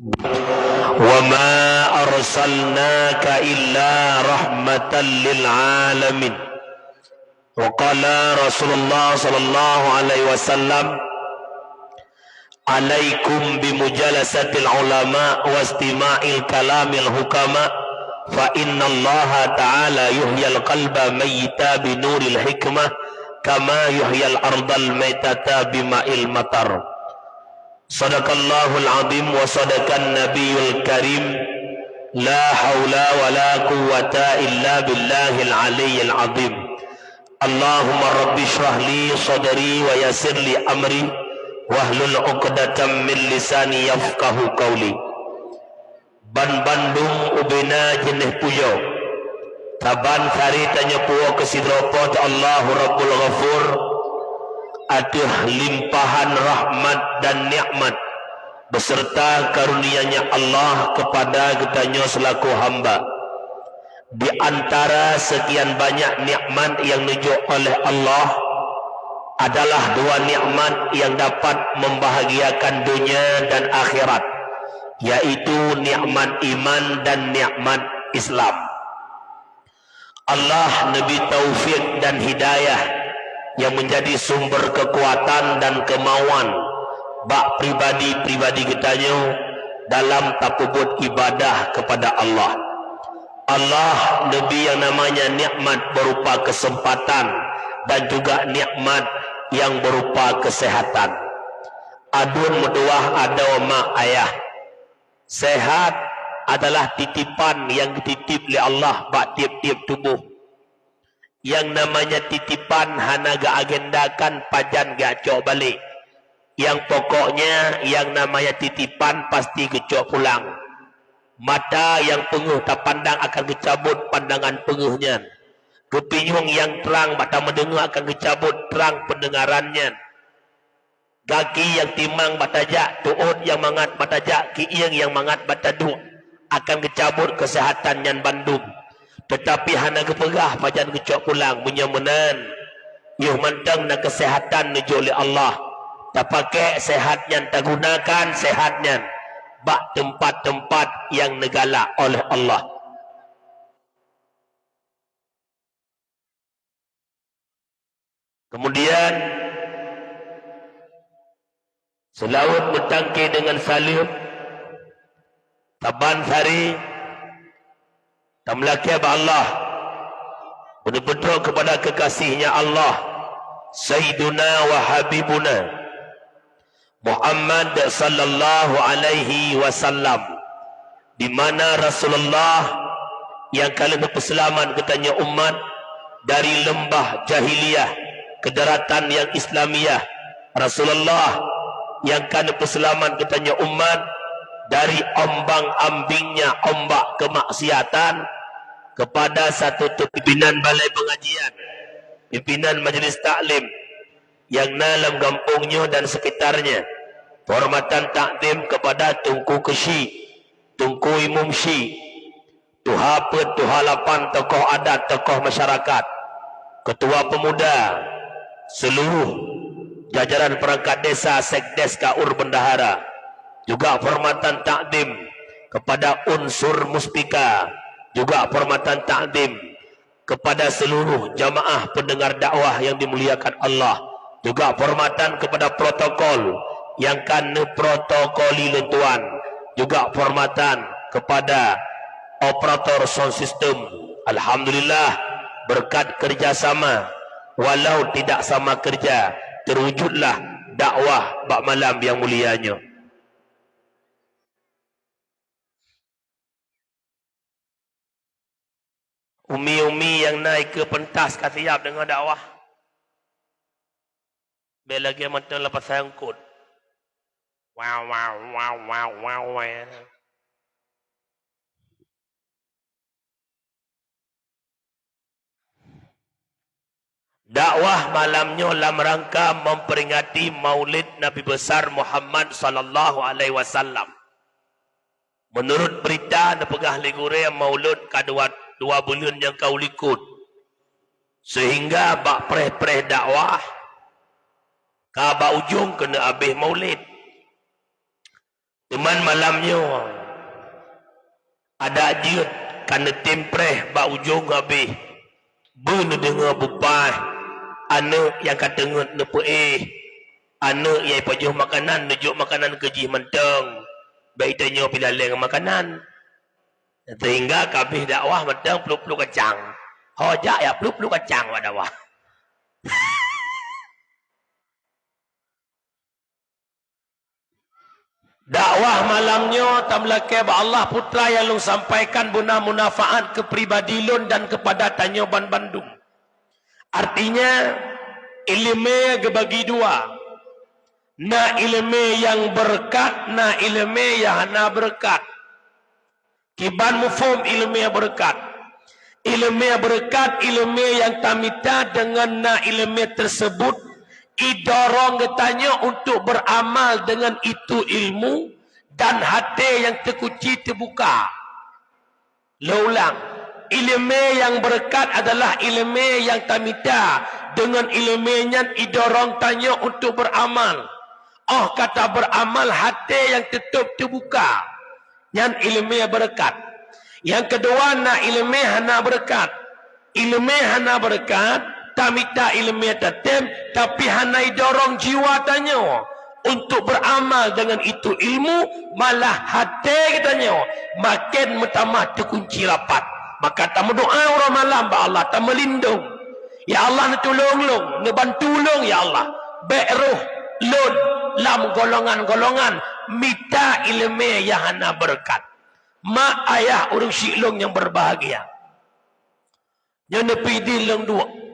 Wa ma arsalnaka illa rahmatan lil alamin. Wa qala Rasulullah sallallahu alaihi wasallam, alaikum bimujalasatil ulama wa istima'il kalamil hukama, fa inna Allah ta'ala yuhyal qalba mayyita binuril hikmah kama yuhyal ardal maytata bima'il matar. Sadaqallahul azim wa sadaqan nabiyul karim, la hawla wa la quwwata illa billahil aliyyil azim. Allahumma rabbi shrah li sadri wa yassir li amri wahlul 'uqdatam min lisani yafqahu qawli. Ban Bandung ubena jenih puyo taban sari tanya puo kesidropot Allahu Rabbul Ghafur, atuh limpahan rahmat dan nikmat beserta karunia-Nya Allah kepada kitanya selaku hamba. Di antara sekian banyak nikmat yang ditunjuk oleh Allah adalah dua nikmat yang dapat membahagiakan dunia dan akhirat, yaitu nikmat iman dan nikmat Islam. Allah nabi taufik dan hidayah yang menjadi sumber kekuatan dan kemauan bak pribadi-pribadi kitanya dalam takubut ibadah kepada Allah. Allah nabi yang namanya nikmat berupa kesempatan dan juga nikmat yang berupa kesehatan. Adun muduah ada mak ayah. Sehat adalah titipan yang dititip oleh Allah bak tiap-tiap tubuh. Yang namanya titipan hana ga agendakan pajan ga cok balik. Yang pokoknya yang namanya titipan pasti kecok pulang. Mata yang penguh tak pandang akan kecabut pandangan penguhnya. Kepinyung yang terang mata mendengar akan kecabut terang pendengarannya. Kaki yang timang batajak, tuun yang mangat batajak, kiing yang mangat bataduk akan kecabut kesehatan yang bandung. Tetapi hana kepegah pajan kecok pulang menyemenan. Yuh mantang na kesehatan nuju oleh Allah. Tak pakai sehatnya, tak gunakan sehatnya bak tempat-tempat yang negala oleh Allah. Kemudian selaut bertangkir dengan salib taban sari tamlaki Allah betul-betul kepada kekasihnya Allah Sayyiduna wa Habibuna Muhammad sallallahu alaihi wasallam, di mana Rasulullah yang kalian berselamat katanya umat dari lembah jahiliyah ke daratan yang Islamiyah. Rasulullah yang kalian berselamat katanya umat dari ombang-ambingnya ombak kemaksiatan kepada satu pimpinan balai pengajian, pimpinan majlis taklim yang dalam kampungnya dan sekitarnya. Hormatan takdim kepada Tunku Keshi, Tunku Imum Shi, Tuhapet, Tuhalapan, tokoh adat, tokoh masyarakat, ketua pemuda, seluruh jajaran perangkat desa, sekdes, kaur, bendahara. Juga hormatan takdim kepada unsur muspika, juga hormatan takdim kepada seluruh jamaah pendengar dakwah yang dimuliakan Allah. Juga hormatan kepada protokol yang kan protokoli lentuan. Juga hormatan kepada operator sound system. Alhamdulillah berkat kerjasama, walau tidak sama kerja, terwujudlah dakwah bak malam yang mulianya. Umi-umi yang naik ke pentas katiap dengan dakwah. Bila lagi mata lepas sangkut. Wow, wow, wow, wow, wow, wow. Dakwah malamnya dalam rangka memperingati Maulid Nabi besar Muhammad sallallahu alaihi wasallam. Menurut berita ada pegah ligure Maulud kadua 2 bulan yang kau likut. Sehingga bak preh-preh dakwah ka ba ujung kena habis Maulid. Teman malamnya ada ajut kana tempreh ba ujung habis. Beuna dengar bepai anak yang katengut ne pe anak yang pajuh makanan nujuk makanan keji menteng. Baik tanya bila leng makanan. Sehingga kabeh dakwah menteng peluk-peluk kacang. Hojak ya peluk-peluk kacang wa dakwah. Dakwah malamnya tamlake ba Allah putra yang lu sampaikan guna munafaat ke pribadi lun dan kepada Tanyoban Bandung. Artinya ilmu gebagi dua. Na ilmu yang berkat, na ilmu yang hana berkat. Kiban mufhum ilmu yang berkat. Ilmu yang berkat, ilmu yang tamita dengan na ilmu tersebut idorong getanya untuk beramal dengan itu ilmu dan hati yang terkunci terbuka. Laulang, ilmu yang berkat adalah ilmu yang tamita dengan ilmunya idorong tanya untuk beramal. Oh kata beramal hati yang tetap terbuka. Yang ilmu yang berkat. Yang kedua na ilmu hana berkat. Ilmu hana berkat tamita ilmu tatem tapi hanai dorong jiwa tanya untuk beramal dengan itu ilmu malah hati katanya makin mutamah terkunci rapat. Maka tamu doa orang malam ba Allah ta melindung. Ya Allah tolong long, ngebantu long ya Allah. Beruh lun lam golongan-golongan mita ilmu yang hana berkat. Ma ayah urang silong yang berbahagia. Yang nepi di long dua.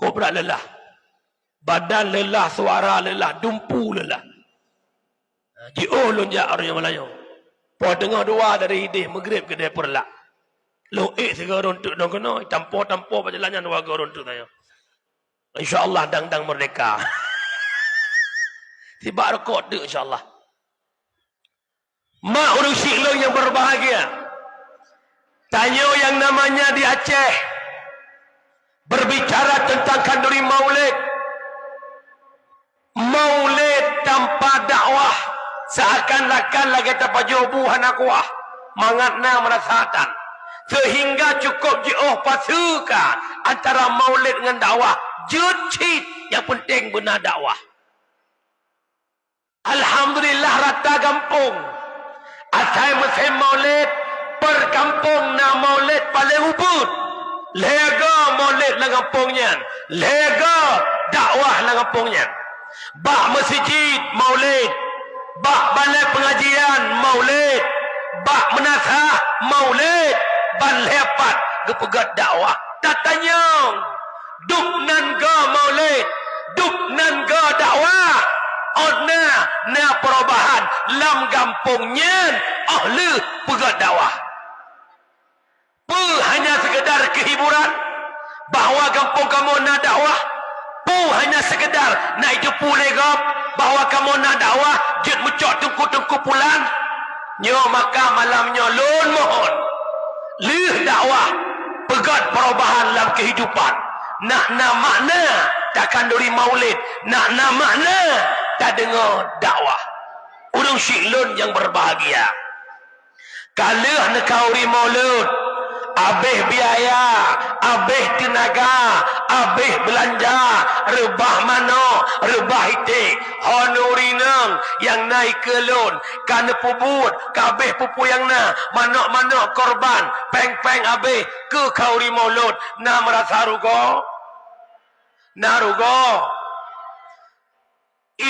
Kobra lelah, badan lelah, suara lelah, dumpu lelah. Ji'ulun ja'ar yang Melayu. Po dengar doa dari hidih, maghrib ke dia perlak. Lo'ik sega runtuk dong kena, tampo-tampo perjalanan warga runtuk tanya. InsyaAllah dang-dang merdeka. Tiba rekod tu insyaAllah. Mak urus siklong yang berbahagia. Tanya yang namanya di Aceh. Berbicara tentang kanduri maulid. Maulid tanpa dakwah. Seakan-akan lagi tapajubuhan akuah. Mangatna merasatan. Sehingga cukup jauh pasukan antara maulid dengan dakwah. Jucit. Yang penting benar dakwah. Alhamdulillah rata kampung. Atai musim maulid. Perkampung na maulid paling ubud. Lega maulid lang kampungnya. Lega dakwah lang kampungnya. Bak masjid maulid. Bak balai pengajian maulid. Bak menasah maulid. Ban lepat gepegat dakwah. Tatanya duk nan ga maulid. Duk nan ga dakwah. Odna na perubahan lam kampungnya. Ahli pegat dakwah. Hanya sekedar kehiburan bahawa kampung kamu nak dakwah. Hanya sekedar nak itu pulegap bahawa kamu nak dakwah jet mucok tengku-tengku pulang. Nyo maka malamnya lun mohon lih dakwah pegat perubahan dalam kehidupan. Nak makna takkan dari maulid. Nak makna tak dengar dakwah. Urang syiklun yang berbahagia. Kalah nak kauri maulud. Abih biaya, abih tenaga, abih belanja, rebah mano, rebah itik, honorinang yang naik ke lon, kana pubut, kabeh pupu yang na, manok-manok korban, peng-peng abih ke kauri maulud, na merasa rugo, na rugo.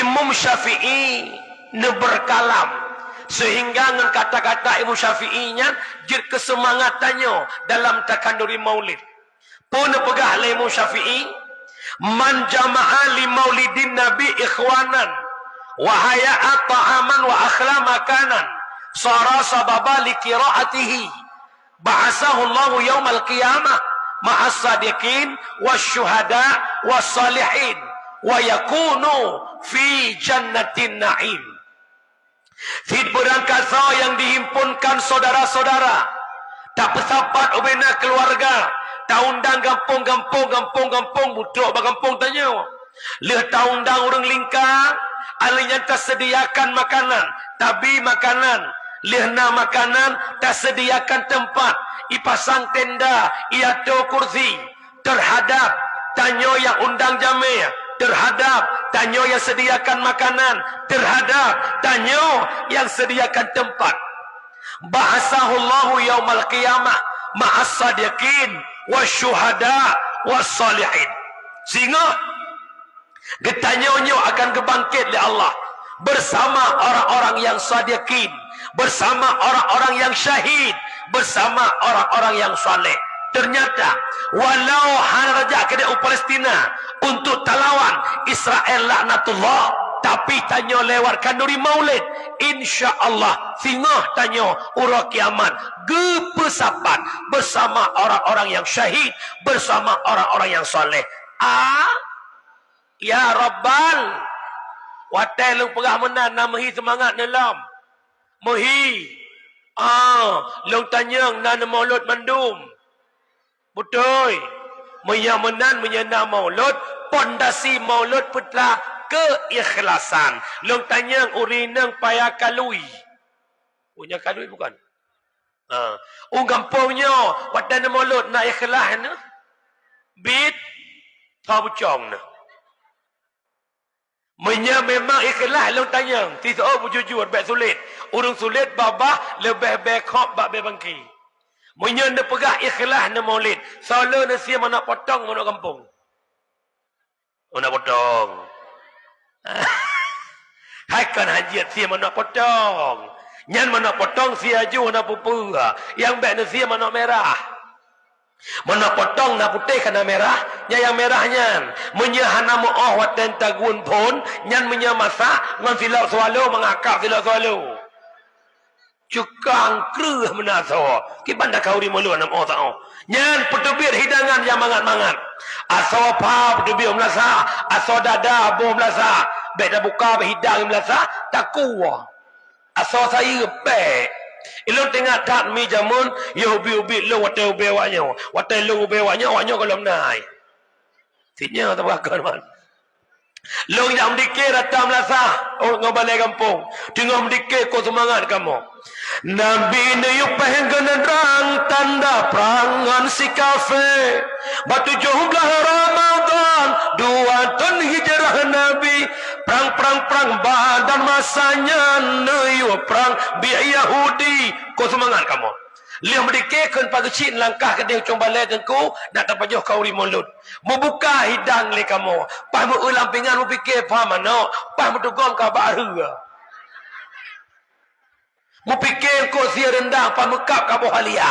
Imam Syafi'i ne berkalam. Sehingga dengan kata-kata Imam Syafi'inya jir kesemangatannya dalam takanduri maulid. Pun pegah oleh Imam Syafi'i, man jama'a li maulidin nabi ikhwanan wa haya'a ta'aman wa akhla makanan sara sababa li qira'atihi ba'asahu Allahu yaumal qiyamah ma'as sadiqin wasyuhada wassalihin wa yakunu fi jannatin na'im. Hidburan kasa yang dihimpunkan saudara-saudara. Tak pesapat ubena keluarga. Taundang gampung butuh bagampung tanya. Leh taundang orang lingkar. Alinya tersediakan makanan, tabi makanan, lihna makanan, tersediakan tempat, ipasang tenda, iato kursi, terhadap tanyo yang undang jami', terhadap tanyo yang sediakan makanan, terhadap tanyo yang sediakan tempat. Ba'asahullahu yaumal qiyamah ma'as sadiqin wasyuhada wassalihin. Sehingga getanyonyo akan kebangkit oleh Allah bersama orang-orang yang sadiqin, bersama orang-orang yang syahid, bersama orang-orang yang saleh. Ternyata walau haraja ke Palestina untuk talawan Israel laknatullah, tapi tanyo lewat kanduri maulid, insya-Allah singah tanyo ura kiamat gepesapat bersama orang-orang yang syahid, bersama orang-orang yang soleh. Ya Rabbal, watai lu pegah menan namahi semangat nelam. Mohi. Lu tanyang nan maulud mandum. Betul. Menyamanan menyana maulud, pondasi maulud putra keikhlasan. Long tanyang urinang paya kalui. Punya kalui bukan? Kampungnya wadan maulud na ikhlas na. Bit tabucong na. Memang ikhlas long tanyang. Tiso bujujur baik sulit. Urung sulit babah lebih bekop bak bebangki. Menyanda pegah ikhlas na maulid. Soalnya na siya mana potong mana kampung. Mana potong. Haikan hajiat siya mana potong. Nyan mana potong siya ju mana pupua. Yang baik na siya mana merah. Mana potong na putih kana merah. Yang merahnya. Menyahana mu'ah watan tagun pun. Nyan menyamasak. Ngan silau sualu mengakak silau sualu. Cukang kerah menaso. Kibanda kau di malu anam otao. Nyan petubir hidangan yang mangat-mangat. Aso pa petubir melasa. Aso dada bom melasa. Beda buka hidang melasa. Tak kuah. Aso saya pek. Ilun tengah tak mi jamun. Ya ubi-ubi lu watai ubi waknya. Watai lu ubi waknya. Waknya kalau menai. Tinya tak bakar man. Long yang dikir datang melasa. Oh ngobalai kampung. Tengok dikir kau semangat kamu. Nabi ni yupahin genedang tanda perangan si kafe. Batu jumlah Ramadan 2 tahun hijrah Nabi. Perang badan masanya ni perang biar Yahudi. Kau semangat kamu. Lihat merdekakan pagi cik langkah ke dia coba balai tengku nak dapat jauh kau rimolud. Membuka hidang le kamu. Pas mu ulang pingan mu fikir faham mana. Pas mu dugong kau baru. Mu fikir kau sia rendah pas mu kap kau halia.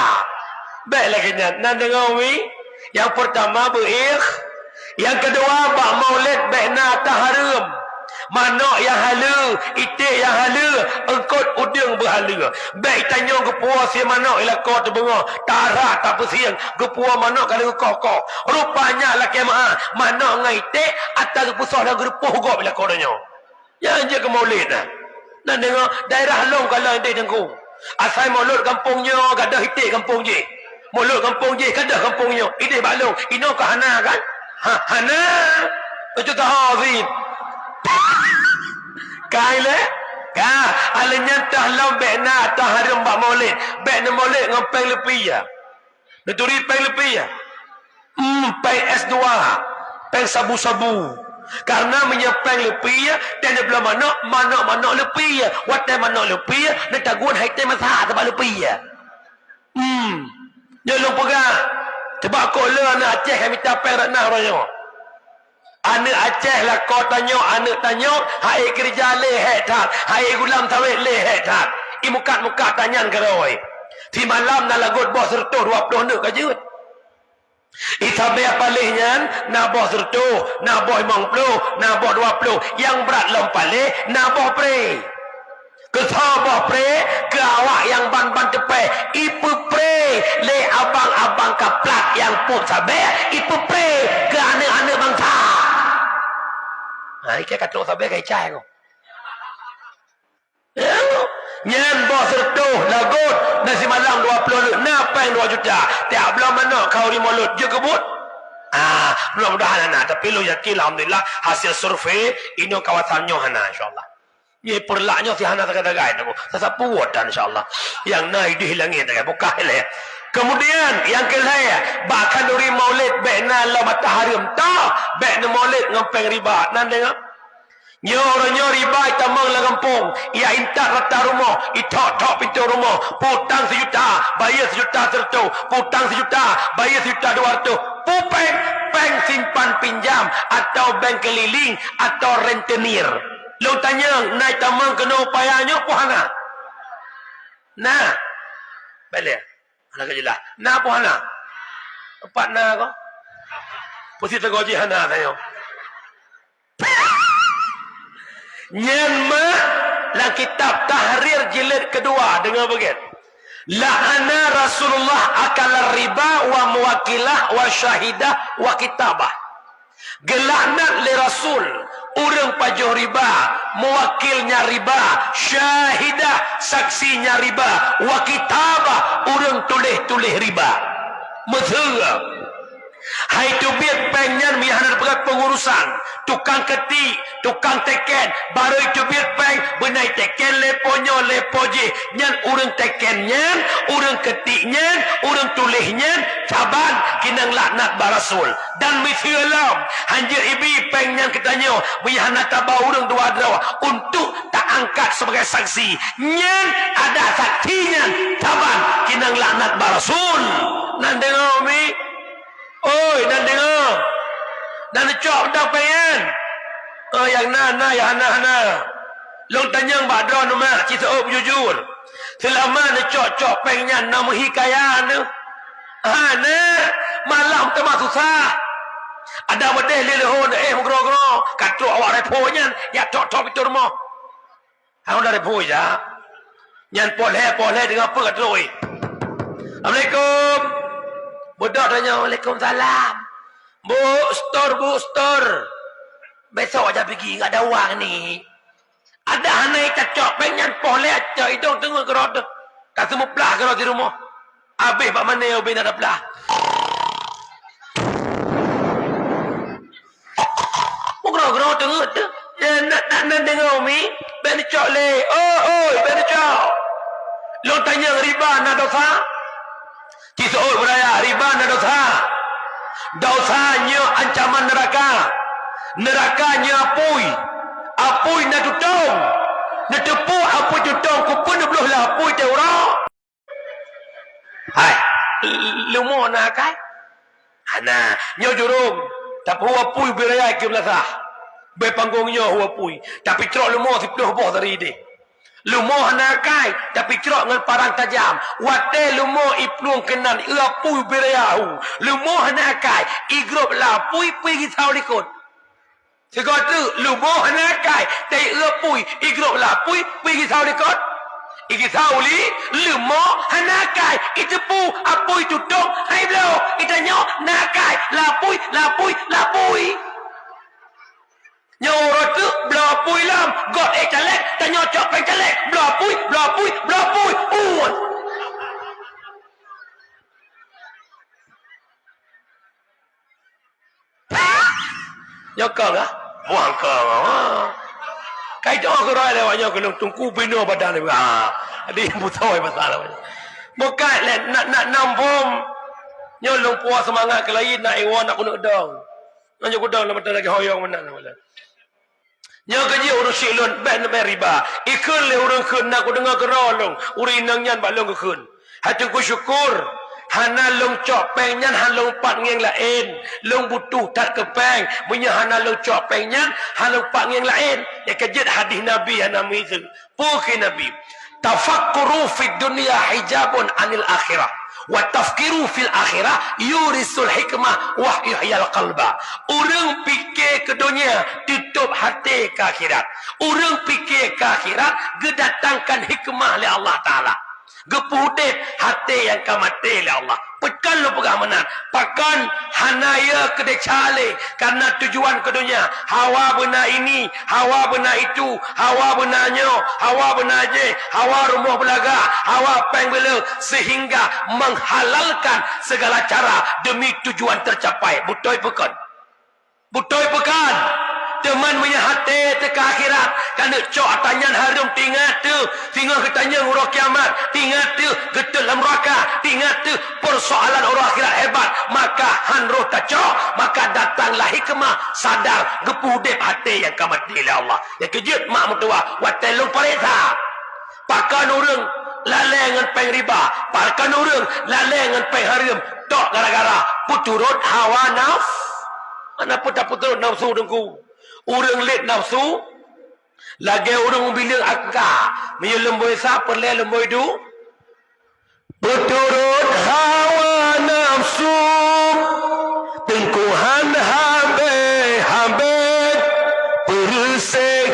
Baik lagi nak. Nak dengar mi. Yang pertama berik. Yang kedua bak maulid baik nak taharum. Mana yang hala, itik yang hala, engkot udang berhala. Baik tanya gepua si mana ialah kau terbengah. Tarah tak persiang. Gepua mana kalau kau. Rupanya laki mana ngai itik atas gepusah dan gerepuh kau bila kau tanya. Yang je ke maulid dah. Dan dengar daerah long kalau itik tengku. Asal maulud kampungnya gadah itik kampung je. Maulud kampung je gadah kampungnya. Itik balong. Ino ke Hana kan? Hana. Itu tahu Azim. Kaile ka alanya tahlam bena taharum ba maulid bena maulid ngempeng lepi ya neturi peng lepi ya peng S2 peng sabu-sabu karena menyepeng lepi ya dan belum mana lepi ya watai mana lepi ya nak tagun haite masa sebab lepi ya nyolong pegang sebab kau le anak Aceh kami tapeng ranah raya. Anak Aceh lah kau tanya, anak tanya, hai kerja lehet tak, hai gulam tawet lehet tak. Muka tanya keroi. Di malam nak lagut bos sertuh 20 nak kajut. Itabe apa lehnya, nak bos sertuh, nak bos 50, nak bos 20. Yang berat lompale, nak bos pre. Kesabah pre, ke awak yang ban-ban tepe. Ipu pre, le abang-abang kaplak yang pun sabar. Ipu pre, ke anak-anak bangsa. Hai kaya kata sabar kaya cai kau. Nyan bos sertuh lagut nasi malam 20 nak pen 2 juta. Tiap belah mana kau di mulut je kebut. Mudah-mudahan hana. Tapi lu yakin alhamdulillah hasil survei ini kawasannya hana insyaallah. Ye perlaknya si hana tagay-tagay tu. Sasa puwat dan insyaallah. Yang naik dihilangin tagay buka le. Kemudian yang kelaya bahkan dari maulid bekna la matahari ta bekna maulid ngempeng riba nan dengar. Nyo riba itamang la kampung. Ia intak rata rumah, itok-tok pintu rumah, putang sejuta, bayar sejuta sertu, putang sejuta, bayar sejuta 200. Pupeng, bank simpan pinjam atau bank keliling atau rentenir. Lu tanya, naik tamang kena upayanya puhana. Nah, balik. Anak jelas. Nah puhana. Empat na kau. Pusi tegoji hana tanya. Nyanma la kitab Tahrir jilid kedua dengar bagian. La'ana Rasulullah akal riba wa muwakilah wa syahidah wa kitabah. Gelaknat li Rasul orang pajuh riba, mewakilnya riba, syahidah saksinya riba, wa kitabah orang tulis riba. Mesra. Hai tu biar pengen mihanan pegat pengurusan tukang ketik, tukang teken baru itu biar peng benai teken leponyo lepoje nyan urang tekennya, urang ketiknya, urang tulisnya caban kinang laknat barasul dan misialam hanjir ibi pengen ketanya mihanan tabah urang dua drawa untuk tak angkat sebagai saksi nyan ada saksinya caban kinang laknat barasul nan dengar mi. Oi, dan dengar. Dan cok dah pengen. Yang na yang hana. Long tanyang badron nama, kita jujur. Selama ni cok pengen nama hikayat ni. Na malam tengah susah. Ada bedeh lelehon mugro-gro. Katu awak reponya ya cok itu rumah. Hang dah repo ya. Nyan poleh dengan apa kat roi. Assalamualaikum. Budak tanya, Waalaikumsalam. Bu, stor. Besok aja pergi, enggak ada uang ni. Ada hanai cacok, pengen poleh aja. Hidung tengah kerod. Tak semua pelah kerod di rumah. Habis pak mana yang bina ada pelah. Kerod tengah tu. Nak dengar Umi. Ben cok le. Oh, ben cok. Lo tanya riba nak dosa? Kisah beraya riba dan dosa. Dosanya ancaman neraka. Nerakanya apui nak tutung. Nak tepuk apui tutung. Kupun belah lah apui teura. Hai. Lumo nak kai? Ana, nyo jurung. Tapi apui beraya ke belasah. Berpanggungnya apui. Tapi cerok lumo si peluh boh dari dia. Lumo hanakai tapi cerok dengan parang tajam. Wate lumo iplung kenan iapui berayahu. Lumo hanakai igrup lapui pergi tahu likut. Segotu lumo hanakai tai iapui igrup lapui pergi tahu likut. Igi tahu li lumo hanakai itepu apui tutung hai blo itanyo nakai lapui. Nyawa tu belapui lam god calek tanya cok peng calek belapui nyokong lah buang kau kai doa ko roi lewatnya ko tungku bino badan ni adi butoi masalah bukan le nak nampom nyolong puas semangat ke lain nak iwan nak kena dong nak kudang nak lagi hoyong mana wala. Nya gaji urus silun ben riba. Ikun le urang kun nak dengar kerolong. Urinang nyan balong kun. Hati ku syukur. Hana long cok peng nyan han long pat ngeng lain. Long butuh tak kepeng. Punya hana long cok peng nyan han long pat ngeng lain. Ya kejit hadis Nabi hana mizu. Puki Nabi. Tafakkuru fid dunya hijabun anil akhirah. Wa tafkiru fil akhirah yurisul hikmah wa yuhyal qalba. Orang fikir ke dunia tutup hati ke akhirat. Orang fikir ke akhirat gedatangkan hikmah oleh Allah Taala. Gepudep hati yang kamate oleh Allah. Pekan lu pegang menan. Pakan hanaya kedai cale. Karena tujuan kedunya. Hawa benar ini. Hawa benar itu. Hawa benarnya. Hawa benar je. Hawa rumah belaga. Hawa pengbela. Sehingga menghalalkan segala cara demi tujuan tercapai. Betul pekan. Betul pekan. Teman punya hati ke akhirat. Kerana cok tanyan harum tinggal tu. Tinggal ketanya urah kiamat. Tinggal tu getul dalam neraka. Tinggal tu persoalan orang akhirat hebat. Maka han roh tak cok. Maka datanglah hikmah. Sadar gepuh dep hati yang kamati oleh Allah. Yang kejut mak mertua. Watelung paresa. Pakan orang lalai dengan peng riba. Pakan orang lalai dengan peng haram. Tok gara-gara puturut hawa naf. Mana pun tak puturut nafsu dengku. Orang let nafsu lagi orang bilang akak menyelemboi siapa lemboi du berturut hawa nafsu tengkuhan habe persek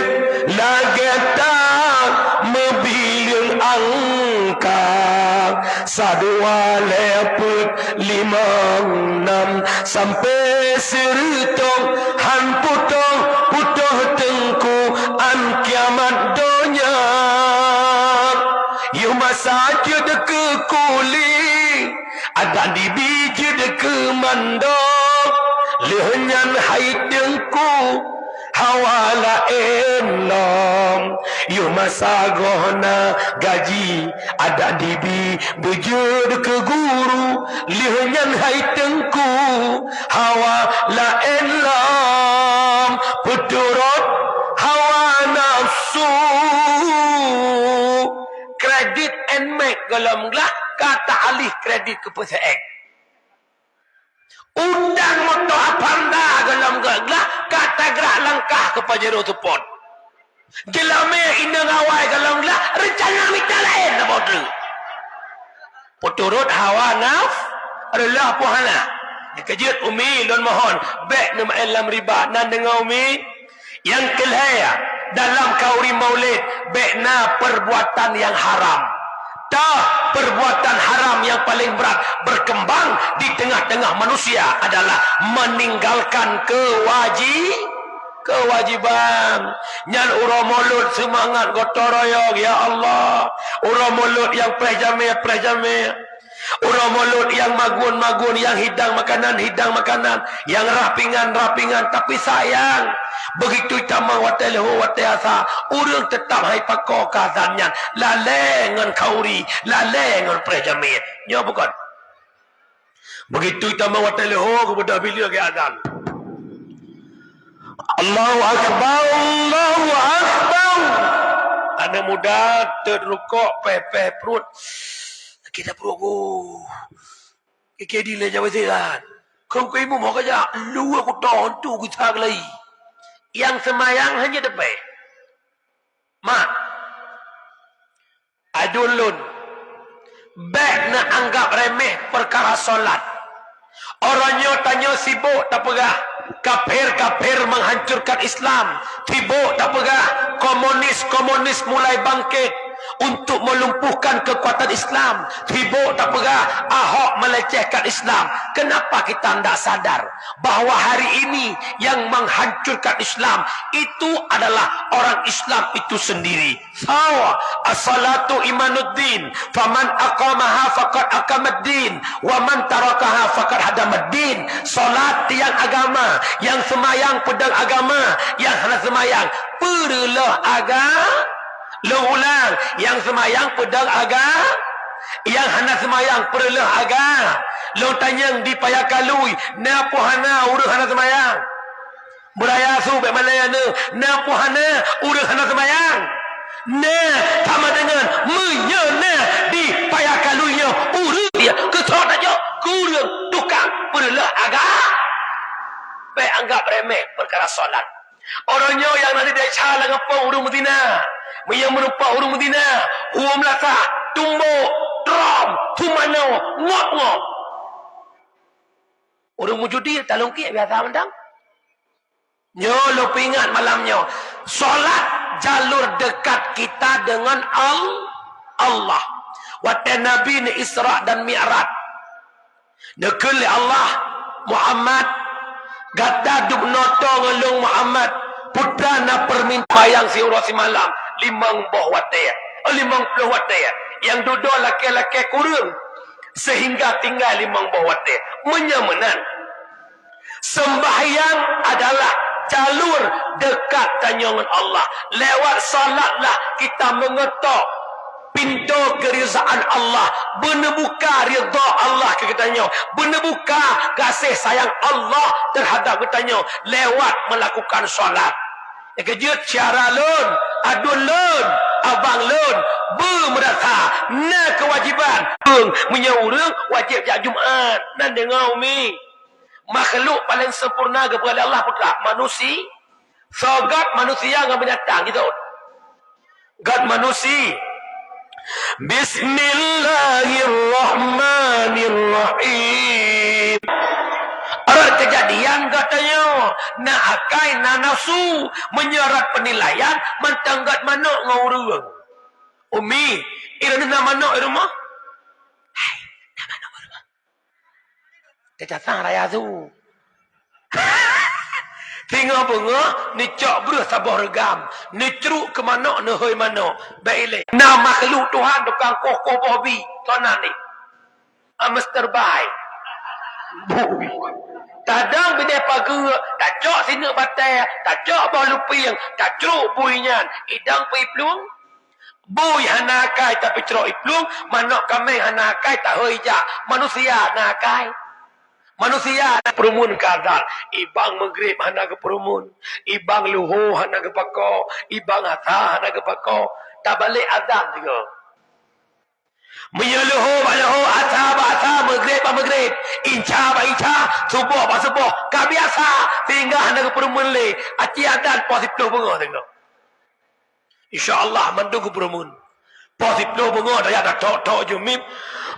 lagi tak membilang angka sadua leput 5, 6 sampai seritong han putong putuh tengku an kiamat donya yu masa ke kuli ada di biji ke mandok lehenyan hai tengku hawala enom yu masa gohna gaji ada di bujud ke guru lehenyan hai tengku hawala enom puturut hawa nafsu kredit and make galam lah kata alih kredit ke PSX undang motor apanda galam gaglah kata gerak langkah ke Pajero Support jelame indang awai galam lah rencana minta lain nak bodoh puturut hawa naf adalah puhana dikejut umi lon mohon baik nama alam riba nan dengan umi yang kelaya dalam kauri maulid baikna perbuatan yang haram tak perbuatan haram yang paling berat berkembang di tengah-tengah manusia adalah meninggalkan kewajiban. Nyan ura mulut semangat gotong royong ya Allah. Ura mulut yang prejame. Ura mulut yang magun, yang hidang makanan, yang rapingan. Tapi sayang, begitu tamang wateleho wateasa, urang tetap hai pako kazannya. Lalengan kauri, lalengan prejame. Nyo bukan. Begitu tamang wateleho kepada bila ke azan. Allahu Akbar, Allahu Akbar. Anak muda terrukuk pepeh perut. Kita perut aku. Di le Jawa Zealand. Kau ibu mau kerja. Lu aku tahu tu kita lagi. Yang semayang hanya depan. Mak. Adulun. Baik nak anggap remeh perkara solat. Orangnya tanya sibuk tak pegah. Kafir menghancurkan Islam. Sibuk tak pegah. Komunis mulai bangkit untuk melumpuhkan kekuatan Islam. Sibuk tak pegah. Ahok melecehkan Islam. Kenapa kita tidak sadar bahawa hari ini yang menghancurkan Islam itu adalah orang Islam itu sendiri. Sawa as-salatu imanuddin, faman aqamaha faqad aqamaddin, wa man tarakaha faqad hadamaddin. Salat tiang agama, yang semayang pedang agama, yang hana semayang perlah agama. Lo ulang, yang semayang pedang agama, yang hana semayang perlah agama. Lo tanya di payakalui, na puhana urus hana semayang. Beraya su be malaya na puhana urus hana semayang. Na sama dengan menyana di payakaluinya urus dia ketot aja kurang tukang perlah agama. Baik anggap remeh perkara solat. Orangnya yang nanti dia cala ngapa urung Medina. Yang merupa urung Medina. Huam lata, tumbuk, drum, tumano, ngop. Urung mujudi, talung kik biasa mendang. Nyo lo ingat malamnya. Solat jalur dekat kita dengan Allah. Watan Nabi ni Isra dan Mi'raj. Nekul Allah Muhammad gata duk noto ngelung Muhammad putra na perminta bayang si urus malam 50 watt 50 watt yang duduk laki-laki kurang sehingga tinggal 50 watt menyamanan. Sembahyang adalah jalur dekat tanyangan Allah. Lewat salatlah kita mengetok pintu kerizaan Allah, benebuka ridha Allah ke kitanya, benebuka kasih sayang Allah terhadap kitanya lewat melakukan solat. Kejut cara lun, adun lun, abang lun, bermerata, na kewajiban, menyurung wajib jak Jumaat, nan dengar umi. Makhluk paling sempurna kepada Allah putra, manusia. So God manusia dengan binatang gitu. God manusia. Bismillahirrahmanirrahim. Ada kejadian katanya, nak akai na nafsu menyerat penilaian mentanggat manuk ngurung. Umi, irana na manuk di rumah? Hai, na manuk di rumah. Kecatang raya tu. Tinggal bunga, ni cok beruh sabah regam. Ni ceruk ke manuk, ni hoi manuk. Baiklah. Nah makhluk Tuhan tukang kokoh bobi. Tuanan ni. Mr. Bai. Bobi. Kadang bila pagi, tak cok sini batai, tak cok bawah lupiang, tak ceruk buinya. Idang pergi peluang. Bui hanakai tapi ceruk iplung. Manuk kami hanakai tak hoi jak. Manusia hanakai. Manusia perumun kadal, ibang maghrib hana ke perumun, ibang luhu hana ke pako, ibang ata hana ke pako, tak balik azan juga. Menyeluhu baluhu ata maghrib, inca subuh ba subuh, kabiasa tinggal hana ke perumun le, aci azan positif bunga tengok. Insya-Allah mendung ke perumun. Positif bunga dah ada tok jumim.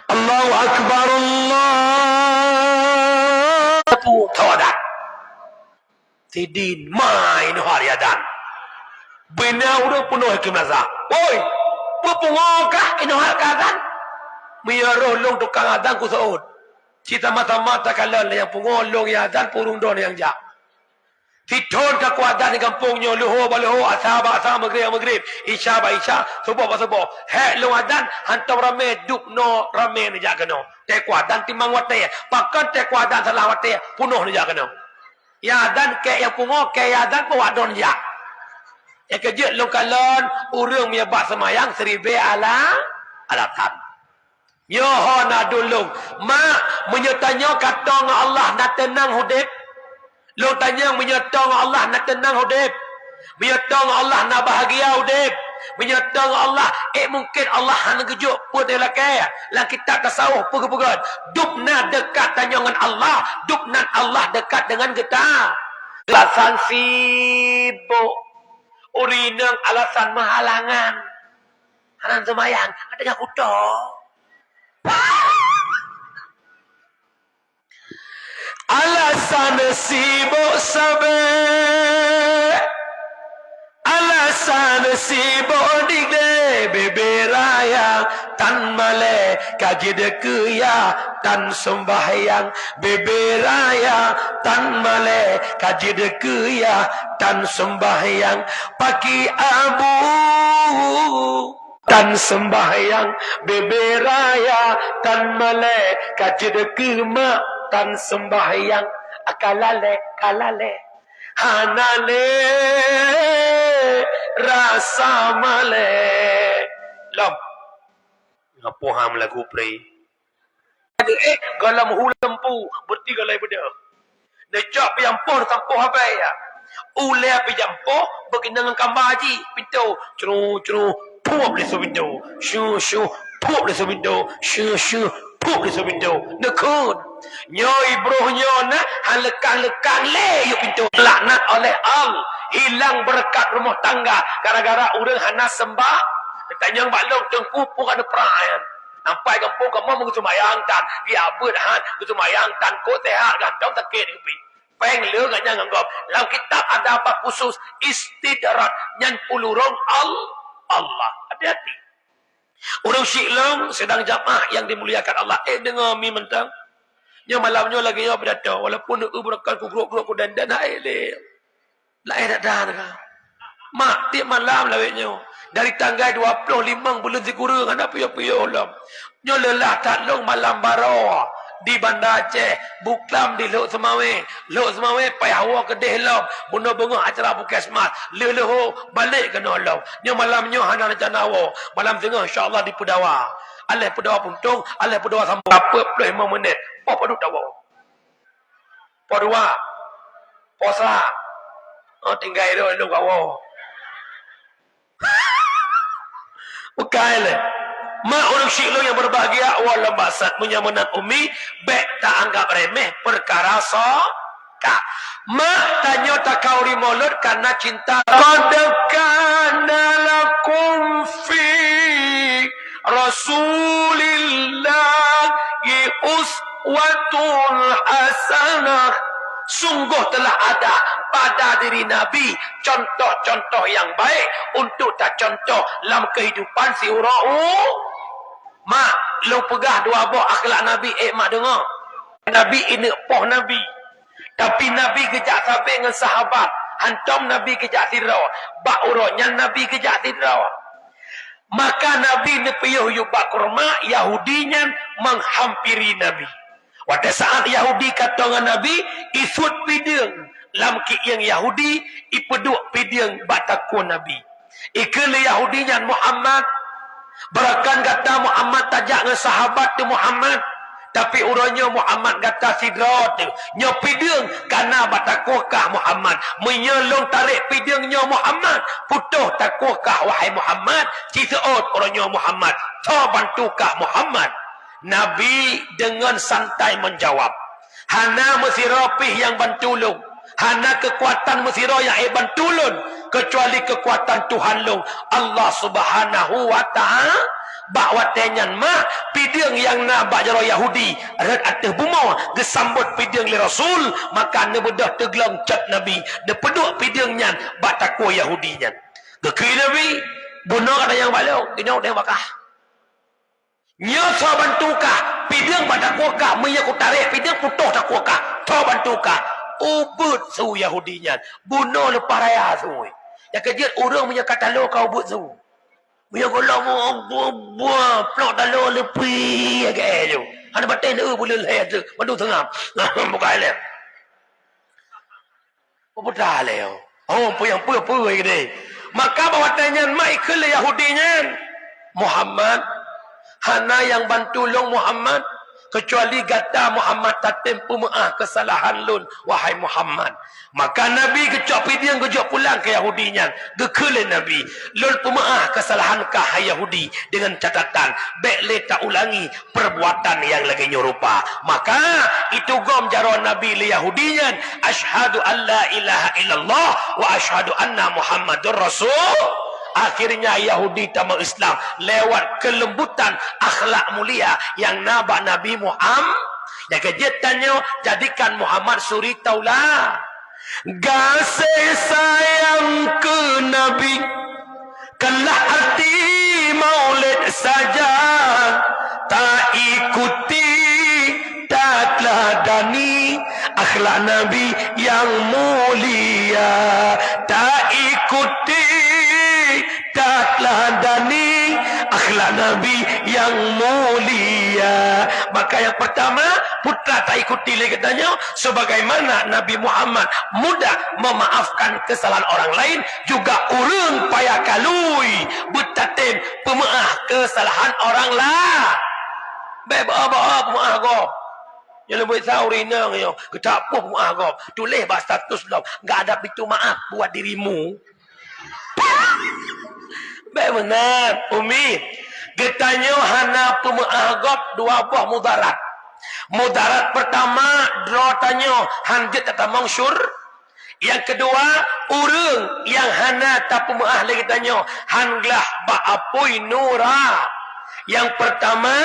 Allahu akbar Allah. Tawadat. Tidin main hari adan. Bina udah penuh ke mazhab. Oi, pepungokah ini hal kadan? Miyaroh long tukang adan ku saud. Cita mata-mata kalian yang pungolong yang adan purung don yang jak. Titon kekuatan di kampungnya luho baluho asaba maghrib isya subuh hek lu adan hantam rame duk no rame ni jak kena kekuatan timbang wate pakat kekuatan salah wate punuh ni jak kena ya adan ke yang pungo ke ya adan ko wadon jak ya kejut lu kalon urang punya bak semayang seribe alatan yo hona dulung mak menyertanya kata Allah nak tenang hudip. Lu tanya menyertang Allah nak tenang hudip. Menyertang Allah nak bahagia hudip. Menyertang Allah mungkin Allah hanya kejuk pun dia lakai. Lang kita tasawuf pun-pun. Dupna dekat tanyangan Allah, dupna Allah dekat dengan kita. Alasan sibuk. Urinang alasan mahalangan. Hanan semayang ada yang kutok. Alasan sibuk sabar, alasan sibuk digde beberaya tan male kaji dekeya tan sembahyang beberaya tan male kaji dekeya tan sembahyang paki abu tan sembahyang beberaya tan male kaji dekema tan sembahyang kalale hanale rasa male lam ngapo ham lagu play galam hulampu berti galai beda necak piampoh tampoh habai ya ule piampoh beginang kambah haji pintu cru puap le so pintu shu puap le so pintu shu puap le so pintu nekun nyoi brohnya na lekang le yuk pintu laknat oleh Allah hilang berkat rumah tangga gara-gara urang hana sembah tanya balong tengku pun ada perayaan sampai kampung kamu mengutu mayang tan dia berhan mengutu mayang tan ko tehat gantong takit di peng le ganya nganggap dalam kitab ada apa khusus istidrat nyan pulurong Allah hati-hati Orang syiklong sedang jamaah yang dimuliakan Allah. Dengar mi mentang. Nya malamnya lagi ya berdatang. Walaupun berkan ku geruk-geruk ku dandan hai le. Lai tak dah dah. Mak tiap malam lawetnya. Dari tanggal 25 bulan Zikurang ada piyo-piyo lam. Nya lelah tak long malam baro. Di Bandar Aceh, Buklam di Lok Semawe. Lok Semawe pai hawa kedeh lam. Bunda bengah acara Puskesmas. Leho balik ke nolong. Nya malamnya hana janawa. Malam tengah insya-Allah di Pedawa. Alih Pedawa puntung, alih Pedawa sampai apa 5 minit. Apa duk tawa. Podua. Posa. Tinggal itu kawo. Bukan le. Mak orang syiklong yang berbahagia wala basat menyamanan umi bek tak anggap remeh perkara ka. Mak tanya tak kau rimolot karena cinta. Qad kana lakum fi Rasulillahi uswatun hasanah. Sungguh telah ada pada diri Nabi contoh-contoh yang baik untuk tak contoh dalam kehidupan si urau. Mak, lu pegah dua buah akhlak Nabi. Mak dengar. Nabi ini poh Nabi. Tapi Nabi kejak sampai dengan sahabat. Hantam Nabi kejak tirau. Bak urutnya Nabi kejak tirau. Maka Nabi ni piyuh yubak kurma. Yahudinya menghampiri Nabi. Pada saat Yahudi kata dengan Nabi, isut pideng. Lam yang Yahudi, ipeduk pideng batakun Nabi. Ikele Yahudinya Muhammad. Berakan kata Muhammad tajak dengan sahabat tu Muhammad. Tapi urangnya Muhammad kata sidrat tu. Nya pideng karena batakukah Muhammad. Menyelong tarik pidengnya Muhammad. Putuh takukah wahai Muhammad. Cisaut urangnya Muhammad. Ta bantukah Muhammad. Nabi dengan santai menjawab. Hana mesti rapih yang bantulung. Hana kekuatan mesti yang bantulun. Kecuali kekuatan Tuhan long. Allah subhanahu wa ta'ala. Bahawa tenyan mak. Pideng yang nak bajaro Yahudi. Red atas bumau. Gesambut pideng li Rasul. Maka ne bedah teglang cat Nabi. Ne peduk pidengnya. Bataku Yahudinya. Kekir Nabi. Bunuh ada yang balau. Ini ada yang bakah. Nyasa bantukah pidang pada kuakah menyaku tarik pidang putuh tak kuakah ta bantukah ubut su Yahudinya bunuh lepas raya su yang kejut orang punya kata lo kau ubut su punya kalau mau buah plok talo lepi ke tu ada batin boleh leher tu madu tengah bukan le apa dah le puyang gede maka bawa tanya mai ke Yahudinya Muhammad hana yang bantulung Muhammad kecuali gata Muhammad tatim pemaah kesalahan lun wahai Muhammad. Maka Nabi kecok pidang kejok pulang ke Yahudinya gekele Nabi lun pemaah kesalahan kah Yahudi dengan catatan baik le tak ulangi perbuatan yang lagi nyerupa. Maka itu gom jaro Nabi le Yahudinya asyhadu an la ilaha illallah wa asyhadu anna Muhammadur Rasul. Akhirnya Yahudi tamu Islam lewat kelembutan akhlak mulia yang nabak Nabi Muhammad. Yang kejetannya jadikan Muhammad suri taulah. Kasih sayang ke Nabi kelah hati maulid saja. Tak ikuti tak teladani akhlak Nabi yang mulia. Tak ikuti tak teladani akhlak Nabi yang mulia. Maka yang pertama putra tak ikuti lagi katanya sebagaimana Nabi Muhammad mudah memaafkan kesalahan orang lain juga urang payah kalui betatim pemaaf kesalahan orang lain. Beba pemaaf kau. Yang lebih tahu rinang yo ketak apa pemaaf kau. Tulis bah status dah enggak ada pintu maaf buat dirimu. Baik benar Umi getanya hana pemaagap dua buah mudarat. Mudarat pertama drotanya hanjat atau mangsyur. Yang kedua urang yang hana tak pemaah lagi tanya hanglah ba apoi nura. Yang pertama,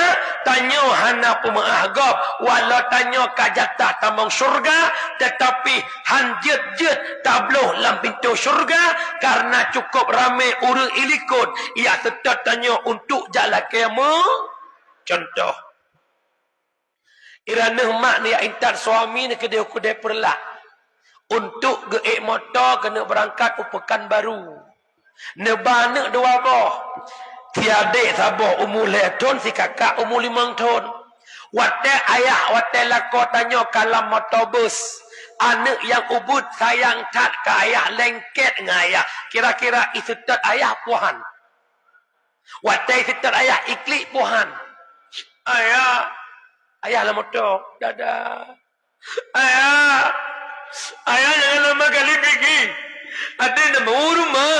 tanya hana pemaah gop. Walau tanya kajatah tamang syurga, tetapi han jet tabloh lam pintu syurga, karena cukup ramai orang ilikut. Ia tetap tanya untuk jalan kemo. Contoh. Irana mak ni intat suami ni kedai perlak. Untuk geek motor kena berangkat upekan baru. Nebana dua boh. Tiada sabah umur leton si kakak umur 5 tahun. Wate ayah wate lako tanya kalam motobus. Anak yang ubud sayang tat ke ayah lengket dengan ayah. Kira-kira itu tat ayah puhan. Wate itu tat ayah iklik puhan. Ayah lah motor. Dadah. Ayah jangan lama kali pergi. Ada nama rumah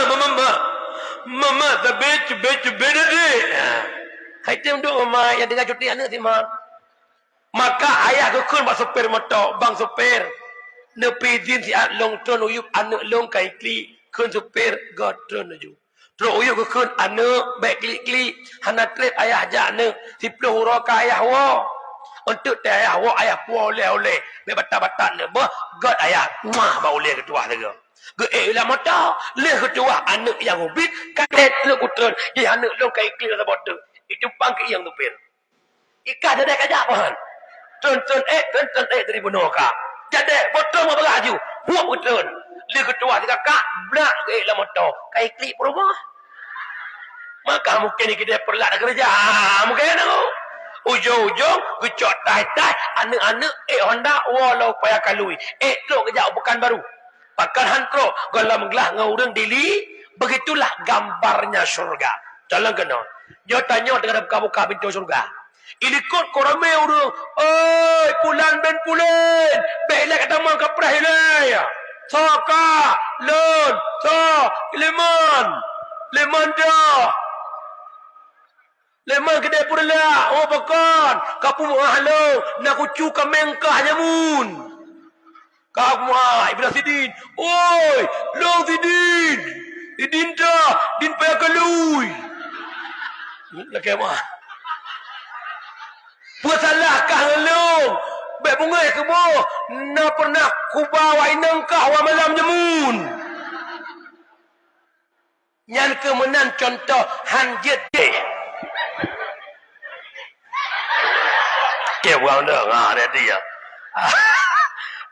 Mama cube dah Hai tu untuk mama yang dengar cuti anak si mak. Maka ayah kekun bak sopir motor, bang sopir. Nepi izin si long tron uyup anak long kai kli, kun sopir god tron aju. Tro uyup kekun anak baik kli hana trip ayah ajak anak, si puluh hurau ka ayah wo. Untuk ayah wo ayah puan oleh. Be batat-batat ne, bah god ayah muah ba oleh ketua saja. Geelah motor, leh ketua anak yang ubit, kadet le kutron, ye anak long kai kli la bodoh. Itu pangki yang tupir. Ikan ada kajak pahan. Tun dari bunoka. Jadi bodoh mau beraju. Buat kutron. Le ketua si kakak blak geelah motor, kai kli rumah. Maka mungkin kita perlu ada kerja. Mungkin aku. Ujung-ujung gecot tai-tai anak-anak Honda walau payah kalui. Lo kejap bukan baru. Pakan hantro kalau menggelah ngurang dili, begitulah gambarnya surga. Jalan kena. Dia tanya dengan buka-buka pintu surga. Ilikut korame urang. Oi, pulan ben pulan. Belak kata mang kaprah hilai. Soka, lon, lemon dah. Lemang kedai pula. Oh bakon. Kapu mahalo. Nak kucu kamengkah nyamun. Kapu mah. Ibn Sidin. Oi. Long Sidin. Sidin dah. Din payah kalui. Lagi mah. Buat salahkah ngelong. Baik bunga ke boh. Nak pernah kubawa inangkah wa malam nyamun. Yang kemenan contoh hanjit deh. Orang dah ada dia.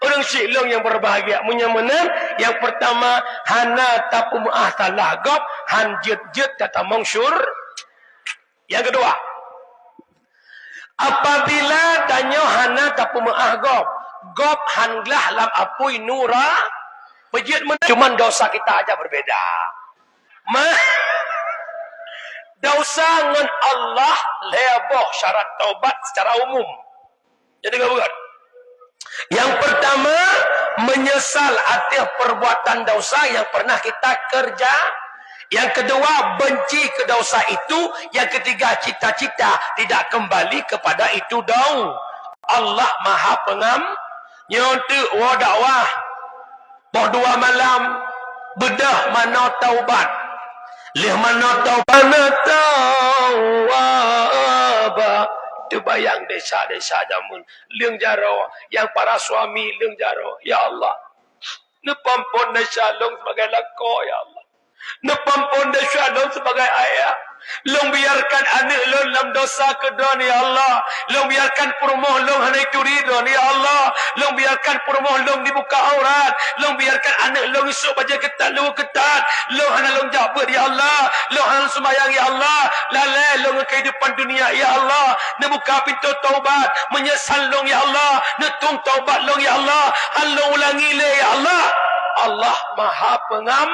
Orang silong yang berbahagia menang. Yang pertama hana tapu maah salah gop, han jet kata mangsyur. Yang kedua, apabila danyo hana tapu maah gop hanglah lam apui nura, pejit menang. Cuman dosa kita aja berbeda. Dosa dengan Allah leboh syarat taubat secara umum. Jadi bukan. Yang pertama menyesal atas perbuatan dosa yang pernah kita kerja. Yang kedua benci ke dosa itu. Yang ketiga cita-cita tidak kembali kepada itu daun. Allah Maha Pengam. Nyontek wa dakwah. Boh 2 malam bedah mana taubat. Lih mana taubat terbayang desa-desa jamun leung jaro yang para suami leung jaro ya Allah nepampun desa long sebagai lako ya Allah nepampun desa long sebagai ayah long biarkan anak long dalam dosa kedon ya Allah long biarkan perumoh long hanai turidon ya Allah long biarkan perumoh long dibuka aurat long biarkan anak long isuk baca ketat long ketat long hanai long jabat ya Allah long hanai sembayang ya Allah lalai long kehidupan dunia ya Allah nebuka pintu taubat menyesal long ya Allah netung taubat long ya Allah halong ulangi le ya Allah Allah Maha Pengam.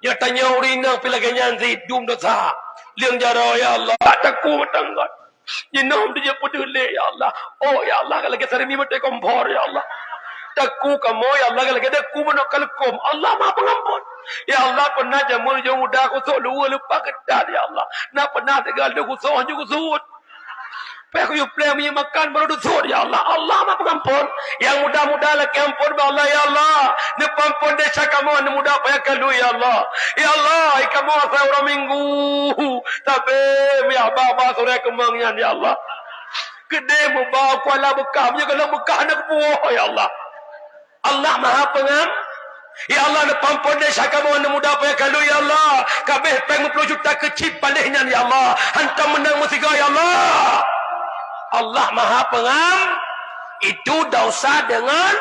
Ya tanya urina pilaganya zidum dosa leung jaro ya Allah takku tanggat jinom dia pedule ya Allah oh ya Allah kalau kita ini mate kompor ya Allah takku kamu ya Allah kalau kita ku menokal kom Allah Maha Pengampun ya Allah pernah jamur jauh udah aku sok lupa ketat ya Allah nak pernah tegal aku sok juga sud Aku you plan punya makan baru dusut ya Allah. Allah mah pengampun. Yang mudah-mudah lagi ampun Allah ya Allah. Ni pengampun desa kamu ni mudah payah kalu ya Allah. Ya Allah, kamu saya orang minggu. Tapi ya baba sore kemangnya ya Allah. Gede mu bawa kuala bekah punya kalau bekah nak buah ya Allah. Allah Maha Pengampun. Ya Allah, ni pampun desa kamu ni mudah payah kalu ya Allah. Kabeh peng 10 juta kecil palihnya ya Allah. Hantam menang musiga ya Allah. Allah Maha Pengampun. Itu dosa dengan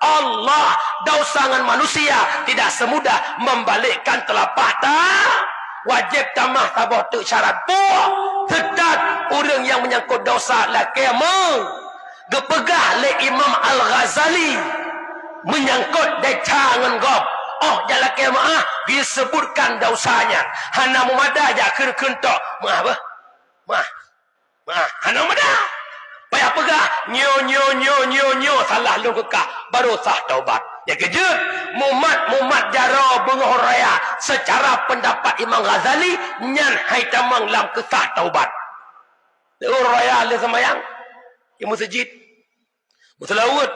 Allah. Dosa dengan manusia tidak semudah membalikkan telapak tangan. Wajib tamah tabah tu syarat buah. Tetap orang yang menyangkut dosa laki gepegah le Imam Al-Ghazali menyangkut decangan gob. Oh jalan kemaah disebutkan dosanya. Hana mumada aja kentok. Mah apa? Mah hana mumada. Payah pegah nyo salah lu kekah baru sah taubat. Ya kejut mumat jaro bengoh raya secara pendapat Imam Ghazali nyan hai tamang lam kesah taubat. Raya le semayang di masjid. Muslawut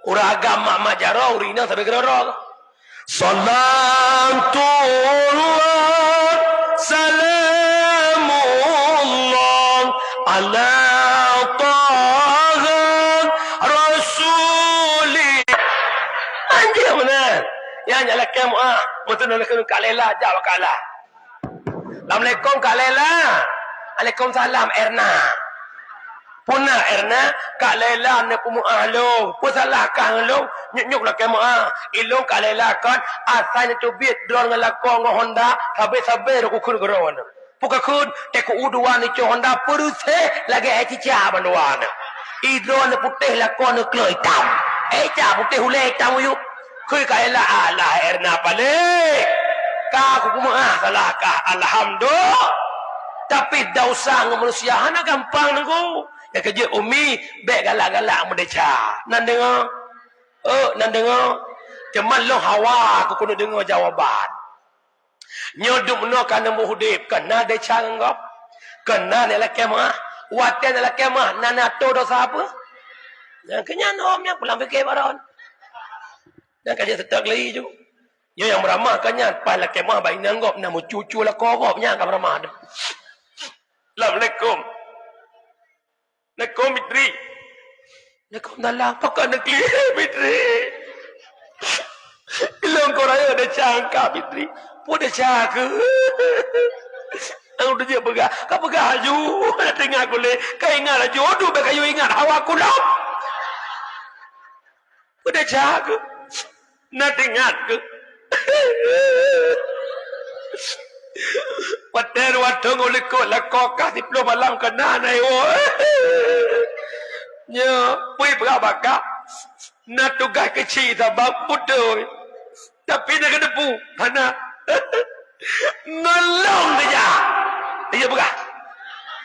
urang agama mak jaro urina sampai gerorok. Salatullah salamullah ala yang nyala kamu betul nak kena Lela jawab kalah. Assalamualaikum Kak Lela. Waalaikumsalam Erna. Puna Erna Kak Lela ne pumu ahlo. Pu salah kang lo nyuk lah kamu ilung Kak Lela kan asal tu biat drone ngelakon ngo Honda sabe ro kun geron. Puka kun te ku uduan ni Honda peruse lagi ai cica banduan. I drone putih lakon kloi hitam. Ca putih hulai hitam yuk. Kui kaya lah Erna balik. Kau kumah salah kah alhamdulillah. Tapi dosa ng manusia hana gampang nunggu. Ya kerja umi bek galak-galak mendeca. Nan dengar? Nan dengar? Cuman lo hawa aku kena dengar jawaban. Nyoduk no kana muhudip kena deca ngop. Kena ni laki mah. Watan ni laki mah nana to dosa apa? Yang kenyan om yang pulang fikir baron. Dan kajian setak lagi tu. Ya yang meramahkannya pada kemah baik nanggop namu cucu lah korobnya kan meramah. Assalamualaikum. Assalamualaikum Mitri. Waalaikumsalam. Pakai negeri Mitri. Ilong kau raya ada cangkap Mitri. Pun ada cangkap. Aku dia pegah. Kau pegah aju. Tengah aku le. Kau ingat lah jodoh. Kau ingat awak aku lah. Pun ada cangkap. Nak ingat ke? Water oleh ko lakok kasi plo malam kena na yo. Nya, pui berapa kak? Nak tugas kecil sabab putu. Tapi nak kena pu, mana? Nolong dia. Dia begah.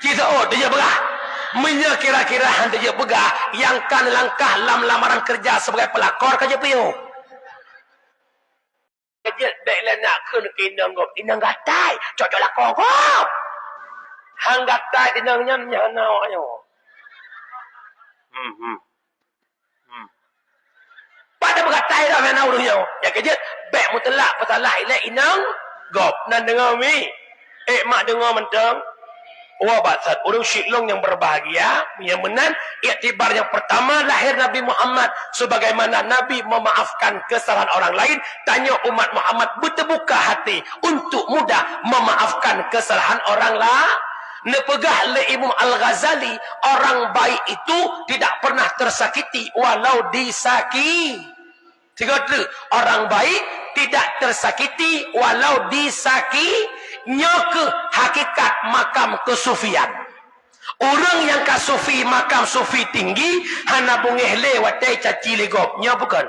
Kita dia begah. Menya kira-kira dia begah yang kan langkah lamaran kerja sebagai pelakor kerja piu. Kerja baiklah nak kena kinang gop, kinang gatai, cocok lah kogop. Hang gatai kinangnya nyanawanyo. Pada bergatai dah mana uruhnya. Ya kerja baik mutlak pasalah ilai inang gop. Nan dengar mi. Mak dengar mentang. Wah batsat orang syiklong yang berbahagia yang menan iktibar yang pertama lahir Nabi Muhammad sebagaimana Nabi memaafkan kesalahan orang lain. Tanya umat Muhammad berterbuka hati untuk mudah memaafkan kesalahan orang lain. Nepegah le Imam Al-Ghazali orang baik itu tidak pernah tersakiti walau disakiti. Tiga orang baik tidak tersakiti walau disakiti. Nyoke hakikat makam kesufian. Orang yang kasufi makam sufi tinggi hana bungeh lewat caci legop. Nya bukan.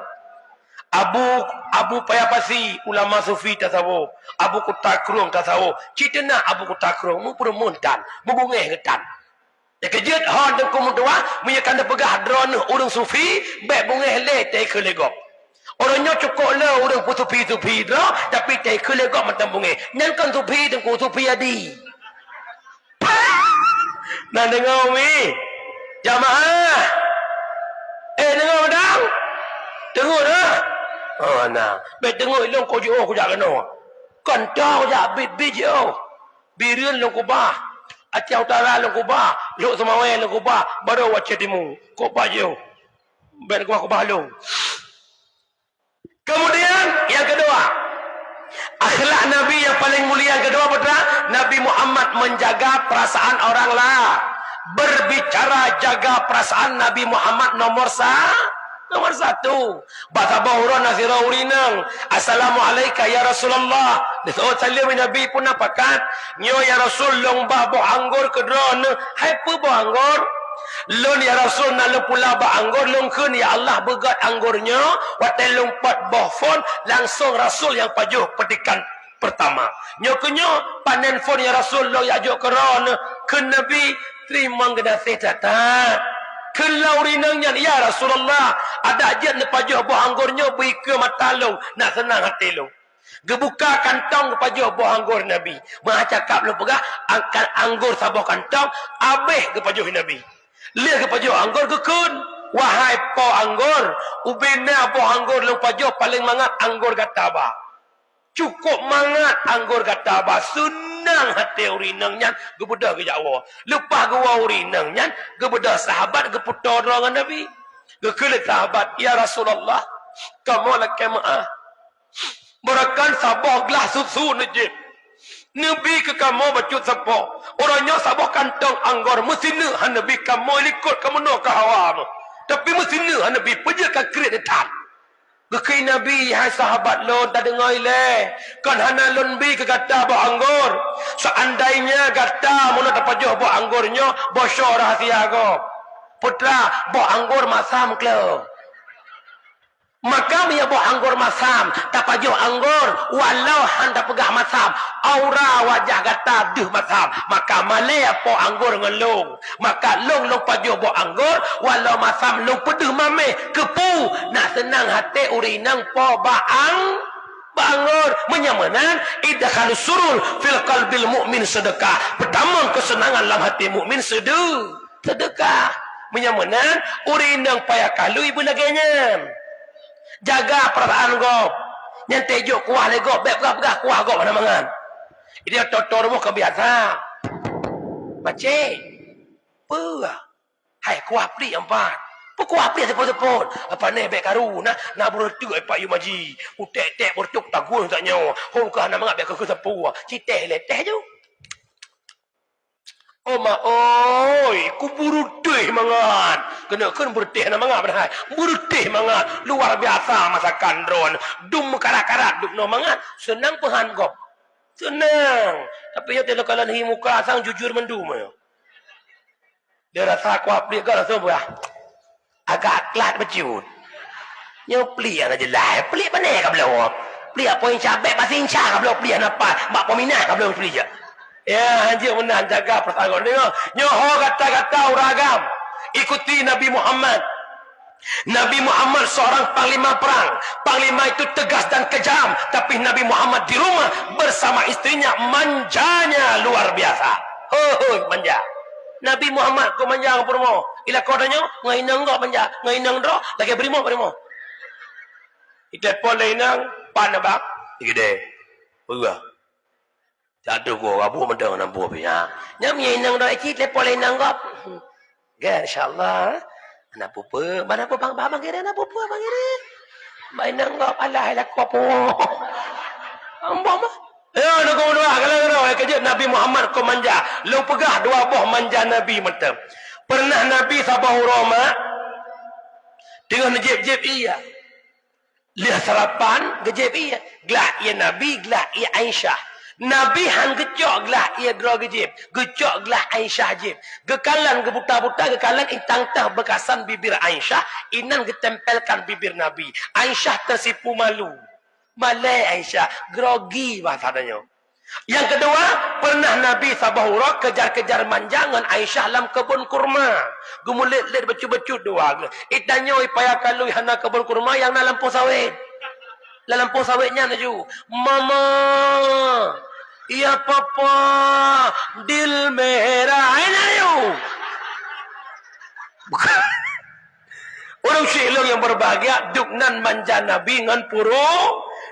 Abu Payapasi ulama sufi tasawuf. Abu Kutakrung tasawuf. Citana Abu Kutakrung mu pun muntan, mu bungeh getan. Ya kejut hon dengku mudwa menyakan pegah drone orang sufi baik bungeh le te ke legop. Orangnya cukup lah orang pun sufi dah tapi tak kelegak macam bunga. Nyankan sufi dan ku sufi adi. Nak dengar umi? Jamaah. Dengar madang? Dengar dah. Oh, nah. Baik dengar ilong kau jauh kau jangan kena. Kantau jak bit-bit je. Birian long kubah. Aceh Utara long kubah. Luk Semawe long kubah. Baru wajah timu. Kubah je. Baik kubah long. Kemudian yang kedua. Akhlak Nabi yang paling mulia yang kedua putra. Nabi Muhammad menjaga perasaan orang lah. Berbicara jaga perasaan Nabi Muhammad nomor satu. Bahasa bahura nasira urinang. Assalamualaikum ya Rasulullah. Oh salam Nabi pun nampakat. Nyo ya Rasul long bah boh anggur kedron. Hai pu boh anggur. Lon ya Rasul na lo pula bah anggur long kun ya Allah begat anggurnya. Watai lompat boh phone langsung Rasul yang pajuh petikan pertama. Nyo kenyo panen phone ya Rasul lo ya jo keron. Kun Nabi terima kena setata. Kalau rinangnya ya Rasulullah ada aja nepajuh buah anggurnya beri ke mata long nak senang hati long. Gebuka kantong kepajuh buah anggur Nabi. Mengacakap lo pegah angkat anggur sabah kantong abeh kepajuh Nabi. Lihat kepajuh anggur kekun. Wahai po anggur, ubina buah anggur lo pajuh paling mangat anggur gataba. Cukup mangat anggur gataba senang hati urinangnya gebedah ke Jawa. Lepas gua urinangnya gebedah sahabat geputar dengan Nabi. Gekelit sahabat, ya Rasulullah, kamu laki maaf. Berakan sabah gelas susu najib. Nabi ke kamu bacut sabah. Orangnya sabah kantong anggur mesina han Nabi kamu ikut kamu nak ke hawa. Tapi mesina han Nabi peja ke kredit tan. Gekai Nabi, hai sahabat lo, tak dengar ileh. Kan hana lon bi ke kata buah anggur. Seandainya kata mula terpajuh buah anggurnya, bosor rahsia ko. Putra, buah anggur masam kelo. Maka dia buah anggur masam, tak pajuh anggur, walau handa pegah masam, aura wajah kata duh masam, maka malay po anggur ngelung, maka long pajuh buah anggur, walau masam long peduh mame kepu, nak senang hati urinang po baang bangur menyamanan idkhal surul fil qalbil mu'min sedekah. Pertama kesenangan dalam hati mukmin sedekah. Menyamanan urinang payah kalu ibu laganya. Jaga perasaan kau. Nyantai juk kuah le kau, beb pegah kuah kau mana mangan. Dia totor mu kebiasa. Macam apa? Hai kuah pri empat. Kuah pri sepot-sepot. Apa ni bek karu nak bertu pak yu maji. Utek-tek bertuk tagun tak nyawa. Hong kah nak mangap bek ke sepu. Citeh le teh ju. Oh ma oi, ku buru teh mangan. Kena kan berteh nak mangap dah. Buru teh mangan. Luar biasa masakan drone. Dum karat-karat duk no mangan. Senang pehan kop. Senang. Tapi ya telo kalan hi muka sang jujur mendum. Dia rasa kuah pri ke rasa buah. Agak kelat becut. Nyo pli ana jelas. Pli mana ka belum? Pli apa yang cabai pasal inca ka belum pli apa? Mak peminat ka belum pli je. Ya, hanya menang jaga persamaan. Dengar, nyoho kata-kata uragam. Ikuti Nabi Muhammad. Nabi Muhammad seorang panglima perang. Panglima itu tegas dan kejam. Tapi Nabi Muhammad di rumah bersama istrinya manjanya luar biasa. Manja. Nabi Muhammad ko manja ko permo. Ila ko danyo ngainang ko manja. Ngainang dro lagi berimo. Ite polenang panabak. Gede. Buah. Jatuh ko abu mendang nampu ya. Nyam ngainang dro ikit le polenang ko. Ga insyaallah. Anak pupa, mana po bang kira anak pupa bang kira. Mainang ko alah ko po. Ambo mah. Ya, nak kau doa kalau kerja Nabi Muhammad ko manja. Lu pegah dua buah manja Nabi mentem. Pernah Nabi sabah Roma dengan jeb-jeb iya. Lihat sarapan gejeb iya. Gelah ia Nabi, gelah ia Aisyah. Nabi han gecok gelah ia dro gejeb. Gecok gelah Aisyah jeb. Gekalan gebuta-buta gekalan intang tah bekasan bibir Aisyah, inan getempelkan bibir Nabi. Aisyah tersipu malu. Malai Aisyah, grogi bahasanya. Yang kedua, pernah Nabi Sabahura kejar-kejar manjangan Aisyah dalam kebun kurma. Gemulit-lit becut-becut dua. Itanya ipaya kalui hana kebun kurma yang dalam lampu sawit. Dalam lampu sawitnya naju. Mama, iya papa, dil merah. Ayo. yang berbahagia duknan manja Nabi ngan puru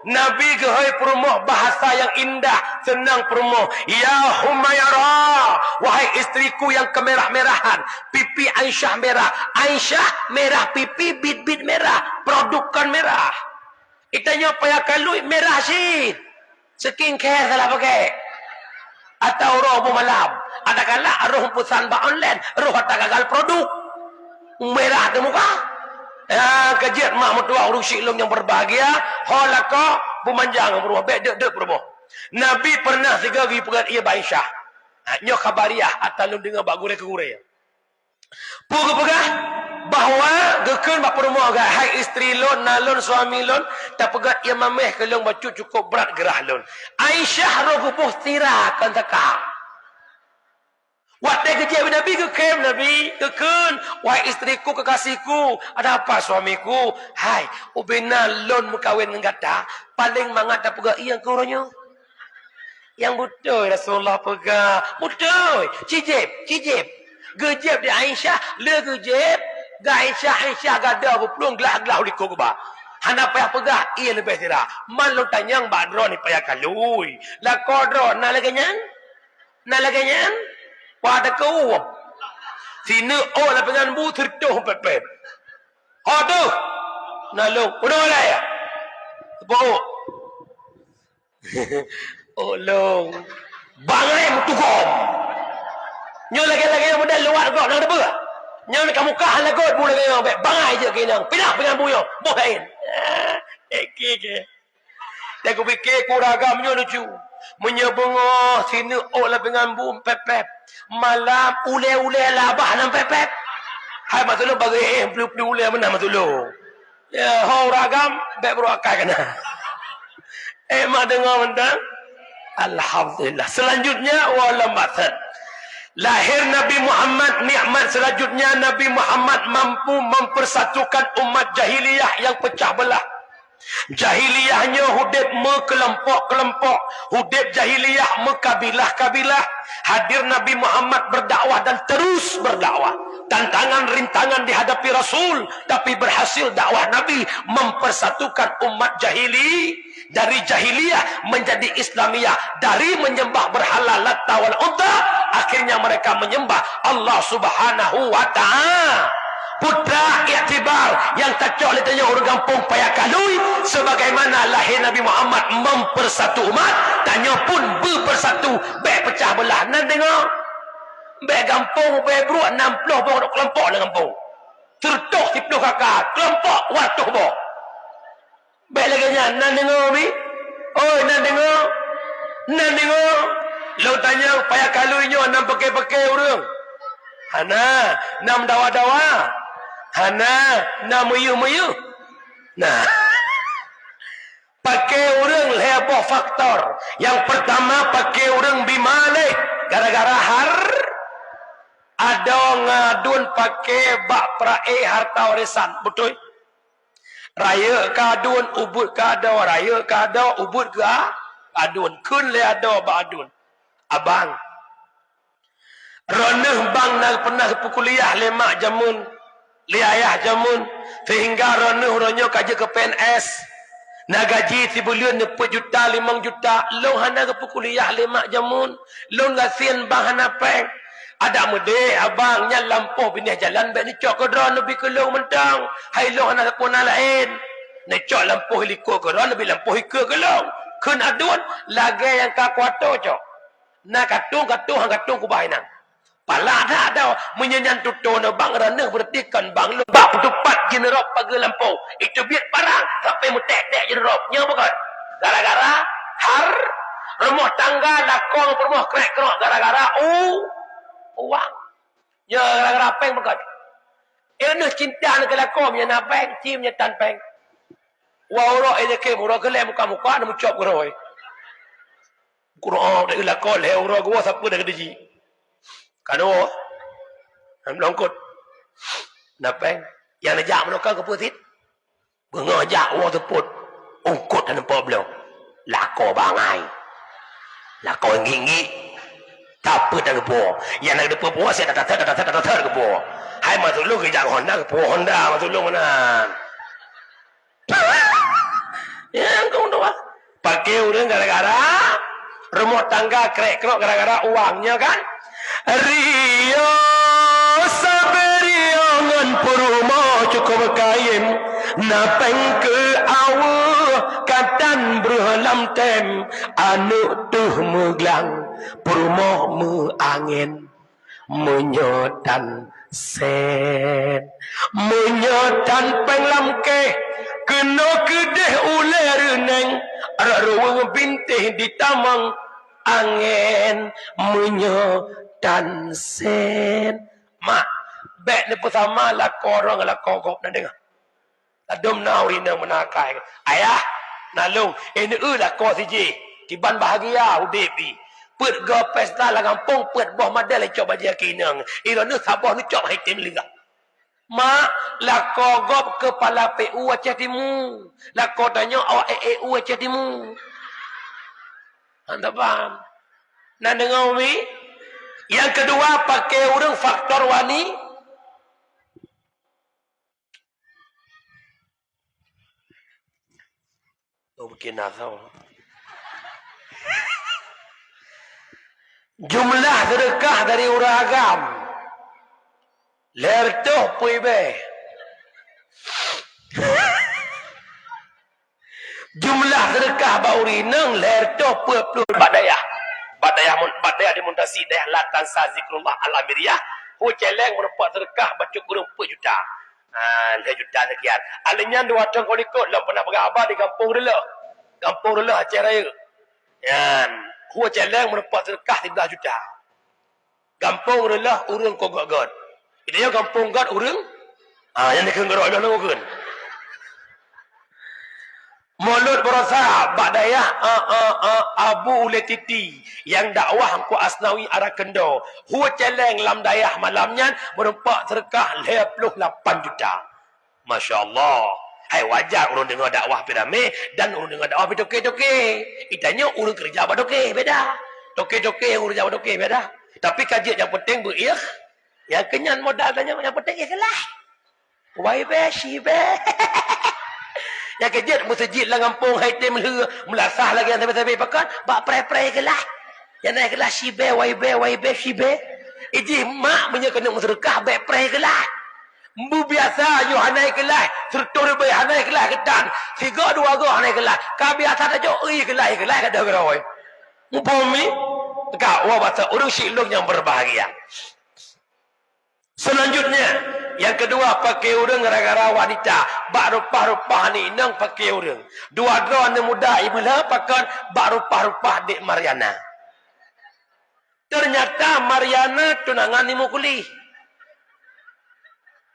Nabi gehoi perumoh bahasa yang indah senang perumoh. Ya Humairah, wahai istriku yang kemerah-merahan, pipi Aisyah merah, Aisyah merah pipi, bit-bit merah, produkan merah. Itanya payah kalui merah sih. Skincare salah pakai. Atau roh malam. Ada kala roh pesan ba online, roh tak gagal produk. Merah ke muka. Ya, kajian mak mertua urus silum yang berbahagia, holaka pemanjang berubah, dek berubah. Nabi pernah tiga kali pegat ia Aisyah. Nyo khabariah atau dengar bak gure ke gure. Pegah bahawa gekun bak perumah agak hai isteri lon nalon suami lon tak pegat ia mameh ke long bacu cukup berat gerah lon. Aisyah roh bubuh tirakan takah. Waktu kerja Nabi kekem Nabi kekun wahai istriku kekasihku ada apa suamiku hai ubena lon mukawin ngata paling mangat dak pegak yang kuronyo yang betul Rasulullah pegak betul cijib gejeb di Aisyah le gejeb ga Aisyah gada berpeluang gelah-gelah di kuba hana payah pegak ia lebih tira man lo tanyang badro ni payah kalui la kodro na laganyang pada kau sini oh la pengan bu tertuh pepet aduh nalung udah mulai ya tepuk oh long bangai mutukom nyo lagi-lagi yang modal luar kau nang debu nyo kamu kah lagot bu lagi yang bangai je kinang pindah dengan buyo bohain ke aku fikir kuragam nyo lucu menyebengah sini oh la pengan bu pepet malam ule-ule labah nang pepet hai matulung bagi pelu-pelu ule mana matulung ya hau ragam baik beruakai kena mak dengar mentang alhamdulillah. Selanjutnya wala mathad lahir Nabi Muhammad nikmat. Selanjutnya Nabi Muhammad mampu mempersatukan umat jahiliyah yang pecah belah. Jahiliyahnya hudib kelompok-kelompok, hudib jahiliyah kabilah-kabilah. Hadir Nabi Muhammad berdakwah dan terus berdakwah. Tantangan rintangan dihadapi Rasul, tapi berhasil dakwah Nabi mempersatukan umat dari jahiliyah menjadi Islamiyah, dari menyembah berhala Latta wal Uzza akhirnya mereka menyembah Allah Subhanahu wa taala. Putra iktibar yang tak oleh tanya orang kampung payah kalui sebagaimana lahir Nabi Muhammad mempersatu umat, tanya pun berpersatu, baik pecah belah nan tengok baik kampung baik bro 60 bawa kelompok dalam kampung tertuk 10 kakak kelompok watuh bawa baik lagi nan tengok bi oi nan tengok lo tanya payah kalui nyo nan pakai-pakai orang hana nam dawa-dawa hana nam muyu-muyu nah pakai orang heboh faktor yang pertama pakai orang bimalik gara-gara ada ngadun pakai bak prae harta warisan betul raya kadun ubud kada raya kada ubud ka adun kun le ada bak adun abang Roneh bang nak pernah kuliah lemak jamun, liayah jamun, sehingga roneh kaji ke PNS, nak gaji sebulan 4 juta, 5 juta, lo hana ke kuliah lemak jamun, lo ngasian bang hana peng, ada mude abangnya lampu pindah jalan, baik ni cok ke drone lebih ke lo mentang, hai lo hana ke puna lain, ni cok lampu heliko ke drone lebih lampu hika ke lo, kun adun, lagi yang kakuato cok, nak katung ku bahinang. Pala ada menyanyan tutono bang raneh bertikan bang lembak tupat generop pagi lampau itu biar parang sampai mutek-tek generop nya bukan gara-gara rumah tangga lakong rumah krek-krok gara-gara uang nya gara-gara peng bukan ini cinta nak lakong nya napeng cim nya tan peng wa ro ede ke muro ke le muka-muka na mucop groi Qur'an de lakong le ro gua sapu de deji kano longkot napeng yang najak menokang keputit bengajak wa teput ungkut dan problem lako bangai lako nginggi tapi tak kepo yang nak depo puas saya tak kepo hai masuk lu ke jak Honda kepo Honda masuk lu mana Yang kau doa. Pakai orang gara-gara rumah tangga krek-krok gara-gara uangnya kan. Rio saberiongan perumo cukup kain napeng ke awal katan berhelam tem anu tuh meglang perumo meangin menyodan sen menyodan penglam ke kena kedeh ular neng raruang bintih di tamang angin menyodan sen mak bek ni pertama lah korang lah kogok nak dengar adom nawi nang menakai ayah nalung ini lah kau siji tiban bahagia udepi put go pesta lah kampung put boh madal cok baja kinang ilo nu sabah nu cok hai tim liga mak lah kogok kepala PU aceh timu lah kau tanya awak EU aceh timu anda paham nak dengar umi yang kedua pakai urang faktor wani bikin asal jumlah sedekah dari orang agam lertoh puibe jumlah sedekah baurinang lertoh puibe badayah di muntasi daya latan sazikrullah alamiriyah hu celeng merupakan sedekah baca kurang 4 juta 2 juta sekian alanya 2 tahun kau ikut lah pernah berabah di kampung dulu Aceh Raya yan hu celeng merupakan sedekah 13 juta kampung dulu urang kau god ini kampung god urang yang dikeng gerok dah nungguin mulut berasa badayah Abu Uletiti yang dakwah ku Asnawi Arakendo hu celeng lam dayah malamnya merempak sedekah 58 juta masya-Allah hai wajar urang dengar dakwah pirame dan urang dengar dakwah toke-toke itanya urang kerja badoke beda toke-toke urang kerja badoke beda tapi kajian yang penting berir yang kenyan modal tanya yang penting ikhlas wai be si be yang kejut masjid lah kampung haitim melasah lagi yang sampai-sampai pakan bak pre-pre kelah yang naik kelah si be wai be si be iji mak punya kena sedekah be pre kelah mbu biasa yo hanai kelah sertur be hanai kelah kedan 3 2 go hanai kelah ka biasa ta jo kelah kada geroi upami ka wa bahasa urang silung yang berbahagia. Selanjutnya yang kedua pakai urang gara-gara wanita bak rupah-rupah ni nang pakai urang dua-dua ni muda ibulah pakan bak rupah-rupah dik Mariana ternyata Mariana tunangan ni mukuli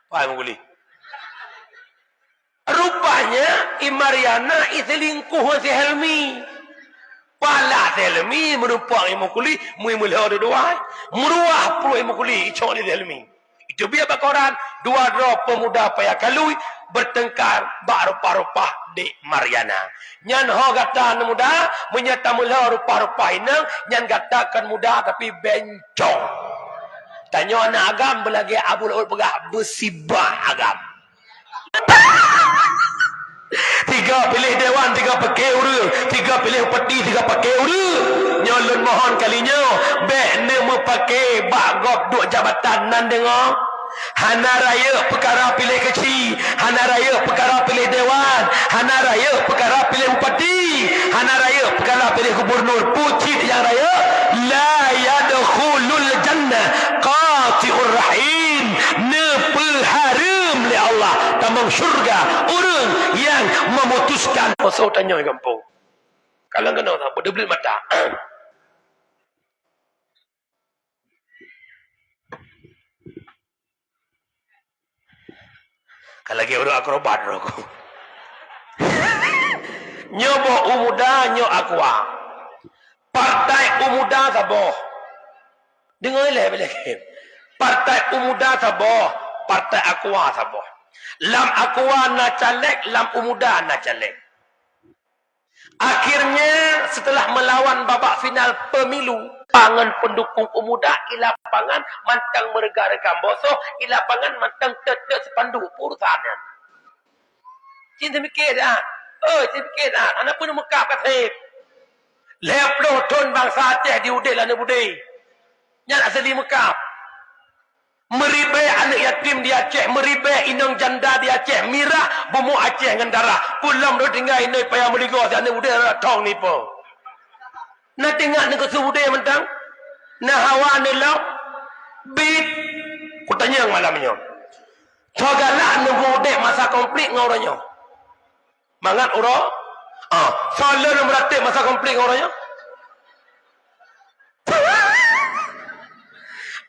mukuli rupanya Mariana iselingkuh si Helmi pala Helmi merupakan mukuli muimulah dua muruah pro mukuli icon ni Helmi itu biar bakoran dua-dua pemuda payah kalui bertengkar bak rupah-rupah di Mariana. Nyan ho gata muda menyata mula rupah-rupah inang nyan gatakan muda tapi bencong. Tanya anak agam belagi abul ul pegah bersibah agam. 3 pilih dewan 3 pakai urang 3 pilih peti 3 pakai urang nyolon mohon kalinya bek nemu pakai bak gop duk jabatan nan dengar hana raya perkara pilih kecil hana raya perkara pilih dewan hana raya perkara pilih bupati hana raya perkara pilih gubernur pucit yang raya la yadkhulul jannah qati'ur rahim nepeharim li Allah tambang syurga orang yang memutuskan pasal tanya kampung kalau kena tak boleh beli mata kalau lagi orang akrobat aku nyobo umuda nyo akwa partai umuda saboh dengar le partai umuda saboh partai akwa saboh lam akwa na caleg lam umuda na caleg akhirnya setelah melawan babak final pemilu pangan pendukung umuda ila pangan mantang merega-rega bosoh ila pangan mantang tete sepanduk urusanan cinta mikir dah. Cinta mikir dah. Anak pun Mekah kat Leploh ton bangsa Aceh diudik lah ni budai. Yang asli Mekah. Meribai anak yatim di Aceh, meribai inang janda di Aceh, mirah bumbu Aceh dengan darah. Pulang dia tinggal ini payah meligo si anak budai ratong ni po. Nak tengok ni kesu budai mentang. Nak hawa ni lau. Bit. Ku tanya yang malamnya. Togalak ni budai masa konflik dengan orangnya. Mangat orang? Soalan ni beratik masa konflik dengan orangnya.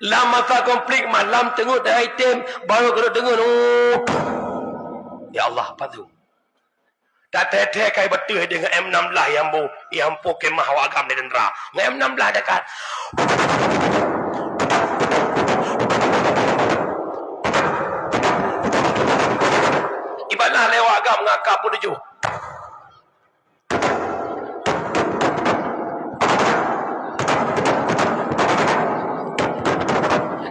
Lama masa konflik malam tengok dah item baru kena dengar ya Allah apa tu tak teteh kai betul dengan M16 yang po kemah wagam di dendra dengan M16 dekat ibadah lewat agam ngakak pun tujuh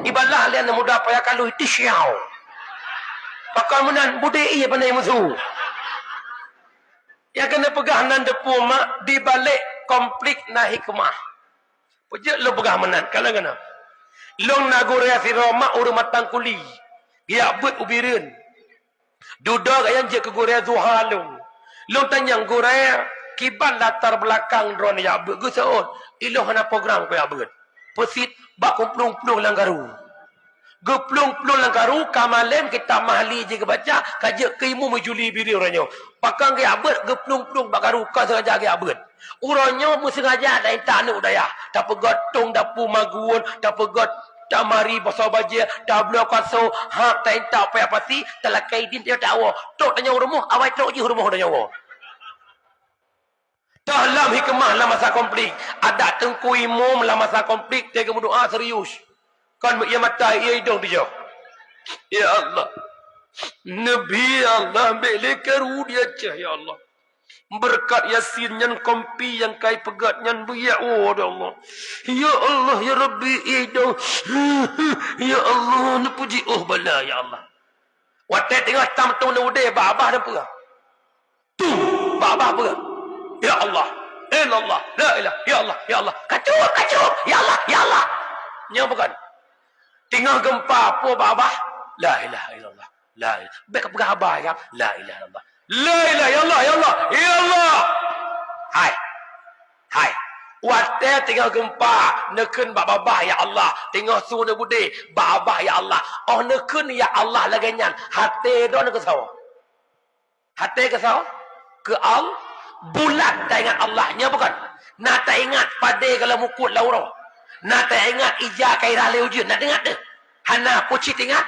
ibalah lian muda payah kalau itu syau. Pakai menan budai ia pandai musuh. Yang kena pegang nan depu mak di balik konflik na hikmah. Pejak lo pegang menan kalau kena. Long nagorea si Roma uru matang kuli. Dia buat ubirin. Duda yang je ke Korea Zuhalung. Long tanyang Korea kiban latar belakang drone ya buat gusaon. Iloh na program ko ya buat. Pesit bak kumplung-plung langgaru. Geplung-plung langgaru kamalem kita mahli je ke baca kajak keimu mejuli biri orangnya. Pakang ke abad geplung-plung bakaru ka sengaja ke abad. Orangnya mu sengaja lain tak nak daya. Tak pegatung dapu maguun, tak pegat tamari basa baje, tak blok kaso hak tak tak apa pasti telakai din dia tahu. Tok tanya rumah awai tok je rumah dah nyawa. Dalam hikmah lah masa konflik. Ada tengku imam lah masa konflik. Dia berdoa serius. Kan ia mata, ia hidung dia. Ya Allah. Nabi Allah belekaru dia cah ya Allah. Berkat Yasin yang kompi yang kai pegat yang biya oh Allah. Ya Allah ya Rabbi hidung. Ya Allah ni puji oh bala ya Allah. Watet tengok tam tu ni udah babah dah pura. Tu babah pura. Ya Allah, illallah, la ilah, ya Allah, ya Allah. Kacau, ya Allah, ya Allah. Nya bukan. Tinggal gempa apa babah? La ilaha illallah, la ilah. Baik pegang abah ya, la ilaha illallah. La ilah, ya Allah, ya Allah, ya Allah. Hai. Wate tinggal gempa, neken babah ya Allah. Tinggal sune bude, babah ya Allah. Oh neken ya Allah laganyan. Hati do nak kesawa. Hati kesawa? Ke Allah bulat tak ingat Allahnya bukan. Nak tak ingat pada kalau mukut laura. Nak tak ingat ijah kairah leujeun. Nak dengar deh. Hana puci ingat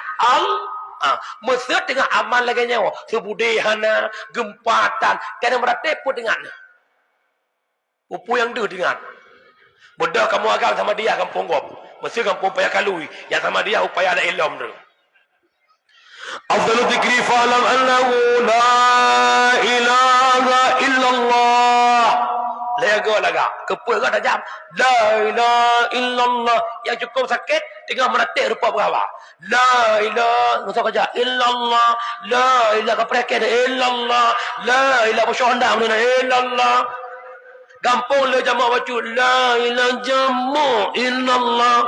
Mesut dengan amal lagi nyawa. Sebudai hana gempatan. Kena merata pun dengar. Upu yang dia dengar. Bodoh kamu agam sama dia kampung gop. Mesti kampung payah kalui. Yang sama dia upaya ada ilmu dia. Afdalu dzikri fa'lam annahu la ilaha illallah. Lega. Kepul kau dah jam. La ilaha illallah. Yang cukup sakit, tinggal meratik rupa berapa. La ilaha. Masa kerja. Illallah. La ilaha keperakit. Illallah. La ilaha bersyahanda. Illallah. Gampang le jamak baca. La ilaha jamak. Illallah.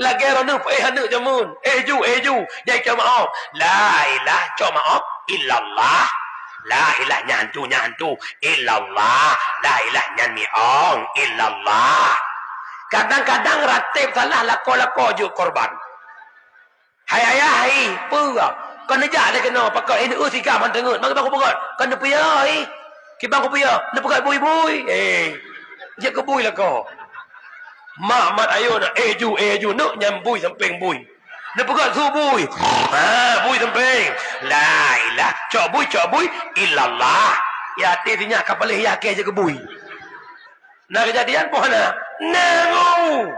Lagi orang hendak jamun. Ju. Dia cakap maaf. La ilah cakap maaf. Illallah. La ilah nyantu. Illallah. La ilah nyan mi'ong. Illallah. Kadang-kadang ratib salah lako-lako je korban. Hai. Pura. Kau nejak dia kena. Pakai ini tiga man tengut. Maka aku pegat. Kau nak puyah. Kibang aku puyah. Nak pegat bui-bui. Dia ke bui lah kau. Mak ayo nak ju nak nyambui samping bui. Nak pegat su bui. Bui samping. La ilah cok bui illallah. Ya tinya kapal ya ke je ke bui. Nak kejadian pun ana. Nangu.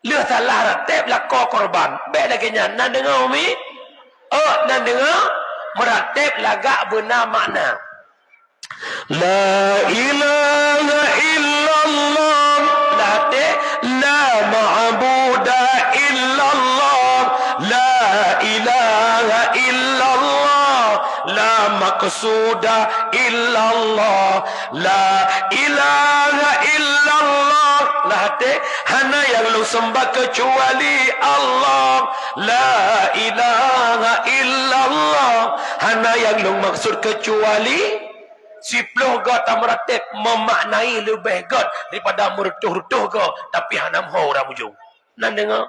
Leh salah ratib lako korban. Baik lagi nya nan dengar umi. Nan dengar meratib lagak benar makna. La ilaha illallah. La ma'budu illallah. La ilaha illallah. La maqsuda illallah, la ilaha illallah. Lahate hana yang lu sembah kecuali Allah, la ilaha illallah. Hana yang lu maksud kecuali siploh God tak meratib memaknai lebih God daripada merutuh-rutuh God. Tapi hanam ho orang ujung. Nan dengar?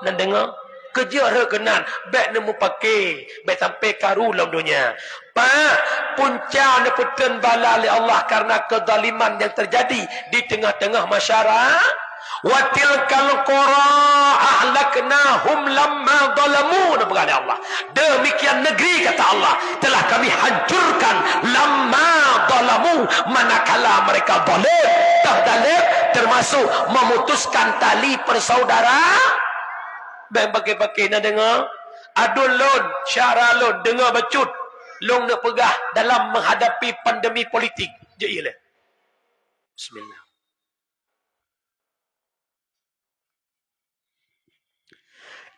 Nan dengar? Kerja rekenan baik nemu pakai baik sampai karu dalam dunia. Pak punca neputen bala oleh Allah karena kezaliman yang terjadi di tengah-tengah masyarakat. Wa tilkal qura ahlaknahum lamma zalamu. Oleh Allah, demikian negeri kata Allah telah kami hancurkan lamma zalamu, manakala mereka zalim, termasuk memutuskan tali persaudaraan. Baik pakai-pakai nak dengar. Adul lon, syara lon, dengar bacut. Long nak pegah dalam menghadapi pandemi politik. Je ialah. Bismillah.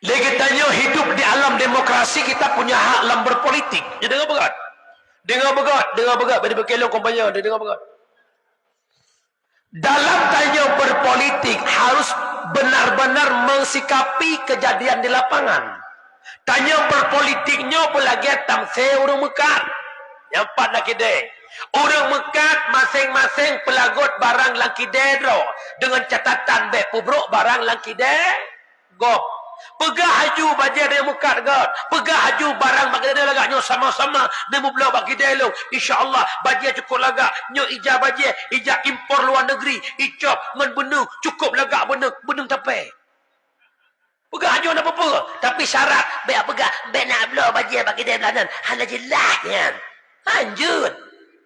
Lagi tanya hidup di alam demokrasi kita punya hak dalam berpolitik. Je dengar begat. Dengar begat. Bagi pakai long kompanya, dengar begat. Dalam tanya berpolitik harus benar-benar mensikapi kejadian di lapangan. Tanya berpolitiknya pelagi tamse orang mekat. Yang empat lagi deh. Orang mekat masing-masing pelagut barang laki dedro dengan catatan be pubruk barang laki de gop. Pegah haju baje dia mukat God. Pegah haju barang bagi dia lagak nyo sama-sama demu belah bagi dia lo. Insya-Allah baje cukup lagak nyo ija baje, ija impor luar negeri, icop ngan benung cukup lagak benung tapai. Pegah haju nak apa? Tapi syarat be pegah be nak belah baje bagi dia belanan. Hala jelas kan. Lanjut.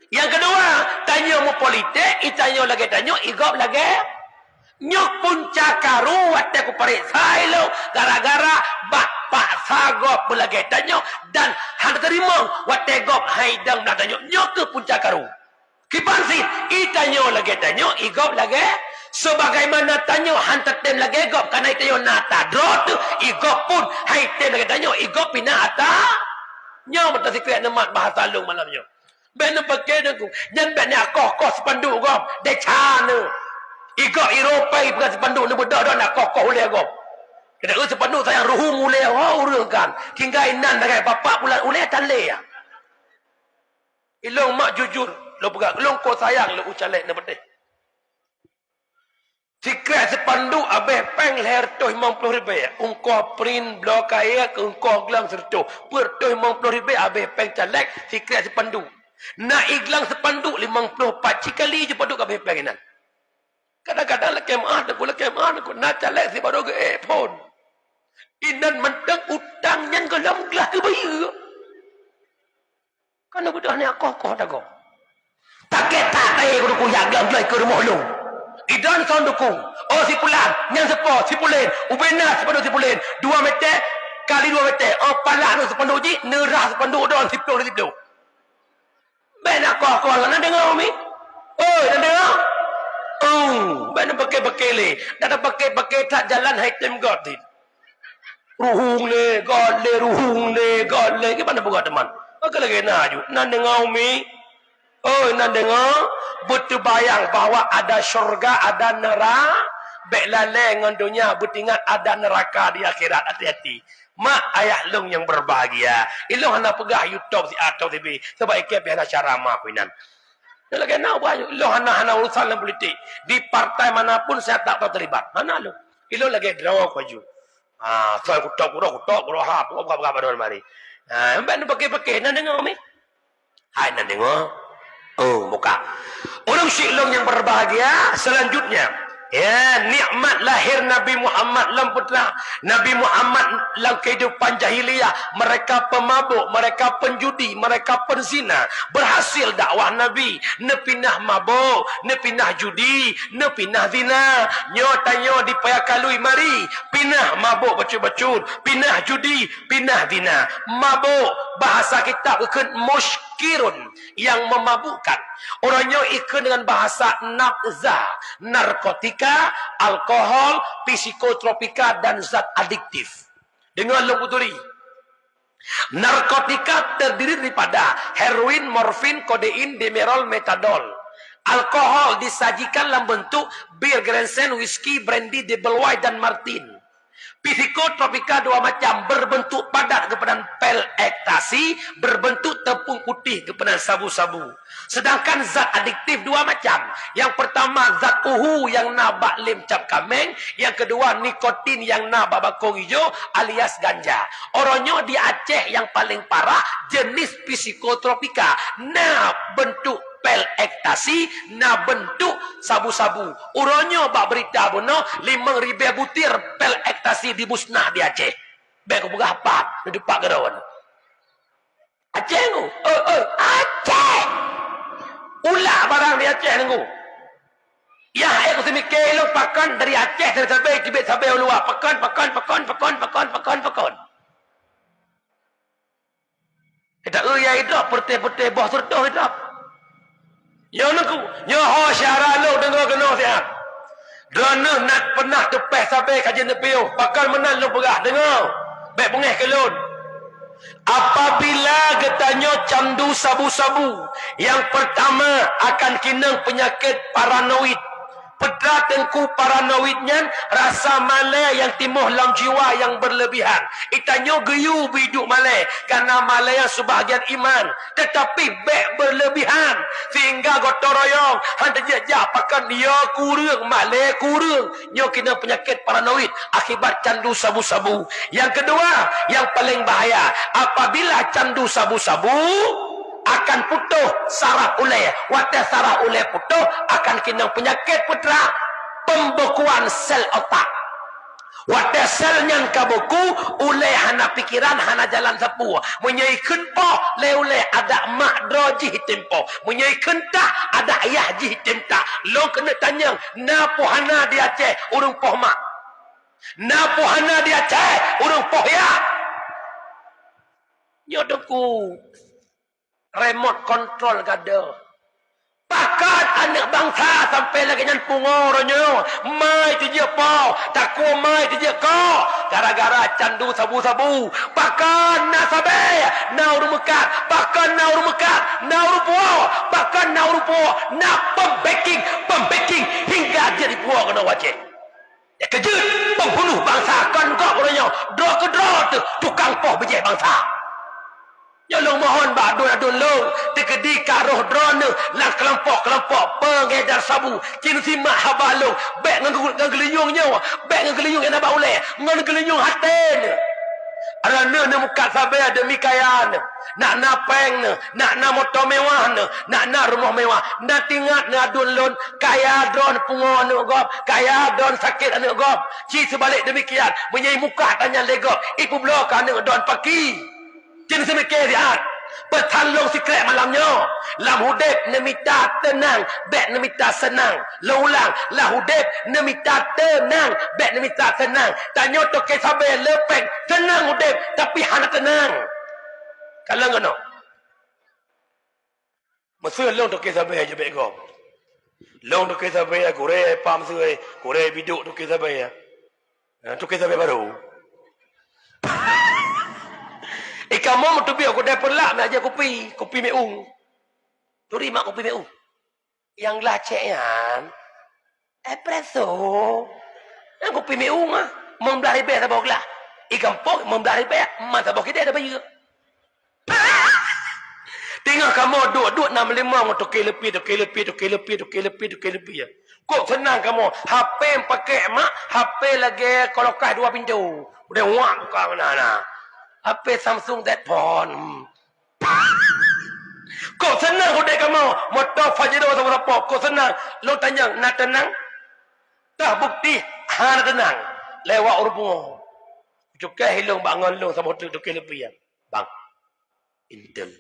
Yang kedua, tanya mu politik, itanya lagi tanya igop lagi. Nyok punca karu watte ku periksa lo gara-gara bapak sagop belage tanyo dan han terima watte gop haidang nak tanyo nyok ke punca karu kipansin itanyo lage tanyo igop lage sebagaimana tanyo han tetem lage gop kana itanyo nata drot igop pun haidang lage tanyo igop pina ata nyo mata sikret nemat bahasa long malamnya ben pakai aku nyan ben akoh sepandu gop de chana Igak Eropah pergi sepandu ni bedak dah nak kokoh oleh agak. Kena sepandu sayang ruhung oleh urangkan. Tinggal inan dengan bapak bulan oleh taleh ya. Ilong mak jujur, lo pegang long ko sayang lo ucalek na bedeh. Sikret sepandu abeh peng leher toh 50 ribu. Ungko print blok kaya ke ungko gelang serto. Per toh 50 ribu abeh peng calek sikret sepandu. Na iglang sepandu 54 kali je paduk abeh peng inan. Kadang-kadang lekemah aku nak calek si baru ke pun. Inan mentang utang yang gelam gelah ke bayi. Kan aku dah ni aku dah kau. Tak aku dukung jaga gelah ke rumah lu. Idan sound dukung. Oh si pulan, yang sepo, si pulen, ubena sepandu si pulen. 2 meter kali 2 meter. Oh palak nu sepandu ji, nerah sepandu don si plo. Ben aku nak dengar umi. Oh, nak dengar? Mana pakai le. Dah pakai tak jalan item God ni. Ruhung le, ruhung le. Gimana buat teman? Apa lagi nak aju? Nak dengar umi? Oh, nak dengar? Betul bayang bahawa ada syurga, ada neraka. Baik lalai dengan dunia, bertingat ada neraka di akhirat. Hati-hati. Mak ayah long yang berbahagia. Ilong hendak pegah YouTube si atau TV. Sebab ikat biar cara mak kuinan. Dia lagi nak buat. Ilo hana urusan dalam politik. Di partai manapun saya tak tahu terlibat. Mana lo? Ilo lagi draw aku aju. Soal kutok, hap. Buka pada orang mari. Mbak nak pakai. Nak dengar kami? Hai, nak dengar? Oh, buka. Orang syiklong yang berbahagia. Selanjutnya. Ya, nikmat lahir Nabi Muhammad lam putra Nabi Muhammad lam kehidupan jahiliyah. Mereka pemabuk, mereka penjudi, mereka penzina. Berhasil dakwah Nabi. Ne pindah mabuk, ne pindah judi, ne pindah zina. Nyo tanyo dipayakalui mari. Pindah mabuk bacur-bacur, pindah judi, pindah zina. Mabuk bahasa kita bukan muskirun yang memabukkan. Orangnya ikut dengan bahasa nafza, narkotika, alkohol, psikotropika dan zat adiktif. Dengan lembuturi. Narkotika terdiri daripada heroin, morfin, kodein, demerol, metadol. Alkohol disajikan dalam bentuk bir, Grandstand, whisky, brandy, double white dan martin. Psikotropika dua macam, berbentuk padat kepada pil ekstasi, berbentuk tepung putih kepada sabu-sabu. Sedangkan zat adiktif dua macam. Yang pertama zat uhu yang nabak lem cap kameng, yang kedua nikotin yang nabak bakong hijau alias ganja. Orangnya di Aceh yang paling parah jenis psikotropika. Nah bentuk pil ekstasi, nah bentuk sabu-sabu. Uronyo bak berita bono 5,000 butir pil ekstasi dimusnah di Aceh. Baik aku berapa? Di depan gerawan. Aceh ku? Aceh! Ulah barang di Aceh ku. Ya, aku semikir lo pakan dari Aceh sampai Tibet sampai luar. Pakan. Kita ya hidup putih-putih bawah surduh hidup. Yo nunggu, yo ho syara lo dengar kena siap. Drone nak pernah tepeh sampai kajian nepiu, bakal menang lo perah dengar. Baik bengeh kelon. Apabila getanyo candu sabu-sabu, yang pertama akan kena penyakit paranoid. Pedra tengku paranoidnya rasa malai yang timuh dalam jiwa yang berlebihan. Itanyo geyu biduk malai karena malai yang sebahagian iman, tetapi baik berlebihan sehingga gotong royong hendak jejak pakan dia kurang malai kurang. Nyo kena penyakit paranoid akibat candu sabu-sabu. Yang kedua, yang paling bahaya, apabila candu sabu-sabu akan putuh saraf ulai. Wadah saraf ulai putuh akan kena penyakit putra pembekuan sel otak. Wadah selnya kabuku ulai hana pikiran hana jalan sapu. Menyai kenpo le ulai ada mak droji tempo. Menyai kentah ada ayah ji temta. Lo kena tanya napo hana di Aceh urung poh mak. Napo hana di Aceh urung poh ya. Nyodoku remote control gada. Pakat anak bangsa sampai lagi nyan pungornya. Mai tu je po, takut mai tu je ko. Gara-gara candu sabu-sabu. Pakan na sabe, na urung mekat. Pakan na urung mekat, na urung puo. Pakan na urung puo, na pembaking hingga jadi puo kena wajib. Ya kejut pembunuh bangsa kan kau orangnya. Draw ke draw tu tukang poh bejek bangsa. Ya long mohon ba adun lo tekedi karoh drone lang kelompok pengedar sabu kin simak habalong bek ngan gelinyung nyawa bek ngan gelinyung ena ba ule ngan gelinyung haten arana ne muka sabe demi kayan nak napeng nak na motor mewah nak rumah mewah nak tingat na adun lon kaya drone pungon gop kaya drone sakit anu gop ci sebalik demikian menyai muka tanya legop ipu blok anu don pagi. Kini semikir lihat. Bertalung sikret malamnya. Lam hudib nemita tenang. Bek nemita senang. Laulang. Lah hudib nemita tenang. Bek nemita senang. Tanya tu kesabai lepek. Tenang hudib. Tapi hana tenang. Kalau ngono. Maksudnya long tu kesabai aja bek kau. Long tu kesabai kure pam suai. Kure biduk tu kesabai. Tu kesabai baru. Kamu mau tubi aku dah pelak nak aja kopi meung. Turi mak kopi meung. Yang laceknya espresso. Yang kopi meung ah, membelai be tak boleh. Ikan pok membelai be, mata bok kita ada banyak. Tengok kamu duduk 65 untuk lebih ya. Kok senang kamu HP pakai mak, HP lagi kalau kah 2 pintu. Udah wak kau mana. HP Samsung that phone. Kau senang hudai kamu. Motor Fajero sama apa. Kau senang. Lo tanya, nak tenang? Tak bukti. Nak tenang. Lewat urpungo. Cukai hilung bangun lo sama hotel cukai lebih ya. Bang. Intel.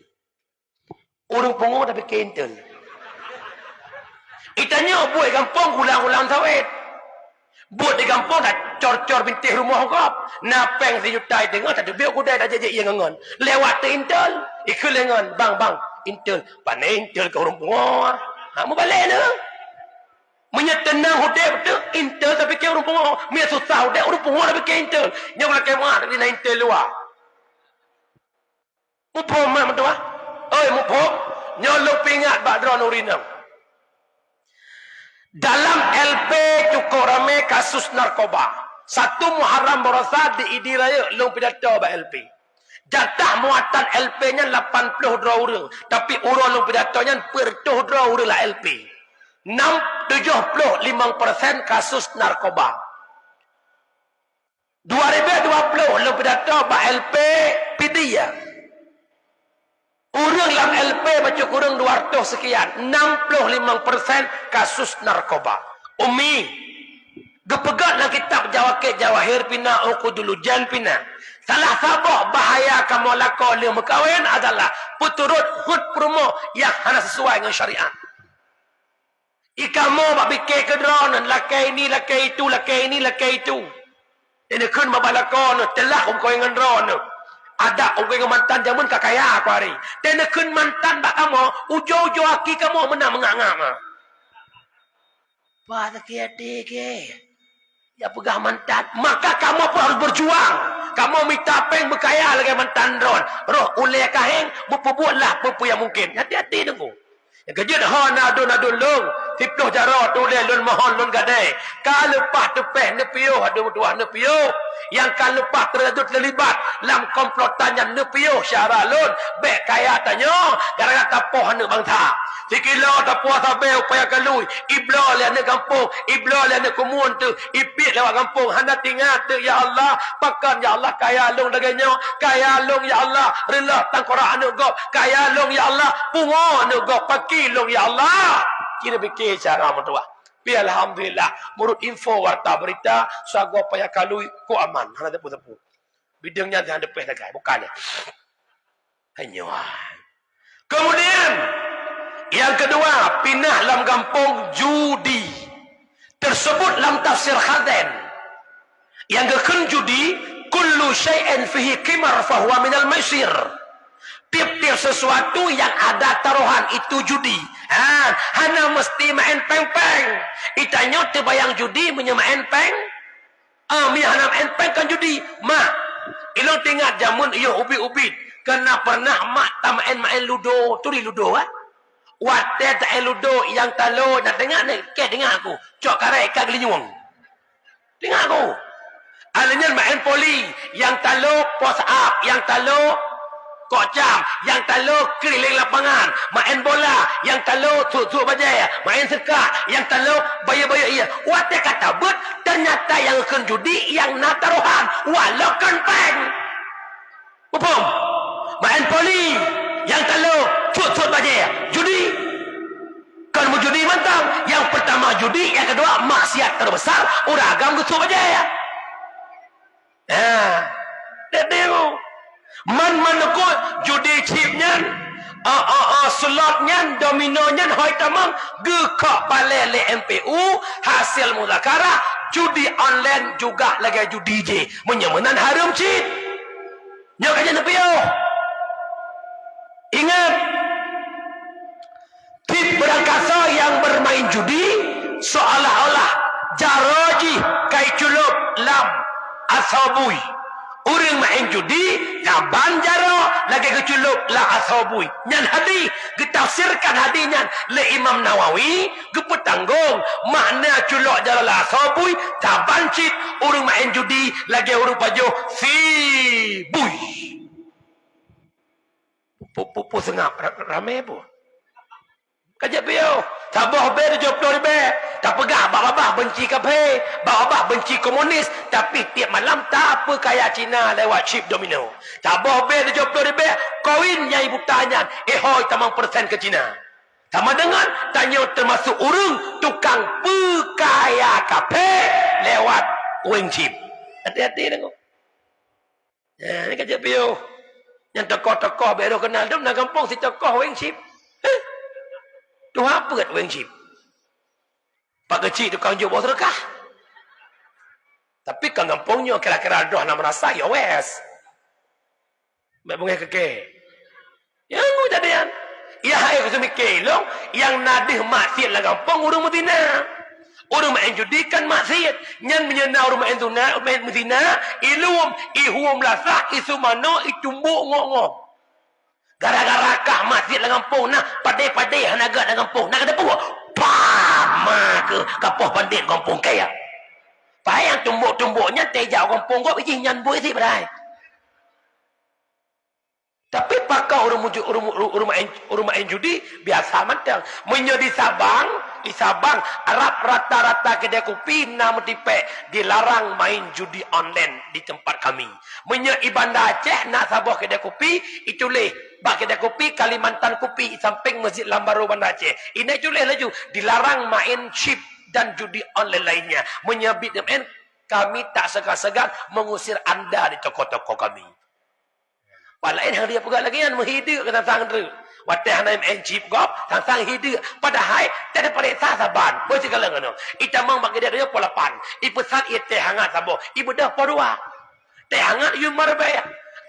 Urpungo tapi ke Intel. Itanya buat kampung ulang-ulang sawit. Buat di kampung dah cor-cor bintih rumah kau. Napeng sejuta dengar tak ada biar kudai dah jejak yang ngan. Lewat tu Intel. Ikut lengan. Bang. Intel. Pandai Intel ke orang pungo. Mau balik ni. Menyetenang hudai betul. Intel tapi ke orang pungo. Mia susah hudai orang pungo tapi ke Intel. Yang nak kemah di Intel luar. Mupom mak mentua. Oi mupom. Nyolok pingat Badron Urinam. Dalam LP cukup ramai kasus narkoba. 1 Muharram Borosat di Idi Raya long pidato ba LP. Jatah muatan LP-nya 82 orang. Tapi urang long pidatonya pertuh 2 orang lah LP. 75% kasus narkoba. 2020 long pidato ba LP Pidia. Urang dalam LP baca kurang 200 sekian. 65% kasus narkoba. Umi. Gepegat dalam kitab Jawahir Pina Ukudulujan Pina. Salah sabah bahaya kamu lakon yang berkahwin adalah puturut hud promo yang hanya sesuai dengan syariat. Ikamu bak fikir ke drone lakai ini, lakai itu, lakai ini, lakai itu. Ini kun mabalakon telah kau dengan drone. Ada kau dengan mantan jamun kakaya aku hari. Dan kun mantan bak kamu ujo-ujo aki kamu menang menganga. Apa tak ada ke? Ya pegah mantan. Maka kamu pun harus berjuang. Kamu minta peng berkaya lagi mantan drone. Roh ulai kaheng berbuatlah apa yang mungkin. Hati-hati tunggu. Yang kerja dah nadun long. Tiploh jarot ulai lun mohon lun gadai. Kalau lepas tepeh nepiyo ada dua nepiyo. Yang kalau lepas terlibat dalam komplotan yang nepiyo syara lun. Bek kaya tanya gara-gara tapoh ne bangsa. Sikilo tapoh sabe upaya kalui. Iblo le ne kampung, iblo le ne kumun tu. Ipit lewat kampung. Hana tinggal tu ya Allah. Pakan ya Allah kaya lung dagangnya. Kaya lung ya Allah. Rela tangkora anu gop. Kaya lung ya Allah. Pungo anu gop. Paki lung ya Allah. Kira fikir cara mentua. Biar alhamdulillah menurut info warta berita sagwa payah kalui ku aman. Hana tepu-tepu. Bidangnya jangan depeh lagi. Bukannya. Hanya. Kemudian yang kedua, pindah dalam kampung judi. Tersebut dalam tafsir Khazen. Yang kekan judi, kullu syai'in fihi qimar fahuwa minal maisir. Tiap-tiap sesuatu yang ada taruhan itu judi. Hana mesti main peng-peng. Itanya terbayang judi menyemain peng. Hana main peng kan judi. Mak, ilong tinggal jamun iyo ubit-ubit. Kena pernah mak tak main ludo. Tu di ludo kan? Wadah tak ludo yang talo nak dengar ni. Ke dengar aku. Cok karai ikan gelinyuang. Dengar aku. Alanya main poli. Yang talo pos up. Yang talo kocam. Yang talo keliling lapangan. Main bola. Yang talo su bajai. Main sekat. Yang talo bayar-bayar iya. Wadah kata but. Ternyata yang akan judi. Yang nak taruhan. Walau kan peng. Upum. Main poli. Yang talo cut bajai. Judi. Kalau mau judi mantap. Yang pertama judi. Yang kedua maksiat terbesar. Uragam cut bajai. Dia tengok. Man kut judi chipnya. Slotnya. Dominonya. Hoi tamang. Gekak balik le MPU. Hasil muzakara. Judi online juga lagi judi je. Menyamanan haram cip. Nyok aja nepiyo. Ingat, tip berangkasa yang bermain judi seolah-olah jaroji kai culup lam asabui. Orang main judi kaban jaro lagi keculup la asabui. Nyan hadis ditafsirkan hadisnya le Imam Nawawi gepetanggung makna culuk jaro la asabui kaban cit orang main judi lagi orang pajo si bui. Pupu sengap ramai pun. Kajak biyo. Tabah be dia jawab be. Tak pegah babah benci kafe, babah benci komunis, tapi tiap malam tak apa kaya Cina lewat chip domino. Tabah be dia jawab be. Kawin yang ibu tanya, hoi tamang persen ke Cina. Sama dengan tanya termasuk urung tukang pekaya kafe lewat wing chip. Hati-hati tengok. Ini kajak biyo. Yang tokoh-tokoh baru kenal tu nak kampung si tokoh wing chip. Tu apa kat wing chip? Pak kecil tukang jual sedekah. Tapi kan kampungnya kira-kira dah nak merasa ya wes. Mak bunga keke. Yang mu tadian. Ya hai aku semikir long yang nadih maksiat lah kampung urang Madinah. Orang main judi kan maksiat. Yang menyena orang main zina, main zina, ilum, ihum lasah, isumano, itumbuk ngok-ngok. Gara-gara kah masjid lah kampung nah padai-padai hanaga lah kampung nak kata pun pama ke kapoh pandai kampung kaya payang tumbuk-tumbuknya tejau kampung kau iji nyan bui si berai tapi pakau rumah judi biasa matang menjadi di Sabang Arab rata-rata kedai kopi nama tipe dilarang main judi online di tempat kami menjadi Bandar Aceh nak sabuh kedai kopi itu leh bak kedai kopi Kalimantan Kopi samping Masjid Lambaru Bandar Aceh ini itu leh laju dilarang main chip dan judi online lainnya menyabit dengan kami tak segan-segan mengusir anda di toko-toko kami lain yang dia pegang lagi yang menghidup ke tentang tu. Watah naim encip gop tentang hidup. Padahal tak ada pada sasaban. Boleh kalau ngono. Ita mang bagi dia polapan. Ipesan ia teh hangat sabo. Ibu dah podua. Teh hangat you marbe.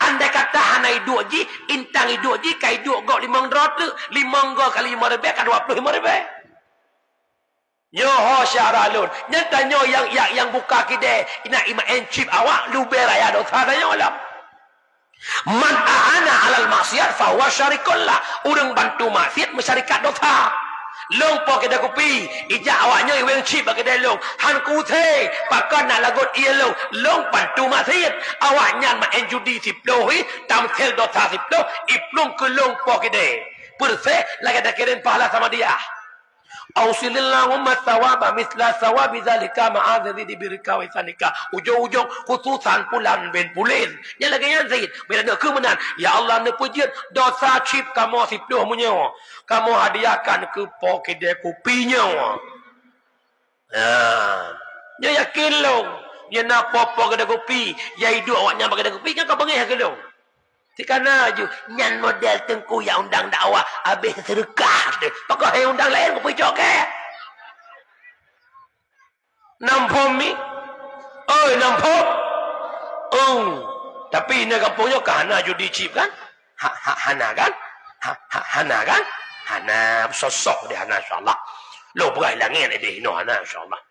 Andai kata hanai dua ji, intang dua ji kai dua gop 5 rot tu. 5 gop kali 5 ribu kan 25 ribu. Nyoho syaralun. Nyata nyo yang buka kide ina ima encip awak lu beraya dosa nyo alam. Man a'ana 'alal maksiat fa huwa syarikullah. Urang bantu maksiat masyarakat dosa. Long po kedai kopi, ijak awaknya iweng chip bagi kedai long. Han kute, pakan nak lagot ia long. Long bantu maksiat. Awaknya main judi siplohi, tamthil dosa siploh, iplong ke long po kedai. Perse lagi ada kirim pahala sama dia. Ausilillahumma thawaba misla thawabi zalika ma'adzati dibirka wa isanika. Ujung-ujung khususan pulan ben pulin. Yang lagi yang Zaid. Bila nak kemenan. Ya Allah nak pujian dosa chip kamu sipluh punya. Kamu hadiahkan ke kedai kopinya. Ya yakin lo. Ya nak popo kedai kopi. Ya hidup awaknya kedai kopi kan kau bangih ke lo. Tikana je nyan model tengku yang undang dakwah habis sedekah dia. Pakai undang lain kau pergi ke? Nampom mi? Oh, nampom. Tapi ini kampungnya kahana judi chip kan? Hana kan? Hana kan? Hana sosok dia Hana insya-Allah. Lo berai langit dia hino Hana insya-Allah.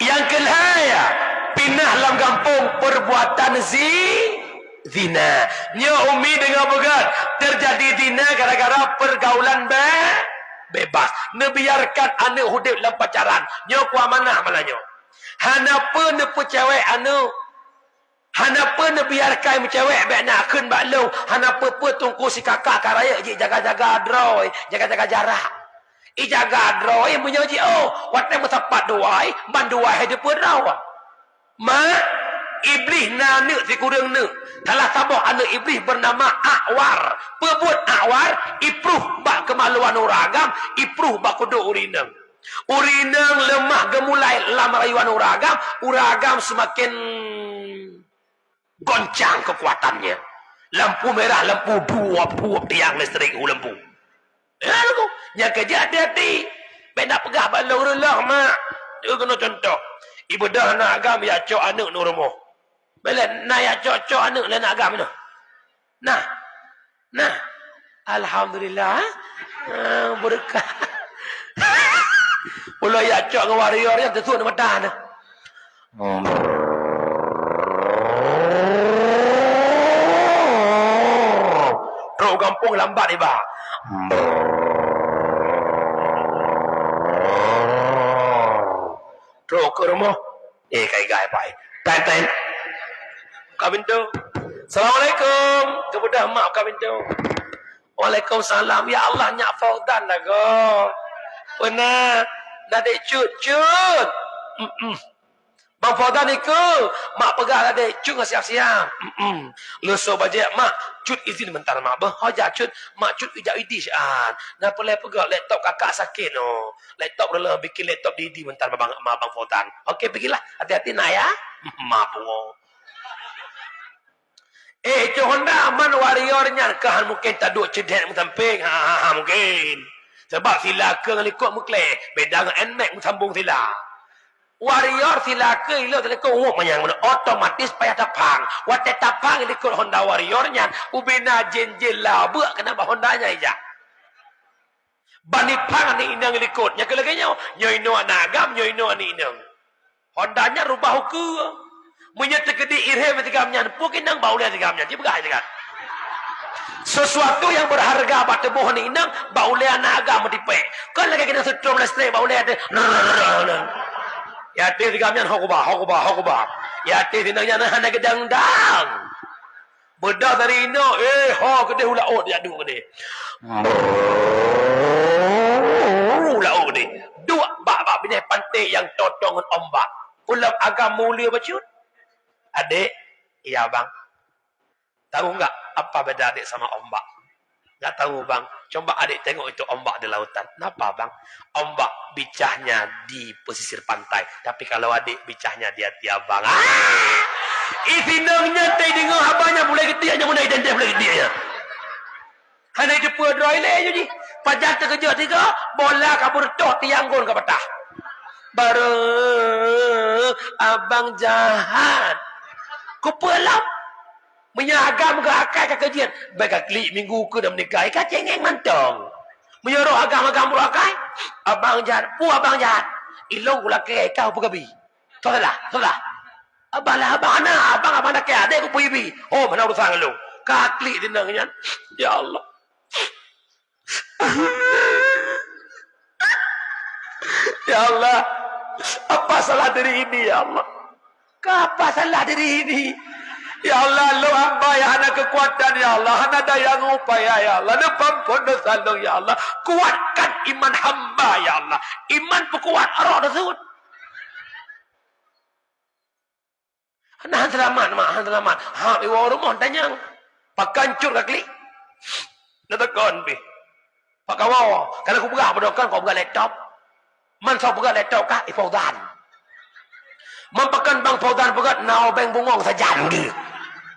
Yang kelaya pindah dalam kampung perbuatan zina. Nya umi dengan begat terjadi zina gara-gara pergaulan bebas. Nebiarkan anak hidup dalam pacaran. Nya ku amanah malahnya. Hanapa nepu cewek anu? Hanapa nebiarkan cewek baik nak keun bak lu? Hanapa pe tungku si kakak karaya je jaga-jaga droy, jaga-jaga jarak. Jaga droy menyoji watai musapat duai, ban duai hidup rawa. Iblis nanu si kurang nu. Salah sabah anak iblis bernama Akwar. Pebut Akwar, ipruh bak kemaluan uragam, ipruh bak kudu urinang. Urinang lemah gemulai lam rayuan uragam semakin goncang kekuatannya. Lampu merah, lampu buap tiang listrik lampu. Yang kerja hati-hati. Benda pegah balau relah mak. Dia kena contoh. Ibu dah nak agam ya cok anak nu rumah. Bila nak ya cok anak lah nak agam tu. Nah. Alhamdulillah. Berkah. Pula ya cok dengan warrior yang tersuat nama dah nah. Teruk kampung lambat ni bah. Teruk ke rumah. Kai baik. Tan. Buka pintu. Assalamualaikum. Kemudah mak buka pintu. Waalaikumsalam. Ya Allah nyak Faudan lah go. Pernah. Nak dek cut. Bang Faudan ni ke? Mak pegang lah dek cut siap-siap. Lusuh bajak mak. Cut izin bentar mak. Hajar cut. Mak cut ijak idi syaan. Nak boleh pegang laptop kakak sakit no. Laptop dah bikin laptop di idi bentar bang Faudan. Okey pergilah. Hati-hati nak ya. Mak pungo. Cik Honda aman warriornya. Kahan mungkin tak duk cedek samping. Mungkin. Sebab sila ke dengan ikut mukleh. Beda dengan NMAX sambung sila. Warrior sila ke ilo telekong yang otomatis payah tapang. Watai tapang ikut Honda warriornya. Ubina jenjel lah. Buat kenapa Hondanya ijak. Bani pang ni inang ikut. Yang kelaganya. Nyoino anak agam. Nyoino anak inang. Hondanya rubah hukum. Menyata ke di irhem tigamnya, pukin nang bau dia tigamnya, dia begah tiga. Sesuatu yang berharga pada bohong ni nang bau dia nak agak metipe. Kan lagi kita setrum lestri bau dia. Ya teh tigamnya hokubah. Ya teh tinangnya nak gedang-dang. Bedah dari ino, gede hula dia duk gede. Hula gede. Dua bak bini pantai yang totong dengan ombak. Ulam agak mulia bacut. Adik, iya bang. Tahu enggak apa beda adik sama ombak? Enggak tahu bang. Coba adik tengok itu ombak di lautan. Kenapa bang? Ombak bicahnya di pesisir pantai. Tapi kalau adik bicahnya di hati abang. Isinangnya tay dengar abangnya mulai ketiaknya mulai dan mulai ketiaknya. Hanya jumpa droile je ni. Pajak terkejut tiga, bola kabur toh tiang gol ke petah. Baru abang jahat. Kupelap. Menyagam ke akal ke kajian. Baik klik minggu ke dah menikah. Ikat cengeng mantong. Menyuruh agam-agam berakai. Abang jahat. Abang jahat. Ilong pula ke kau pegabi. Salah. Abang nak ke adik aku pergi. Oh, mana urusan lu? Kaklik tinangnya. Ya Allah. Ya Allah. Apa salah diri ini ya Allah? Apa salah diri ini? Ya Allah, lu hamba yang ada kekuatan ya Allah, hana daya upaya ya Allah, lu pampun dosa lu ya Allah, kuatkan iman hamba ya Allah, iman pekuat roh tersebut. Nah, selamat. Iwa rumah tanya, pakancur kakli, letakkan bi, pak kawaw, kalau aku pegang berdokan, kau pegang laptop, man saya pegang laptop kah, ifaudan, mampakan bang faudan pegang, nau beng bungong saja ni.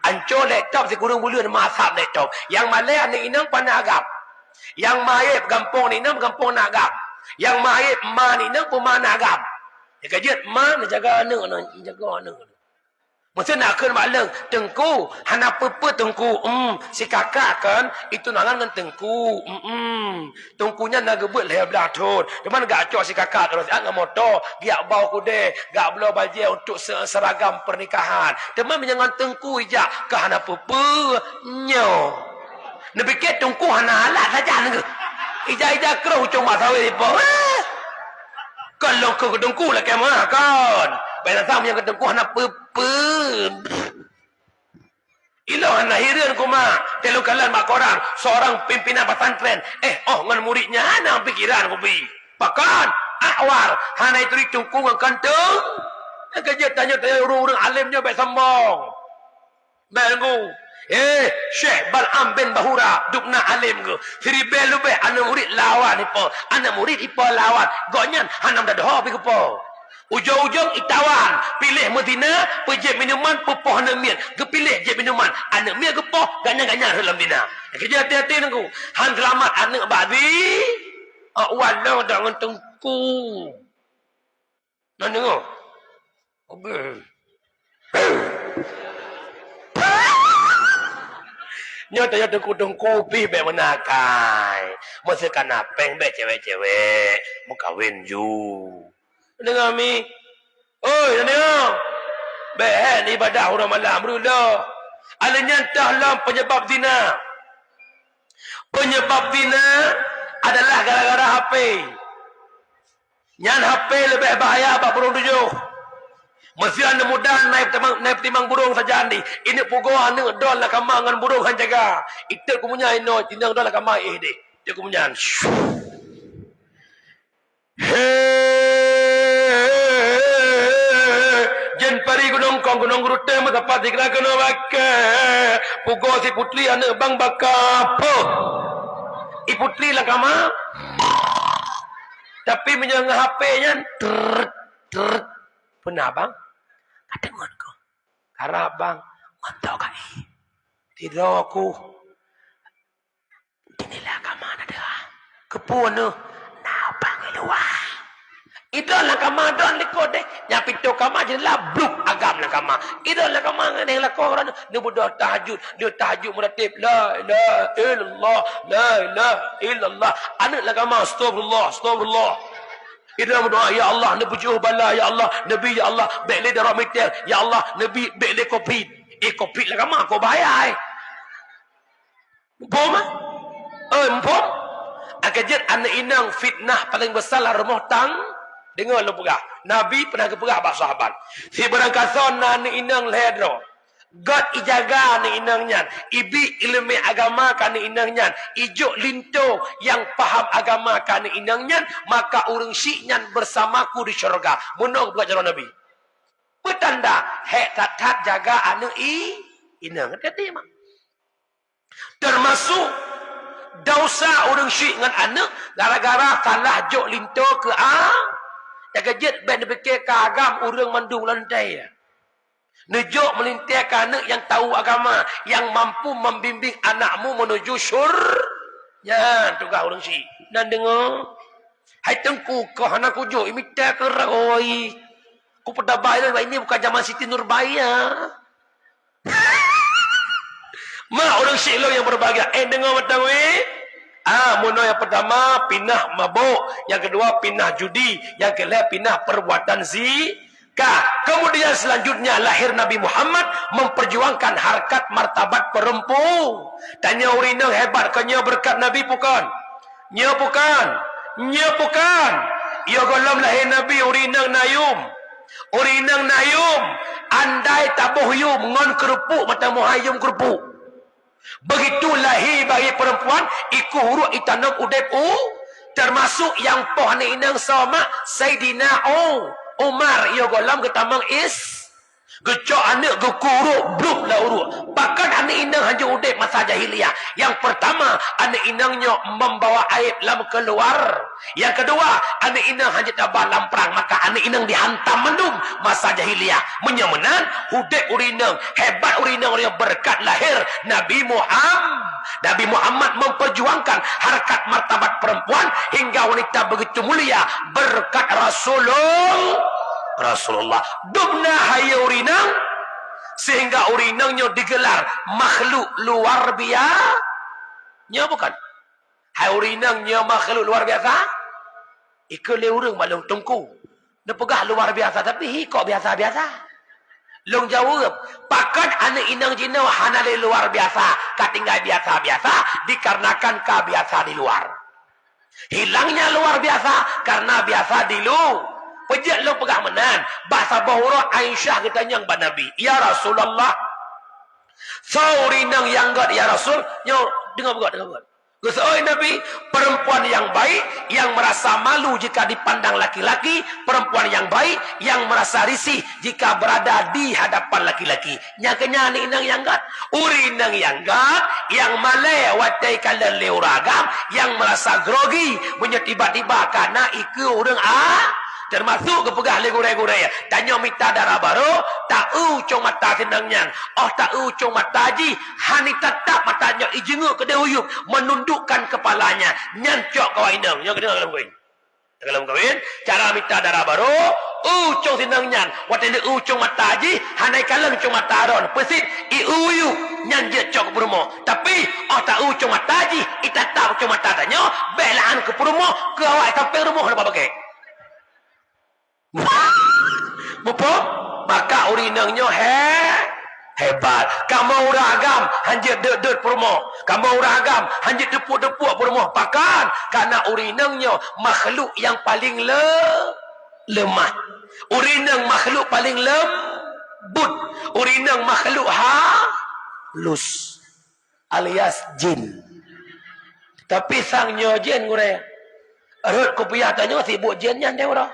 Ancol laptop si kurung bulu masak laptop. Yang malai ni inang panagap. Yang maib gampong ni inang gampong nagap. Yang maib ma ni inang pun ma nagap. Ya kajian ma ni jaga ane. Mesti nak kena malang tengku. Hana pepe tengku. Si kakak kan itu nangan dengan tengku. Tengkunya nak gebut leher belatun. Cuman gak cok si kakak terus angkat motor. Giak bau kude. Gak belau baju untuk seragam pernikahan. Teman menyangan tengku ijak. Ke hana pepe. Nyo. Nebikit tengku hana alat saja. Ijak-ijak keruh cuma sawit ipo. Kalau ke tengku lah kemana kan. Baiklah sama yang ketengku anak pepem. Ilah anak hirian ku mak. Telu kalan mak korang. Seorang pimpinan pesantren. Ngan muridnya anak pikiran ku pi. Pakan. Awar. Hana itu ditungku ngan kantong. Yang kerja tanya urung-urung alimnya baik sambung. Baik ku. Syekh Bal'am bin Bahura. Dukna alim ku. Firibel lu baik. Anak murid lawan ipo. Anak murid ipo lawan. Gonyan. Hanam dah doh pi ku po. Ujung-ujung itawan. Pilih Medina, pejep minuman, pepoh anak mian. Kepilih jep minuman. Anak mian kepoh, ganyan-ganyan dalam Medina. Kerja hati-hati nengku. Han selamat anak babi. Walau dengan tengku. Nak dengar? Okay. Nyata tengku-tengku pi be menakai. Masa kana peng be cewek-cewek. Mau kawin ju. Dengar mi. Oi, dengar. Behen ibadah orang malam dulu. Ada nyantah dalam penyebab zina. Penyebab zina adalah gara-gara HP. Nyan HP lebih bahaya bak burung tujuh. Mesti anda mudah naik timang burung saja andi. Ini pugo ane dol lah kamangan burung han jaga. Itu kumunya ino tinang dol lah kamai deh. Itu kumunya. Jen pari gunung rute mata pati kena baka pugo si putli ane bang baka po i putli lah kama tapi menyang HP nya pernah bang ada ngonko karena bang ngontok kai tidak aku inilah kama ada kepuan nah bang luar idol nakama don likode nyapito kama jelah bluk agam nakama idol nakama ngene la koran ni budak tahajud dia tahajud meratib la ilaha illallah anu nakama astagfirullah Ida berdoa, ya Allah, Nabi juh bala, ya Allah, Nabi, ya Allah, baik le darah metel, ya Allah, Nabi, baik le kopi. Kopi lah kamu, kau bayar. Mpom? Mpom? Akajat anak inang fitnah paling besar lah rumah tang. Dengar lu pegah. Nabi pernah kepegah bak sahabat. Si berangkasan anak inang ledro. God ijaga anak inangnya. Ibi ilmu agama kan inangnya. Ijuk linto yang paham agama kan inangnya. Maka urang syiknya bersamaku di syurga. Munang bukan cara Nabi. Petanda. Hek tat jaga anak inang. Kata mak. Termasuk dosa orang syik dengan anak. Gara-gara salah jok linto ke jaga jet ben fikir ke agam orang mandung lantai. Nejok melintir ke anak yang tahu agama, yang mampu membimbing anakmu menuju ya, tugas orang syik. Dan dengar, hai tengku kau anak kujo imita ke oi. Ku pada bayar ini bukan zaman Siti Nurbaya. Ma orang syik lo yang berbahagia. Dengar betul mono yang pertama pinah mabuk, yang kedua pinah judi, yang ketiga pinah perbuatan zina. Kemudian selanjutnya lahir Nabi Muhammad memperjuangkan harkat martabat perempuan. Tanya urinang hebat kanya berkat Nabi bukan? Nya bukan. Nya bukan. Ya golam lahir Nabi urinang nayum. Urinang nayum. Andai tabuh yum ngon kerupuk mata muhayum kerupuk. Begitu lahir bagi perempuan iku huruf itanam udep termasuk yang pohane inang sama Sayyidina Umar ya golam ketamang gecok anak gekuru bluk lah urut. Bahkan anak inang hanya udep masa jahiliyah. Yang pertama anak inangnya membawa aib lam keluar. Yang kedua anak inang hanya tabah lamprang. Maka anak inang dihantam mendung masa jahiliyah. Menyemenan udep urinang. Hebat urinang yang berkat lahir Nabi Muhammad. Nabi Muhammad memperjuangkan harkat martabat perempuan hingga wanita begitu mulia berkat Rasulullah dubna haya urinang sehingga urinangnya digelar makhluk luar biasa. Nya bukan haya urinangnya makhluk luar biasa. Ikut le urang balong tungku dia pegah luar biasa tapi hikok biasa-biasa. Long jawab pakan anak inang jina hanale luar biasa katinggal biasa-biasa dikarenakan kebiasa di luar. Hilangnya luar biasa karena biasa di luar. Pejak lo pegah menan. Bahasa bahura Aisyah katanya yang Nabi. Ya Rasulullah. Saurinang yang gad ya Rasul. Dengar buat. Oi Nabi, perempuan yang baik, yang merasa malu jika dipandang laki-laki, perempuan yang baik, yang merasa risih jika berada di hadapan laki-laki. Nyakanya ni inang yang gad. Urinang yang gad, yang malai watai kala leuragam, yang merasa grogi, tiba-tiba karena iku orang termasuk kepegah le gore-gore. Tanya minta darah baru, tak ucung mata senangnya. Tak ucung mata haji, hani tetap matanya ijenguk ke dehuyup, menundukkan kepalanya. Nyancok kau inang. Yang kena dalam kawin. Dalam kawin, cara minta darah baru, ucung senangnya. Waktu ini ucung mata haji, hanai kalang ucung mata aron. Pesit, uyup, nyanjek cok ke perumo. Tapi, tak ucung mata haji, tak ucung mata tanya, belaan ke perumo, ke awak sampai rumah, apa pakai? Mupo maka urinangnya hebat. Kamu ragam hanjit dek perumah. Kamu ragam hanjit depuk-depuk perumah. Pakan karena urinangnya makhluk yang paling lemah. Urinang makhluk paling lembut. Urinang makhluk halus alias jin. Tapi sang nyojen gure. Arut kopiah tanya sibuk jinnya dia orang.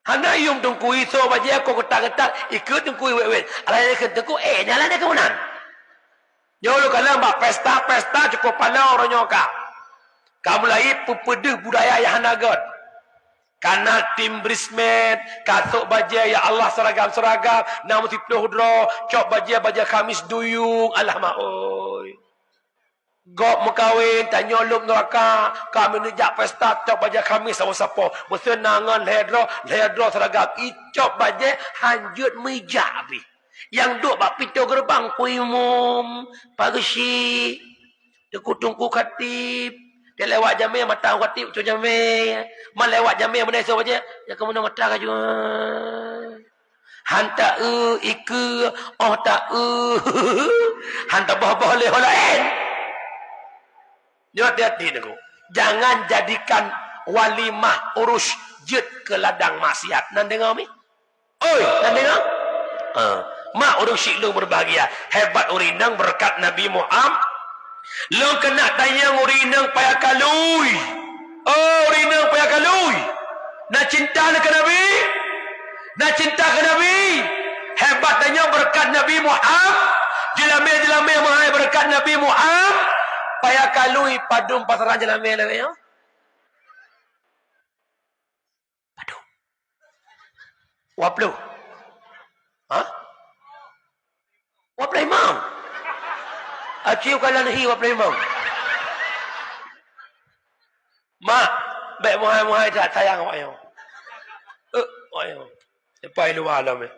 Hana yung tungkui so baja ko ketak-ketak ikut tungkui wet-wet. Alai ke tungku nyala dia ke mana? Yo lu kalau mbak pesta cukup pandang orang nyoka. Kamu lagi pepede budaya yang hanagot. Karena tim brismet, katuk baja ya Allah seragam-seragam, namu tiplo hudro, cok baja kamis duyung, alah oi. Gop mekawin, tanya lup neraka, kami nejak pesta, cok baja kami sama-sama. Bersenangan, lehedro seragam. Icok baja, hanjut meja habis. Yang duk bak pintu gerbang, kuimum, pagesi, dekutungku katib, Dia lewat jamir mata watip tu jamir. Man lewat jamir benda so baca. Ya kamu nak mata kaju. Hanta iku oh tak hanta bah le lain. Dia hati-hati aku. Jangan jadikan walimah urus jet ke ladang maksiat. Nan dengar mi? Oi, nan dengar? Mak urus syik lu berbahagia. Hebat urinang berkat Nabi Muhammad. Lu kena tayang urinang payah kalui. Oh, urinang payah kalui. Nak cinta ke Nabi? Nak cinta ke Nabi? Hebat tayang berkat Nabi Muhammad. Jelamir mahal berkat Nabi Muhammad. Payah kalui padum pasaran jelamir lah ya. Padum. Waplu. Ha? Waplu imam. Aciu kalan hi waplu imam. Mak, baik muhai tak sayang awak yo. Awak yo. Lepas luar alam ni.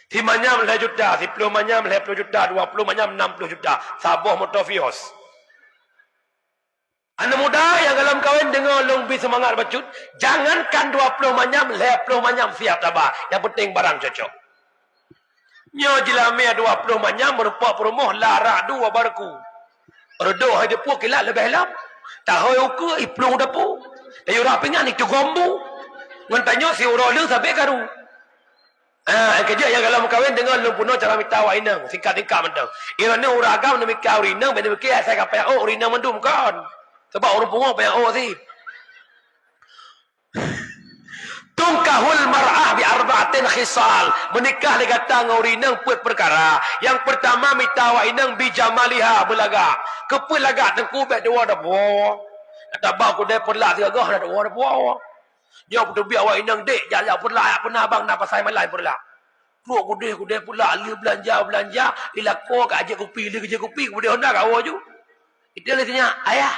Si manyam 10 juta, si puluh manyam 10 juta, 20 manyam 60 juta. Sabah motofios. Anak muda yang dalam kahwin dengar long bi semangat bacut. Jangankan 20 manyam, 10 manyam siap tabah. Yang penting barang cocok. Nyo jelamir 20 manyam merupakan perumoh larak dua barku. Rodoh ada pu kilat lebih lam. Tahu uku iplung dapu. Tayu rapingan itu gombu. Ngantanyo si uroleng sampai karu. Kerja yang dalam kahwin dengan lu puno cara minta wa inang singkat-singkat mentang. Irane uragam demi kau inang benda mikir saya kapaya oh inang mendum kan. Sebab orang pungo payah oh si. Tungkahul mar'ah bi arba'atin khisal. Menikah le kata ngau inang puat perkara. Yang pertama minta wa inang bi jamaliha belaga. Kepul laga tengku bet dua dah bo. Kata bang ku depot lah tiga gah dah dua dah bo. Dia aku biar awak inang dek jajak pula pernah bang nak pasal malai pula. Keluar kudeh pula li belanja ila ko ka aje kopi li kerja kopi kemudian hendak kau ju. Itu latinya ayah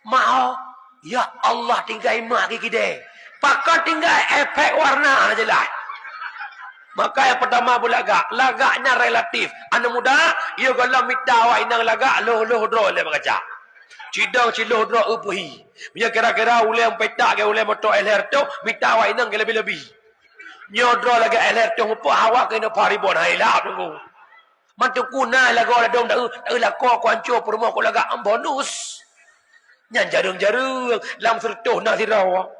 mau ya Allah tinggal mak kide. Pakai tinggal efek warna aja lah. Maka yang pertama lagaknya relatif. Anak muda ia kalau minta awak inang lagak loh dro le bagaca. Cidang ciloh dro upuhi. Dia kira-kira ulem petak ke ulem motor LR tu minta awak inang lebih-lebih. Nyodro lagi LR tu upuh awak kena paribon hailap tunggu. Mantu kuna lagu ada dong dah laku kuanco perumah ko laga bonus. Nyan jarung-jarung lam sertuh nak sirau.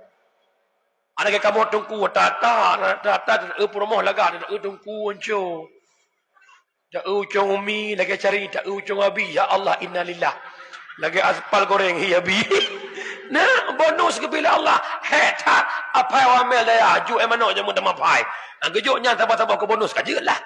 Ada ke kamu tungku tata perumah laga ada tungku kuanco. Dak ucung umi lagi cari dak ucung abi ya Allah innalillah. Lagi aspal goreng hiabi. Nah, bonus ke bila Allah. Hetat. Apa yang ambil daya. Aju emano je mudah mapai. Kejuknya sabar-sabar ke bonus. Kajilah.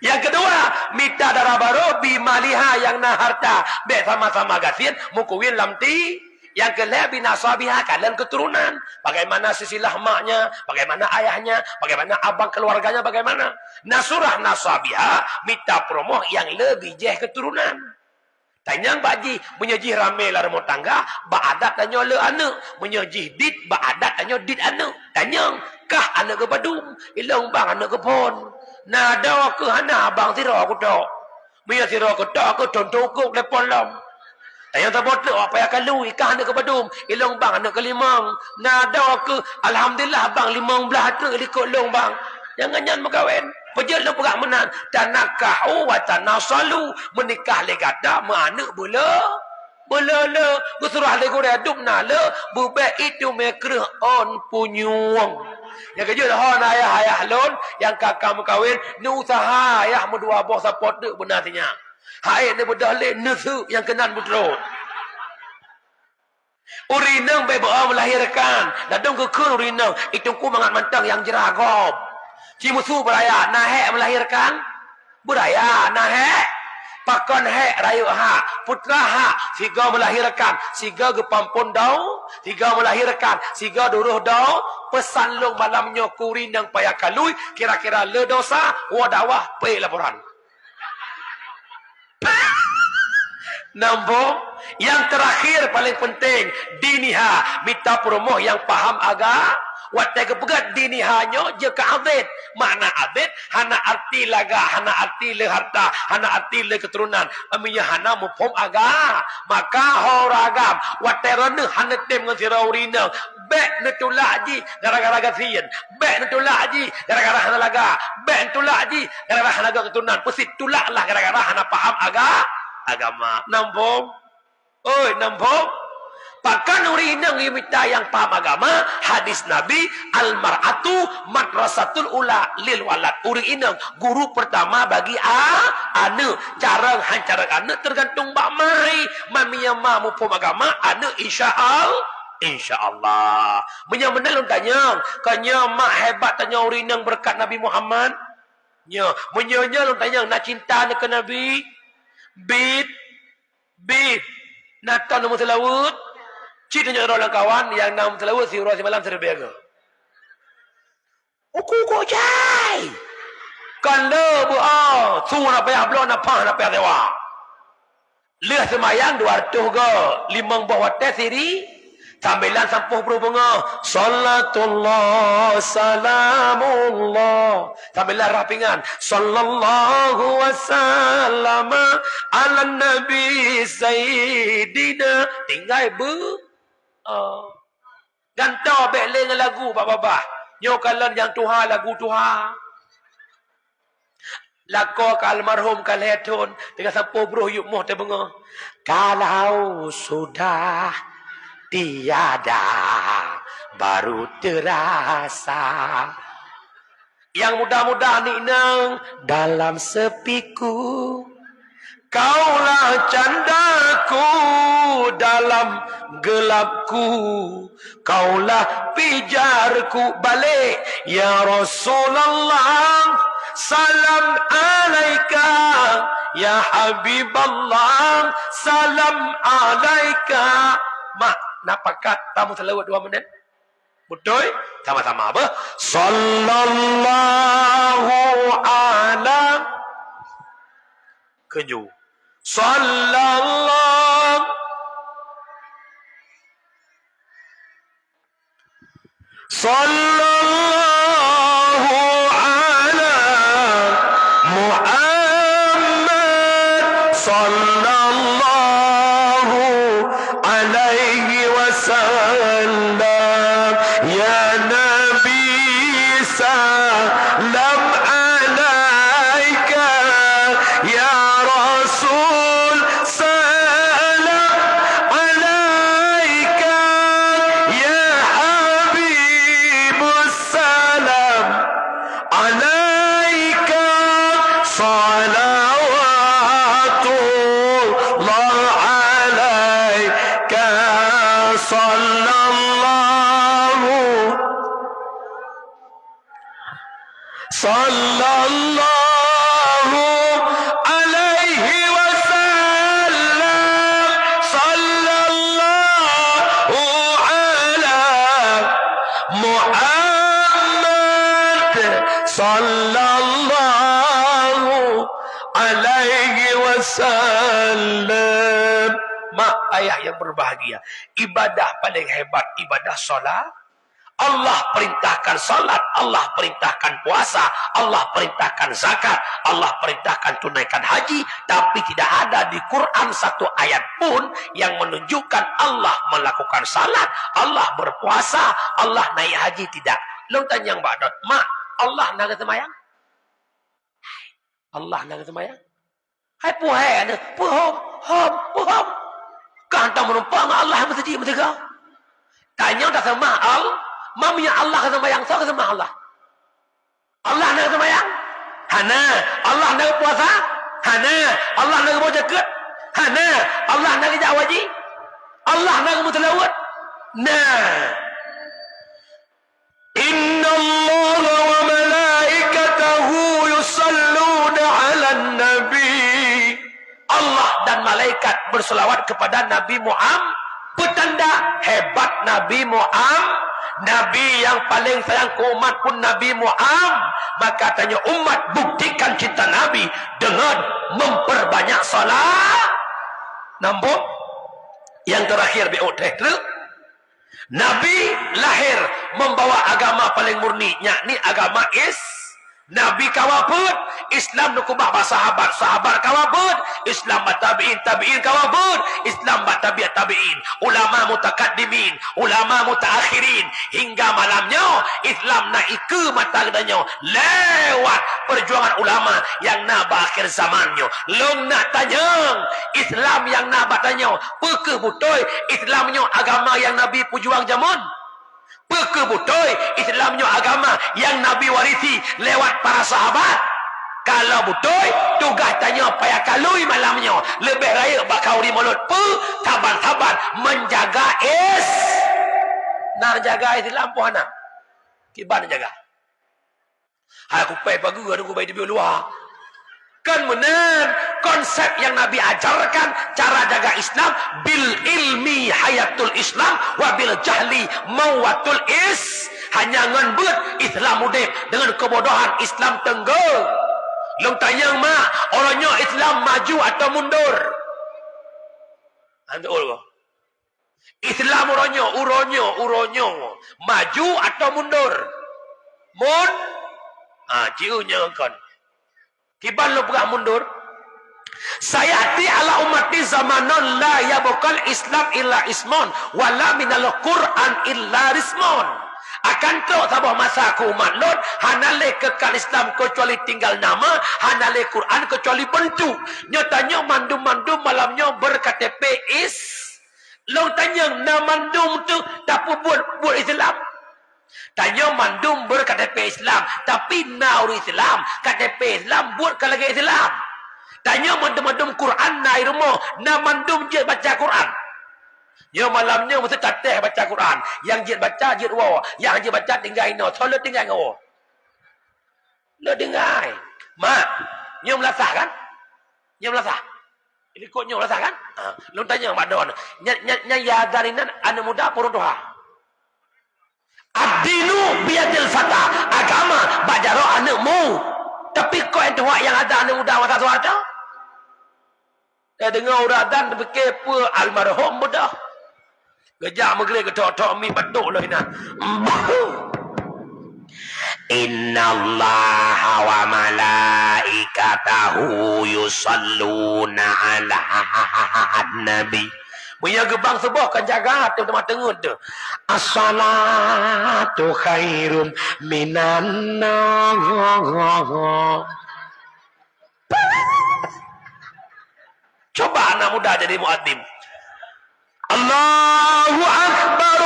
Yang kedua. Mita darah baru. Bimaliha yang na harta. Bek sama-sama gasin. Mukuwin lamti. Yang kelihatan binasabiha. Kalian keturunan. Bagaimana sisilah maknya. Bagaimana ayahnya. Bagaimana abang keluarganya. Bagaimana. Nasurah nasabiha. Mita promoh yang lebih jeh keturunan. Tanyang baji menyejih ramai lah rumah tangga, baadat tanya le anak, menyejih dit baadat tanya dit anak. Tanyang kah anak ke badum, ilang bang anak ke pon. Nada ke hana abang sira aku tok. Mia sira ke tok aku tontok lepon lam. Tanyang tabot le apa ya kalau kah anak ke badum, ilang bang anak ke limang. Nada ke alhamdulillah bang 15 tu ikut long bang. Jangan berkahwin. Pejal lu pegang menan. Tanakahu wa tanasalu. Menikah legada. Mana bela. Bela le. Bersurah le gore aduk na le. Bubek itu mekreh on punyuang. Yang kerja hon ayah lon. Yang kakak berkahwin. Ni usaha ayah berdua boh support tu benar tinya. Hai ni bedah le nesu yang kenan betul. Urinang beba melahirkan. Dadung kekun urinang. Itu ku mangat mantang yang jeragop. Cimusu beraya nahe melahirkan beraya nahe pakon he rayu ha putra ha siga melahirkan siga gepampun dau siga melahirkan siga duruh dau pesan long malamnya kurin yang payah kalui kira-kira le dosa wadawah pe laporan. Nombor yang terakhir paling penting diniha minta promoh yang paham agama. Watai kepegat dini hanya je ke abid. Makna abid, hana arti laga, hana arti le harta, hana arti le keturunan. Aminya hana mupom aga. Maka horagam. Watai rana hana tem dengan siraurina. Bek netulak haji, gara-gara gasian. Bek netulak haji, gara-gara hana laga. Bek netulak haji, gara-gara hana keturunan. Pesit tulak lah gara-gara hana paham agama. Nampung? Oi, nampung? Pakan uri inang yumita yang paham agama, hadis Nabi, al-mar'atu madrasatul ula lil walad. Uri inang guru pertama bagi ane. Cara hancar ane tergantung bak mai. Mamiya ma mupum agama ane insyaallah. Menyamenal tanya, kanya mak hebat tanya uri inang berkat Nabi Muhammad. Nya, menyonya tanya nak cinta ke Nabi. Bit. Natan nombor telawut. Cik tunjuk orang kawan yang nam telawut si urus si malam serbiaga. Uku jai. Kan le bu su na payah blon na pa na payah dewa. Leh semayang 200 ke 5 bawah tes siri. Sambilan sampuh berhubungan. Salatullah salamullah. Sambilan rapingan. Sallallahu wasallam ala nabi sayyidina. Tinggal gantau bek dengan lagu babah. Nyokalan yang Tuhan lagu Tuhan. Lako kalmarhum kalhetun. Dengan sampuh bro yuk moh terbengah. Kalau sudah tiada baru terasa. Yang mudah-mudahan ni nang dalam sepiku. Kaulah candaku dalam gelapku. Kaulah pijarku balik. Ya Rasulullah, salam alaika. Ya Habiballah, salam alaika. Mak, napakat tamu selawat 2 menit? Betul? Sama-sama apa? Sallallahu ala kenyu. Sallallahu ala Muhammad. Sallallahu alaihi wasallam. Ya Nabi salam alaika. Ya Rasul salam alaika. Ya Habibus salam alaika. Salawatullah alaika. Sallallahu alaihi wasallam. Sallallahu ala Muhammad. Sallallahu alaihi wasallam. Mak ayah yang berbahagia, ibadah paling hebat ibadah solat. Allah perintahkan salat, Allah perintahkan puasa, Allah perintahkan zakat, Allah perintahkan tunaikan haji, tapi tidak ada di Quran satu ayat pun yang menunjukkan Allah melakukan salat, Allah berpuasa, Allah naik haji, tidak. Lu tanya Mbak Dot, mak, Allah nak semayang? Allah nak semayang? Hai puhai ada, puhom. Kantang menumpang Allah mesti kau. Tanya tak sama Mamnya Allah ke sembahyang, so ke sembah Allah. Allah nak sembahyang? Hana. Allah nak puasa? Hana. Allah nak baca zakat? Hana. Allah nak kerja wajib? Allah nak mutalawat? Nah. Inna Allah wa malaikatahu yusalluna 'alan nabi. Allah dan malaikat berselawat kepada Nabi Muhammad. Petanda hebat Nabi Muhammad. Nabi yang paling sayang ke umat pun Nabi Muhammad. Maka tanya umat, buktikan cinta Nabi dengan memperbanyak salat. Nampak? Yang terakhir bi'utih. Nabi lahir membawa agama paling murni, yakni agama Nabi kawabud, Islam nukubah sahabat, sahabat kawabud, Islam tabi'in, tabi'in kawabud, Islam tabi'at tabi'in, ulama mutakaddimin, ulama mutaakhirin, hingga malamnya Islam naik ke mata gedanya lewat perjuangan ulama yang nak akhir zamannya. Long nak tanya Islam yang nak tanya, pekeh butoi Islamnya agama yang Nabi pujuang zaman. Pekebutoi Islamnya agama yang Nabi warisi lewat para sahabat. Kalau butoi tugas tanya payah kalui malamnya lebih raya bakau di mulut taban-taban menjaga nak jaga Islam pun anak kiban jaga. Aku pay pagi ada ku bayi di luar. Kan benar konsep yang Nabi ajarkan cara jaga Islam bil ilmi hayatul Islam wa bil jahli mawatul hanya ngebut Islam mudik dengan kebodohan Islam tenggelam. Long tanya mak orangnya Islam maju atau mundur? Antul Islam uronyo maju atau mundur? Ciunya kan kiban lo pegah mundur. Sayati ala ummati zamanon la yabqal Islam illa ismon wala minal Qur'an illa rismon. Akan tu tabah masa aku umat Lot hanale kekal Islam kecuali tinggal nama, hanale Quran kecuali bentuk. Nyatanya mandum-mandum malamnya berKTP long tanya na mandum tu tak buat Islam. Tanya mandum berKTP Islam tapi naur Islam KTP Islam buat kalau lagi Islam. Tanya mandum-mandum Quran naik rumah na mandum je baca Quran. Ya malamnya mesti tateh baca Quran. Yang je baca je wow, yang je baca tinggal ino, tolong tinggal ngau. Lo dengar. Mak, nyo melasah kan? Nyo melasah. Ini kok nyo melasah kan? Lo tanya mak don. Nya ya darinan anak muda purun doa. Ad-dinu biyadil fata. Agama bajaro anakmu. Tapi kau yang ada anak muda masa suara. Dengar uradan berfikir apa almarhum muda. Gejak megeri ketok-tok mi betul lah ini. Innallaha wa malaikatahu yusalluna ala nabi. Punya gebang sebuah kan jaga tu teman tengun tu. As-salatu khairum minan nar. Coba anak muda jadi muadzin. Allahu akbar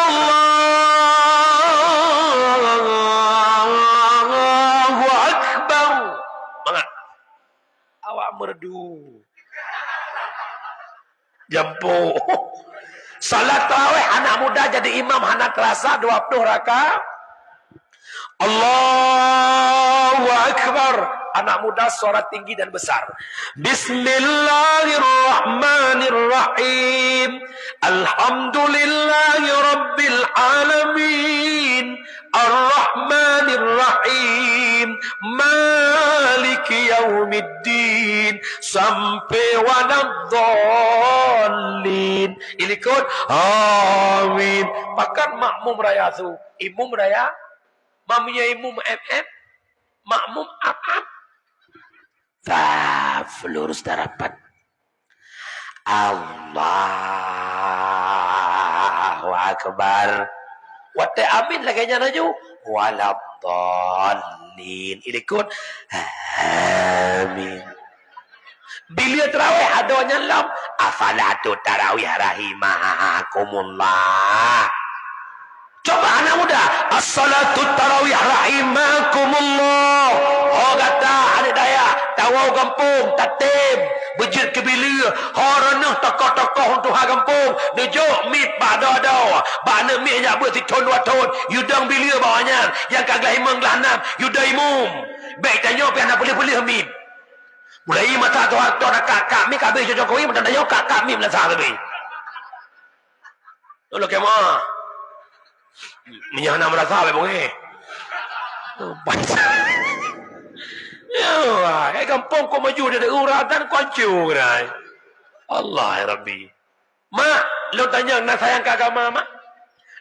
Allahu akbar. Semangat. Awak merdu. Jampu. Salat tarawih anak muda jadi imam hana terasa 20 rakaat. Allahu akbar. Anak muda suara tinggi dan besar. Bismillahirrahmanirrahim. Alhamdulillahi rabbil alamin. Ar-Rahmanirrahim. Maliki yaumiddin. Sampai waladhdallin. Ilikut. Amin. Pakan makmum raya tu. Imum raya. Maminya imum MM. Makmum apa? Lurus darapat. Allahu akbar. Wate amin lagi nya naju. Waladhdallin. Ikut. Amin. Bila tarawih adanya lam. Afalatu tarawih rahimakumullah. Coba anak muda. As-salatu tarawih rahimakumullah. Oh kata anak daya. Tawau kampung. Tatim. Bejit kebilir. Horanah tokoh-tokoh untuk ha kampung. Nujuk mit bada-ada. Bana mit yang bersiton waton. Yudang bilir bawahnya. Yang kagak imam gelanam. Yudang imum. Baik tanya apa yang nak boleh-boleh mit. Mulai mata tu nak kakak mi kabeh Jokowi. Mata tanya kakak mi melasah lebih. Tolong kemah. Menyana merasa apa bunyi? Ya, kampung kau maju dari uratan kau kan? Allah ya Rabbi. Mak, lo tanya nak sayang ke agama mak?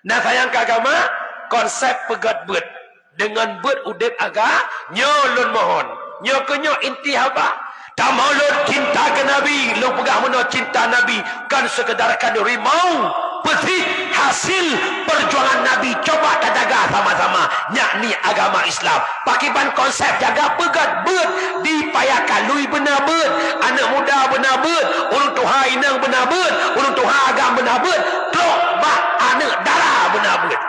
Nah sayang ke agama, konsep pegat bet. Dengan bet udip agak, nyolun mohon. Nyokonyo inti apa? Tamalun cinta ke Nabi. Lu pegang mana cinta Nabi. Kan sekedar kan rimau. Peti hasil perjuangan Nabi. Coba kita jaga sama-sama. Yakni agama Islam. Pakiban konsep jaga pegat bet. Dipayakan lui benar bet. Anak muda benar bet. Urung Tuhan inang benar bet. Urung Tuhan agama benar bet. Tok bak anak darah benar bet.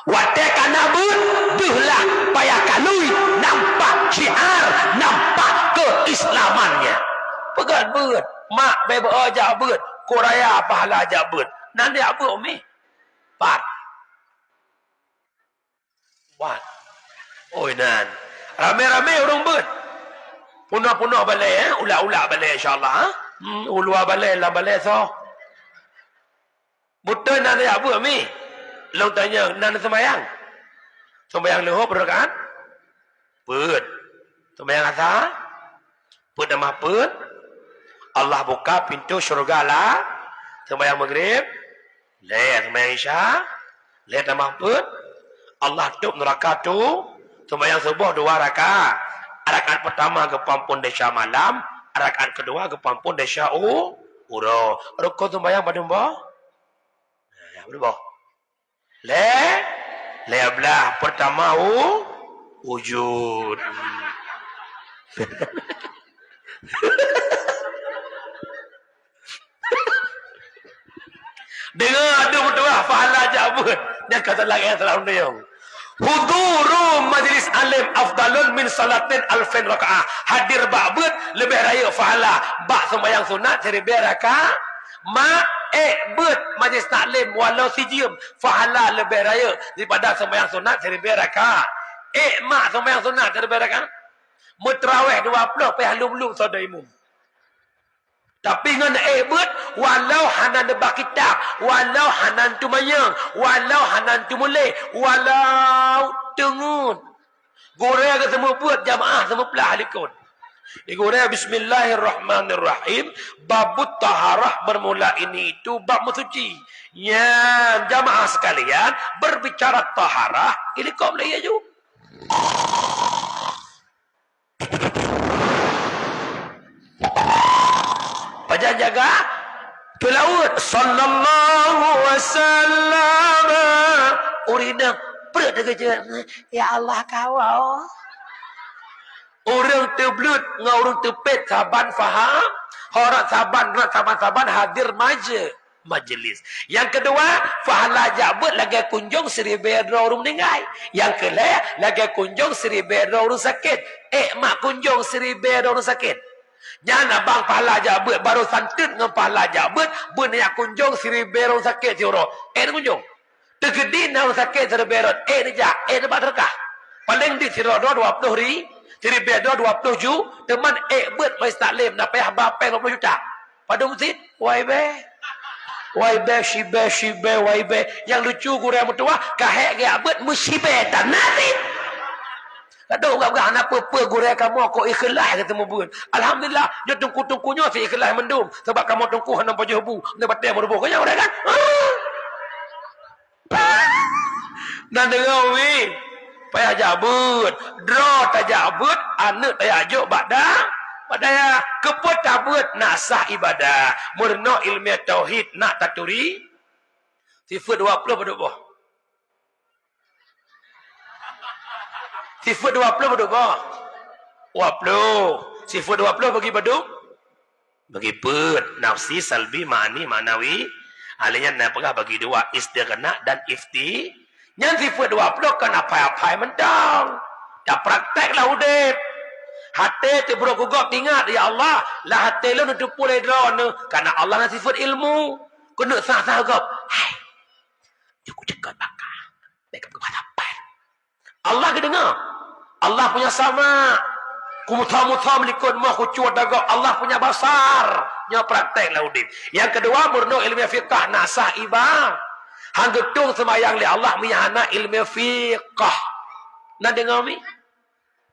Watekan nabut duhlah payakan lui nampak syiar, nampak keislamannya. Pegat bet, mak bebe aja bet, Korea pahala aja bet. Nanti apa umi? Pat. What? Oi nan. Rame-rame orang bet. Punah-punah balai ulah-ulah balai insya-Allah ulua balai lah balai so. Betul nanti apa umi? Long tanya, nana sembahyang? Sembahyang leho berkat? Put. Sembahyang asal? Put nama put. Allah buka pintu syurga lah. Sembahyang maghrib. Lihat sembahyang isya. Lihat nama put. Allah tutup neraka tu. Sembahyang subuh 2 rakaat. Rakaat pertama ke pampun desya malam. Rakaat kedua ke pampun desya uro. Rukun sembahyang pada mbah? Ya, pada Le belah pertama wujud. Dengar ada betul pahala jabut. Dia kata lagi yang selalu dia. Huduru majlis alim afdalun min salatin alfin rakaah. Hadir ba'bud lebih raya pahala. Bak sembahyang sunat 1000 rakaat. Bet majlis taklim walau sijim pahala lebih raya daripada sembahyang sunat 1000 rakaat. Mak sembahyang sunat 1000 rakaat. Mutrawih 20 pe halu-halu saudara imam. Tapi dengan bet walau hanan debak kitab, walau hanan tu mayang, walau hanan tu mulai, walau tengun. Goreng ke semua buat jamaah semua pelah likun. Digoreng bismillahirrahmanirrahim. Babut taharah bermula ini itu bab mensuci. Ya jamaah sekalian berbicara taharah ini kau boleh ju. Pajan jaga ke laut sallallahu wasallam urina berat kerja ya Allah kawal. Orang terbelut dengan orang terpet saban faham. Orang saban hadir majlis. Yang kedua, fahala jabut lagi kunjung 1000 orang meninggal. Yang kedua, lagi kunjung 1000 orang sakit. Mak kunjung 1000 orang sakit. Jangan abang pahala jabut baru santun dengan pahala jabut. Benar kunjung 1000 orang sakit sioro. Dia kunjung. Tergedin orang sakit 1000 orang. Dia jak. Dia berkah. Paling di sioro 20 hari. Jadi beda 20 ju, teman bet mai taklim nak payah bapai 20 juta. Pada masjid, wai be shibe wai be. Yang lucu gurau mertua, kahek ge bet musibe dan nanti. Kadang gak anak apa gurau kamu kok ikhlas ketemu bun. Alhamdulillah, dia tungku-tungkunya si ikhlas mendum sebab kamu tungku hendak baju bu, nak batai merbu kau orang kan. Nak dengar weh. Payah jabut, draw tak jabut, anak tak ajuk badaya keput tabut nak sah ibadah, murno ilmiah tauhid nak taturi. Sifat 20 pada boh. Sifat 20 pada boh. 20. Sifat 20 bagi baduk. Bagi put, nafsi, salbi, ma'ani, ma'nawi. Alanya nak pegah bagi 2 istighna dan ifti. Yang sifat 20 kan apa-apa mentang. Dah prakteklah udip. Hati tu bro gugap ingat ya Allah. Lah hati lu nutup pulai drone. Karena Allah nak sifat ilmu. Kena sah-sah gugap. Hai. Aku dekat bakal. Dekat apa? Allah kedengar. Allah punya sama. Kumutam-mutam likut mah kucuat dagak. Allah punya basar. Nya prakteklah udip. Yang kedua murno ilmiah fiqah nasah ibah. Hang getung semayang li Allah miyahana ilmu fiqh. Nak dengar mi?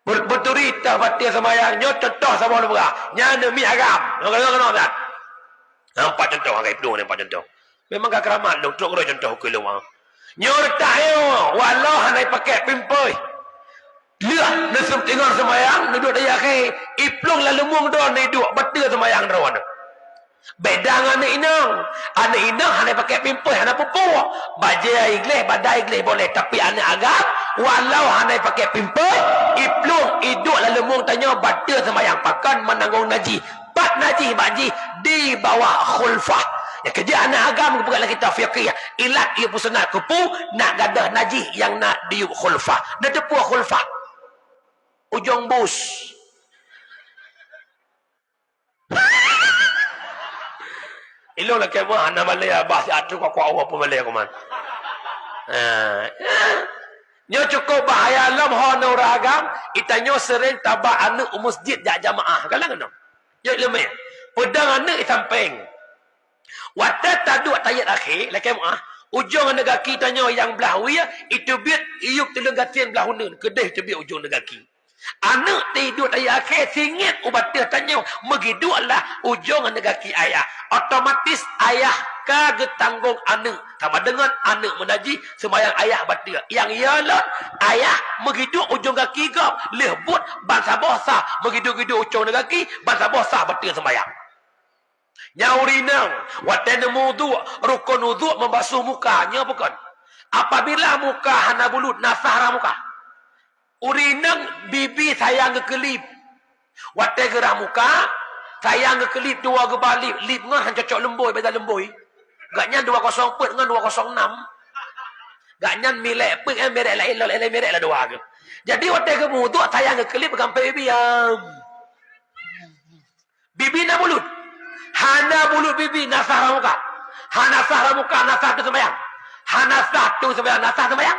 Berturita batia semayang nyo contoh sama orang berah. Nya mi agam. Nak tak? Nampak contoh hang itu nampak contoh. Memang gak keramat dong. Tuk contoh ke luar. Nyortah yo. Walau hanai pakai pimpoi. Lihat, nasib tengah semayang, duduk di akhir. Iplung lalu mung doang duduk. Betul semayang doang. Bedang anak inang hanai pakai pimpoi, hanai pupuk. Bajai iglis, badai iglis boleh. Tapi anak agak, walau hanai pakai pimpoi, iplung, iduk lalu mung tanya, betul semayang. Pakan menanggung naji. Pat naji, baji, di bawah khulfah. Ya kerja anak agam bukan lagi kita fiqih. Ilat ia pusana kupu nak gadah najih yang nak diuk khulfah. Dah tepuh khulfah. Ujung bus. Ilo lah kemah anak Malaya bahasa atu kau awak pun Malaya kuman. Nyo cukup bahaya lam hono ragam itanyo sering tabak anak masjid jak jamaah. Kalang no. Yo lemeh. Pedang anak samping. Watat tadu tayat akhir lakai muah ujung negaki tanya yang belah wia itu biat iup telung gatian belah hunun kedai tu biat ujung negaki anak tidur tayat akhir singit ubat dia tanya megiduklah ujung negaki ayah otomatis ayah kaget tanggung anak sama dengan anak menaji sembayang ayah batia yang ialah ayah megiduk ujung kaki gap lehbut bangsa bosa megiduk-giduk ujung negaki bangsa bosa batia sembayang nyaurinang watana wudu rukun wudu membasuh mukanya bukan apabila muka hana bulut nasahra muka urinang bibi sayang kekelip watana gerah muka sayang kekelip dua gebalik lip ngan cocok lemboi beza lemboi gaknya 204 dengan 206 gaknya milek pek merek lain merek lah dua ke jadi watana wudu sayang kekelip sampai bibi na bulut hana bulu bibi nasah muka. Hanasah muka nasah tu sembayang. Hanasah tu sembayang nasah sembayang.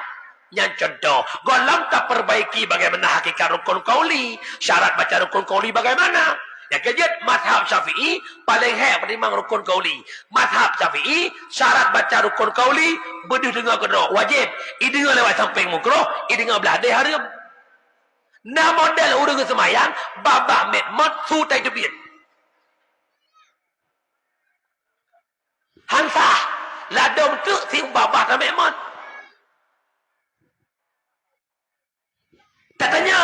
Yang contoh, golam tak perbaiki bagaimana hakikat rukun qauli. Syarat baca rukun qauli bagaimana? Yang kejut mazhab Syafi'i paling hak penimang rukun qauli. Mazhab Syafi'i syarat baca rukun qauli berdua dengar kedua wajib. I dengar lewat samping mukroh, i dengar belah dia haram. Nah model urang sembayang babak medmot su tai tebit. Hansah ladom tu si babah sampai mon. Tak tanya,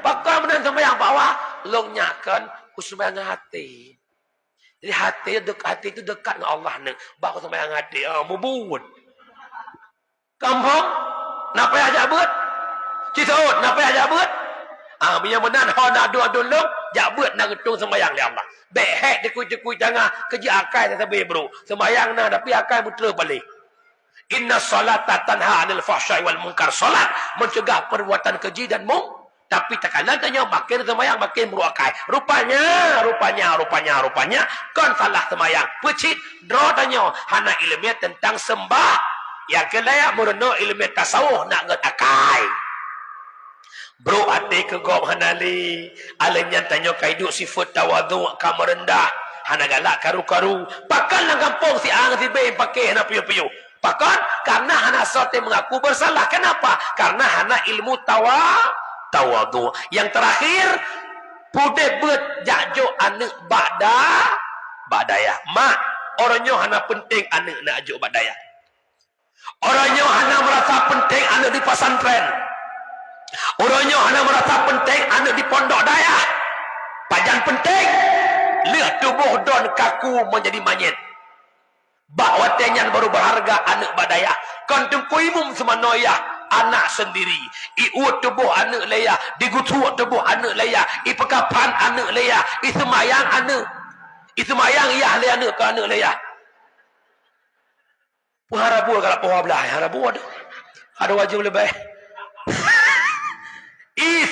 pakar menan sembahyang bawah, long nyakan sembahyang hati. Jadi hati itu dekat dengan Allah ni. Baku sembahyang hati, mubun. Kampung, napa aja buat? Cisut, napa aja buat? Bila menan nak dua long, jak buat nak getung sembahyang li Allah. Behek dekui tengah kerja akal tak sabar bro. Sembayang nah tapi akal betul balik. Inna salata tanha 'anil fahsya'i wal munkar. Salat mencegah perbuatan keji dan mung. Tapi tak kalah tanya makin sembayang makin berakal. Rupanya kan salah sembayang. Pecit draw tanya hana ilmiah tentang sembah. Yang kelaya murno ilmiah tasawuf nak ngat akal. Bro ate ke gom hanali alanya tanya kaiduk sifat tawadhu ka merendah hana galak karu-karu pakan lang kampung si ang si be pakai hana piu-piu pakan karena hana sote mengaku bersalah kenapa karena hana ilmu tawadhu yang terakhir pude bet jakjo anak badaya mak orangnya hana penting anak nak ajuk badaya orangnya hana merasa penting anak di pesantren. Orangnya hanya merasa penting anak di pondok daya. Pajan penting. Lihat tubuh don kaku menjadi manyet. Bakwatnya baru berharga anak badaya. Kantungku imum semanoya anak sendiri. Iut tubuh anak leya. Digutuak tubuh anak leya. Ipekapan anak leya. Ismayang anak. Ismayang iya leya anak ke anak leya. Harabu kalau pohon belah. Harabu ada. Ada wajib lebih.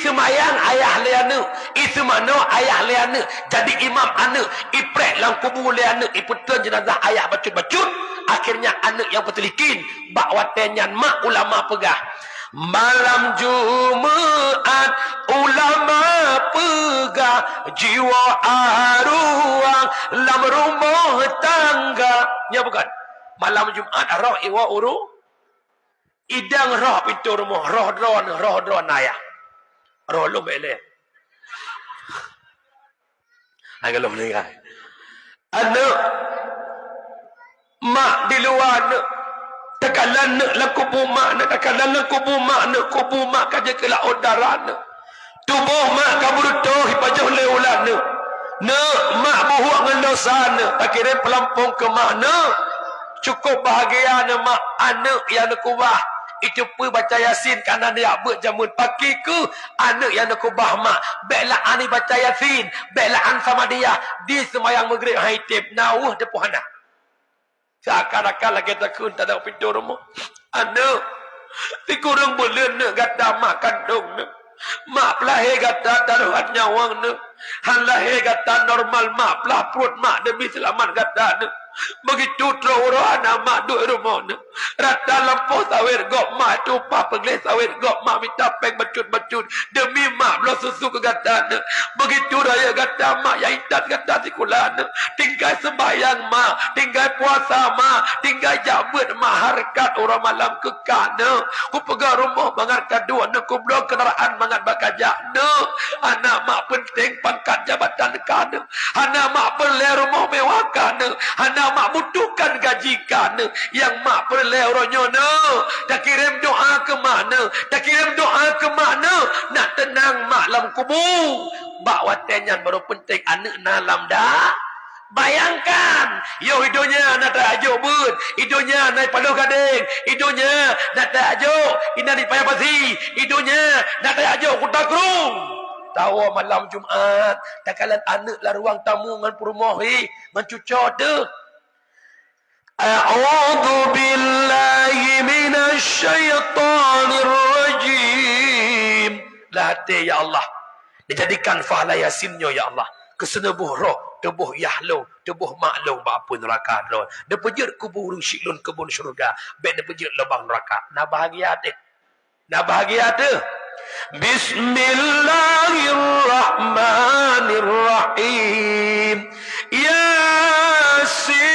Semayang ayah liana, semano ayah liana. Jadi imam anak, iprek lang kubur liana, iputun jenazah ayah bacut-bacut. Akhirnya anak yang petelikin, bakwatenyan mak ulama pegah. Malam Jumaat ulama pegah, jiwa arwah lam rumah tangga. Ya bukan? Malam Jumaat roh iwa uru, idang roh pintu rumah, roh dron ayah. Roh lu bele. Agak lu meninggal. Anak mak di luar nak tekalan nak laku bumak nak tekalan laku bumak nak kubu mak kaje ke laut darat nak tubuh mak kabur toh hipajuh leulan nak mak buhuk dengan dosa nak tak kira pelampung ke mana cukup bahagia nak mak anak yang nak kubah itu pun baca Yasin kerana dia buat jamun pakai ke anak yang nak kubah mak baiklah ani baca Yasin baiklah an sama dia di semayang maghrib haitib nawuh depuh anak seakan-akan lagi takun tak ada pintu rumah anak di kurang bulan nak gata mak kandung nak mak pelahir gata taruhan nyawang nak han lahir gata normal mak pelah perut mak demi selamat gata nak begitu terorang mak duk rumah nak rata lampu sawir gok mak tumpah pengelis sawir gok mak minta peng becut-becut demi mak belah susu ke gata nak begitu raya gata mak yang intat gata sikulah nak tinggal sembahyang mak tinggal puasa mak tinggal jabut mak harkat orang malam ke kana ku pegang rumah mangat kadua nak ku blok kenderaan mangat bakajak nak anak mak penting pangkat jabatan kana anak mak perlu rumah mewah kana anak mak butuhkan gaji kana yang mak perlu ronyono tak kirim doa ke mana tak kirim doa ke mana nak tenang mak lam kubur bak watenyan baru penting anak nalam dah bayangkan yo hidupnya nak tak ajuk bud hidupnya naik paluh gading hidupnya nak tak ajuk ina di payah pasi hidupnya nak tak ajuk kuda kerung tahu malam Jumaat tak kalan anak lah ruang tamu ngan perumahi mencucot deh A'udzu billahi minasyaitonir rajim. Latih ya Allah. Dijadikan fahala yasinnya ya Allah. Kesenebuh roh, tubuh yahlu, tubuh maklum bapun neraka ron. Dia pejut kubur syiklun kebun syurga. Baik dia pejut lubang neraka. Nah bahagia deh. Nah bahagia deh. Bismillahirrahmanirrahim. Yasin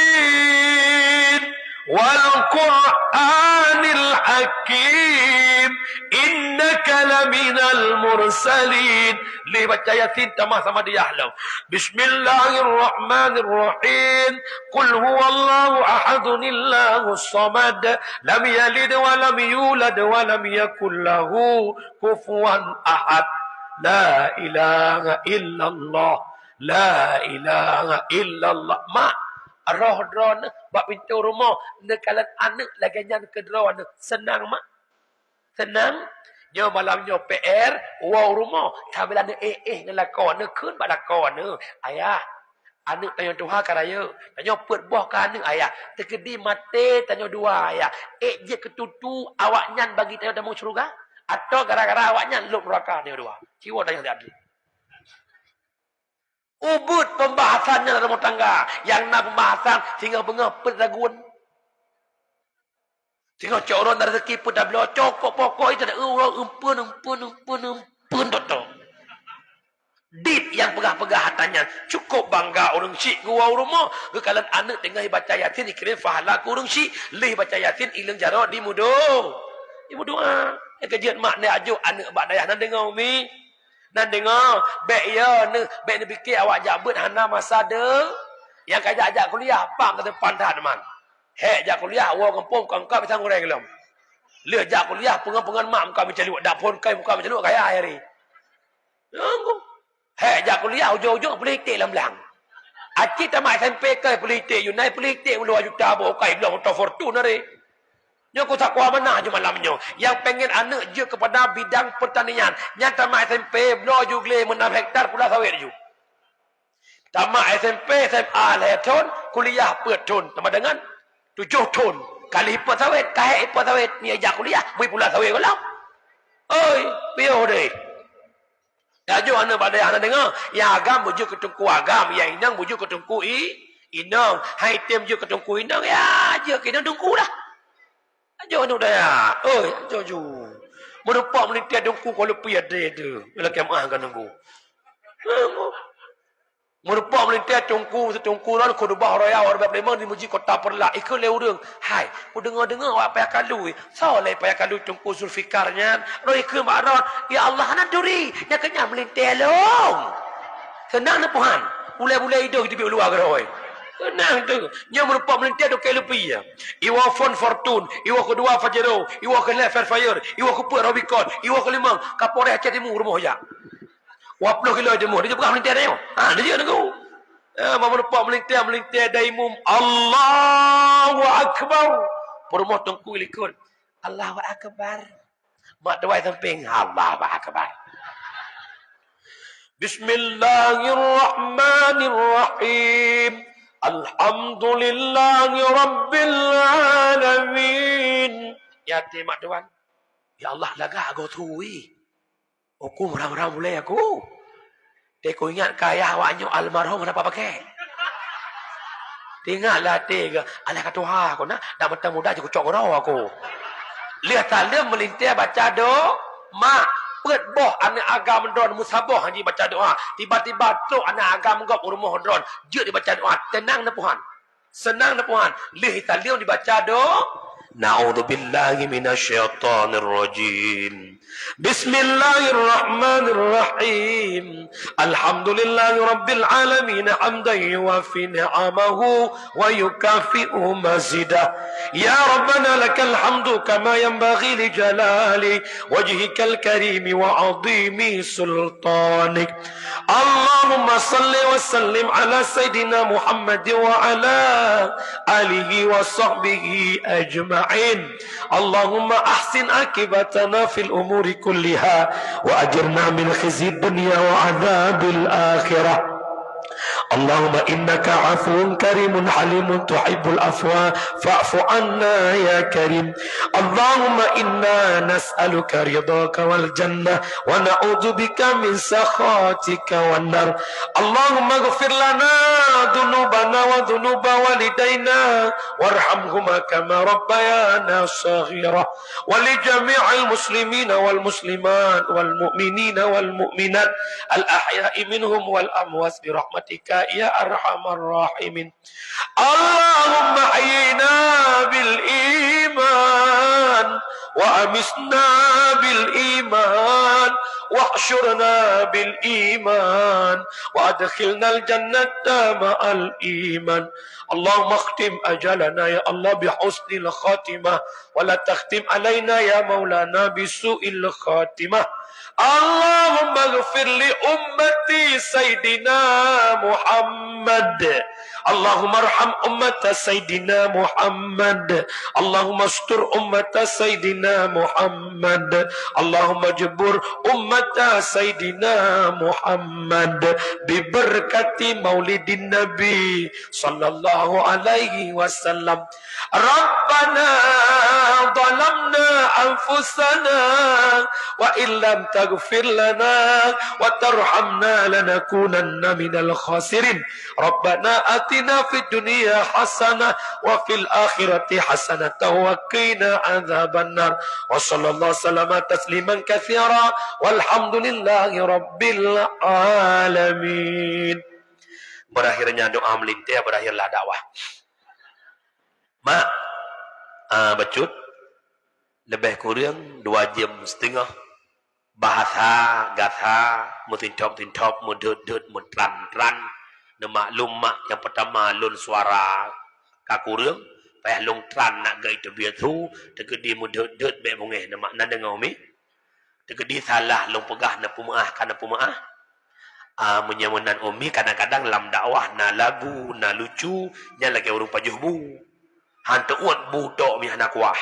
wal Qur'anil Hakim innaka laminal mursalin. Lih baca Yasin tamah sama dia ahlam. Bismillahirrahmanirrahim. Qul huwallahu ahadun illahus samad lam yalid wa lam yulad wa lam yakul lahu kufuwan ahad. La ilaha illallah. La ilaha illallah. Mak roh drone bak pintu rumah nekalan anak lagi nyan ke drone senang mak senang nyo malamnya PR wow rumah tabilan ngelakon ne keun bak lakon ne ayah anak tanya Tuhan karaya tanya pet buah ka anak ayah terkedi mate tanya dua ayah je ketutu awak nyan bagi tanya tamu syurga atau gara-gara awak nyan luk neraka tanya dua jiwa tanya tadi ubud pembahasannya dalam rumah tangga yang nak pembahasan sehingga bengapet raguan sehingga coron dari rezeki pun dah bela cokok pokok itu dah empun toto dit yang pegah-pegah hatanya cukup bangga orang syik gua rumah kekalan anak dengar baca Yasin dikirim fahala ku orang syik leh baca Yasin ilang jaro di mudo ibu doa yang kejian mak ni ajuk anak bak dayah nan dengar umi nan dengar baik ya ne baik ne fikir awak jabut hana masa de yang kajak-ajak kuliah pang ke depan dah teman hek jak kuliah wa kampung kangkap sang goreng gelom le jak kuliah pengan-pengan mak muka mencari dapur kai muka mencari kaya hari nanggu hek jak kuliah ujung-ujung politik lam-lang acik tamat SMP kai politik you naik politik 2 juta bawa kai belum auto fortune hari nyo ku tak kuah mana je malamnya yang pengen anak je kepada bidang pertanian nyata tamat SMP blow jugle 6 hektar pula sawit ju tamat SMP SMA leton kuliah per ton sama dengan 7 ton kali per sawit kae per sawit ni ajak kuliah bui pula sawit kolam oi bio deh ya jo anak badai anak dengar yang agam bujuk ketungku agam yang inang bujuk ketungku inang hai tem je ketungku inang ya je kinang tungku lah ajo anu dah. Oi, ajo. Merupak menitia dengku kalau pi ada tu. Bila kemah kan dengku. Merupak menitia tungku setungku lan ko dubah raya orang memang di muji kota perla. Ikut le urang. Hai, ku dengar-dengar awak payah kalu. Soleh payah kalu tungku Zulfikarnya. Roi ke maron. Ya Allah nak duri. Nya kenya menitia long. Senang na Tuhan. Ulai-ulai hidup di luar geroi. Tenang tu. Nya merupa melintir tu kail lepi ya. Iwa phone fortune, iwa kedua Fajero, iwa kelima Fairfire, iwa keempat Rubicon, iwa kelima Kapolres Aceh Timur rumah ya. 20 kilo timur dia bukan melintir dia. Ha, dia tu. Merupa melintir dari imam Allahu Akbar. Permoh tungku likun. Allahu Akbar. Mak dawai samping Allahu Akbar. Bismillahirrahmanirrahim. Alhamdulillahi Rabbil Alamin. Ya mak tuan. Ya Allah laga aku tui. Aku orang-orang mulai aku. Aku ingat kaya awaknya almarhum kenapa pakai. Tinggallah tiga. Alah kata Tuhan aku nak. Dah mentang muda je kucok orang aku. Lihat tanda melintir baca doa. Mak. Pet boh anak agam drone musabah haji baca doa. Tiba-tiba tu anak agam gop rumah drone. Je dibaca doa. Tenang na Tuhan. Senang na Tuhan. Lih taliu dibaca doa. Na'udzubillahi minasyaitonir rajim. Bismillahirrahmanirrahim. Alhamdulillahi rabbil alamin hamdan yuwafi ni'amahu wa yukafi'u mazidah. Ya Rabbana lakal hamdu kama yanbaghi li jalali wajhikal karimi wa 'azimi sultanik. Allahumma salli wa sallim ala sayyidina Muhammad wa ala alihi wa sahbihi ajma'in. Allahumma ahsin akibatana fil umuri kulliha wa ajirna min khizyid dunya wa adzabil akhirah. Allahumma innaka afuun karimun halimun tuhibbul afwa fa'fu anna ya karim. Allahumma inna nas'aluka ridhaka wal jannah wa na'udzubika min sakhatika wan nar. Allahumma ighfir lana dhunubana wa dhunuba walidayna warhamhuma kama rabbayana saghira wa li jami'il muslimina wal muslimat wal mu'minina wal mu'minat al ahya'i minhum wal amwas bi rahmatika ya arhamar rahimin. Allahumma hayyina bil iman wa amisna bil iman wa ahsyurna bil iman wa adkhilna al jannata ma'al iman. Allahumma akhtim ajalana ya Allah bi husnil khatimah wa la takhtim alaina ya maulana bi su'il khatimah. Allahumma ghafir li ummati Sayyidina Muhammad. Allahumma arham ummata Sayyidina Muhammad. Allahumma astur ummata Sayyidina Muhammad. Allahumma jabur ummata Sayyidina Muhammad biberkati maulidin Nabi sallallahu alaihi wasallam. Rabbana zalamna anfusana wa illam taghfir lana wa tarhamna lanakunanna minal khasirin. Rabbana atina fid dunya hasanah wa fil akhirati hasanah wa qina adzabannar. Wa sallallahu sallama tasliman katsira walhamdulillahi rabbil alamin. Berakhirnya doa melintir, berakhirlah dakwah. Mak, bacut lebih kurang 2 jam setengah bahasa gatha mutintop mudut mutran na maklum mak yang pertama lun suara kakurang payah long tran nak gai tebiat tu tegedi mudut be mungeh na makna dengar mi tegedi salah long pegah na pumaah kana pumaah menyamunan umi kadang-kadang dalam dakwah na lagu na lucu nya lagi urung pajuhbu hantu uat bu tok mi anak kuah.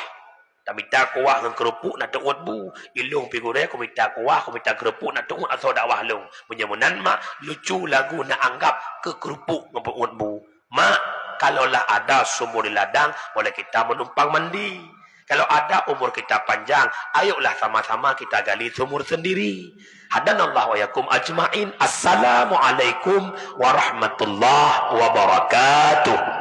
Tak minta kuah dengan kerupuk nak tuat bu. Ilung pigure aku minta kuah, aku minta kerupuk nak tuat atau dakwah long. Menyamunan mak lucu lagu nak anggap ke kerupuk membuat bu. Mak, kalaulah ada sumur di ladang, boleh kita menumpang mandi. Kalau ada umur kita panjang, ayolah sama-sama kita gali sumur sendiri. Hadanallahu wa yakum ajma'in. Assalamualaikum warahmatullahi wabarakatuh.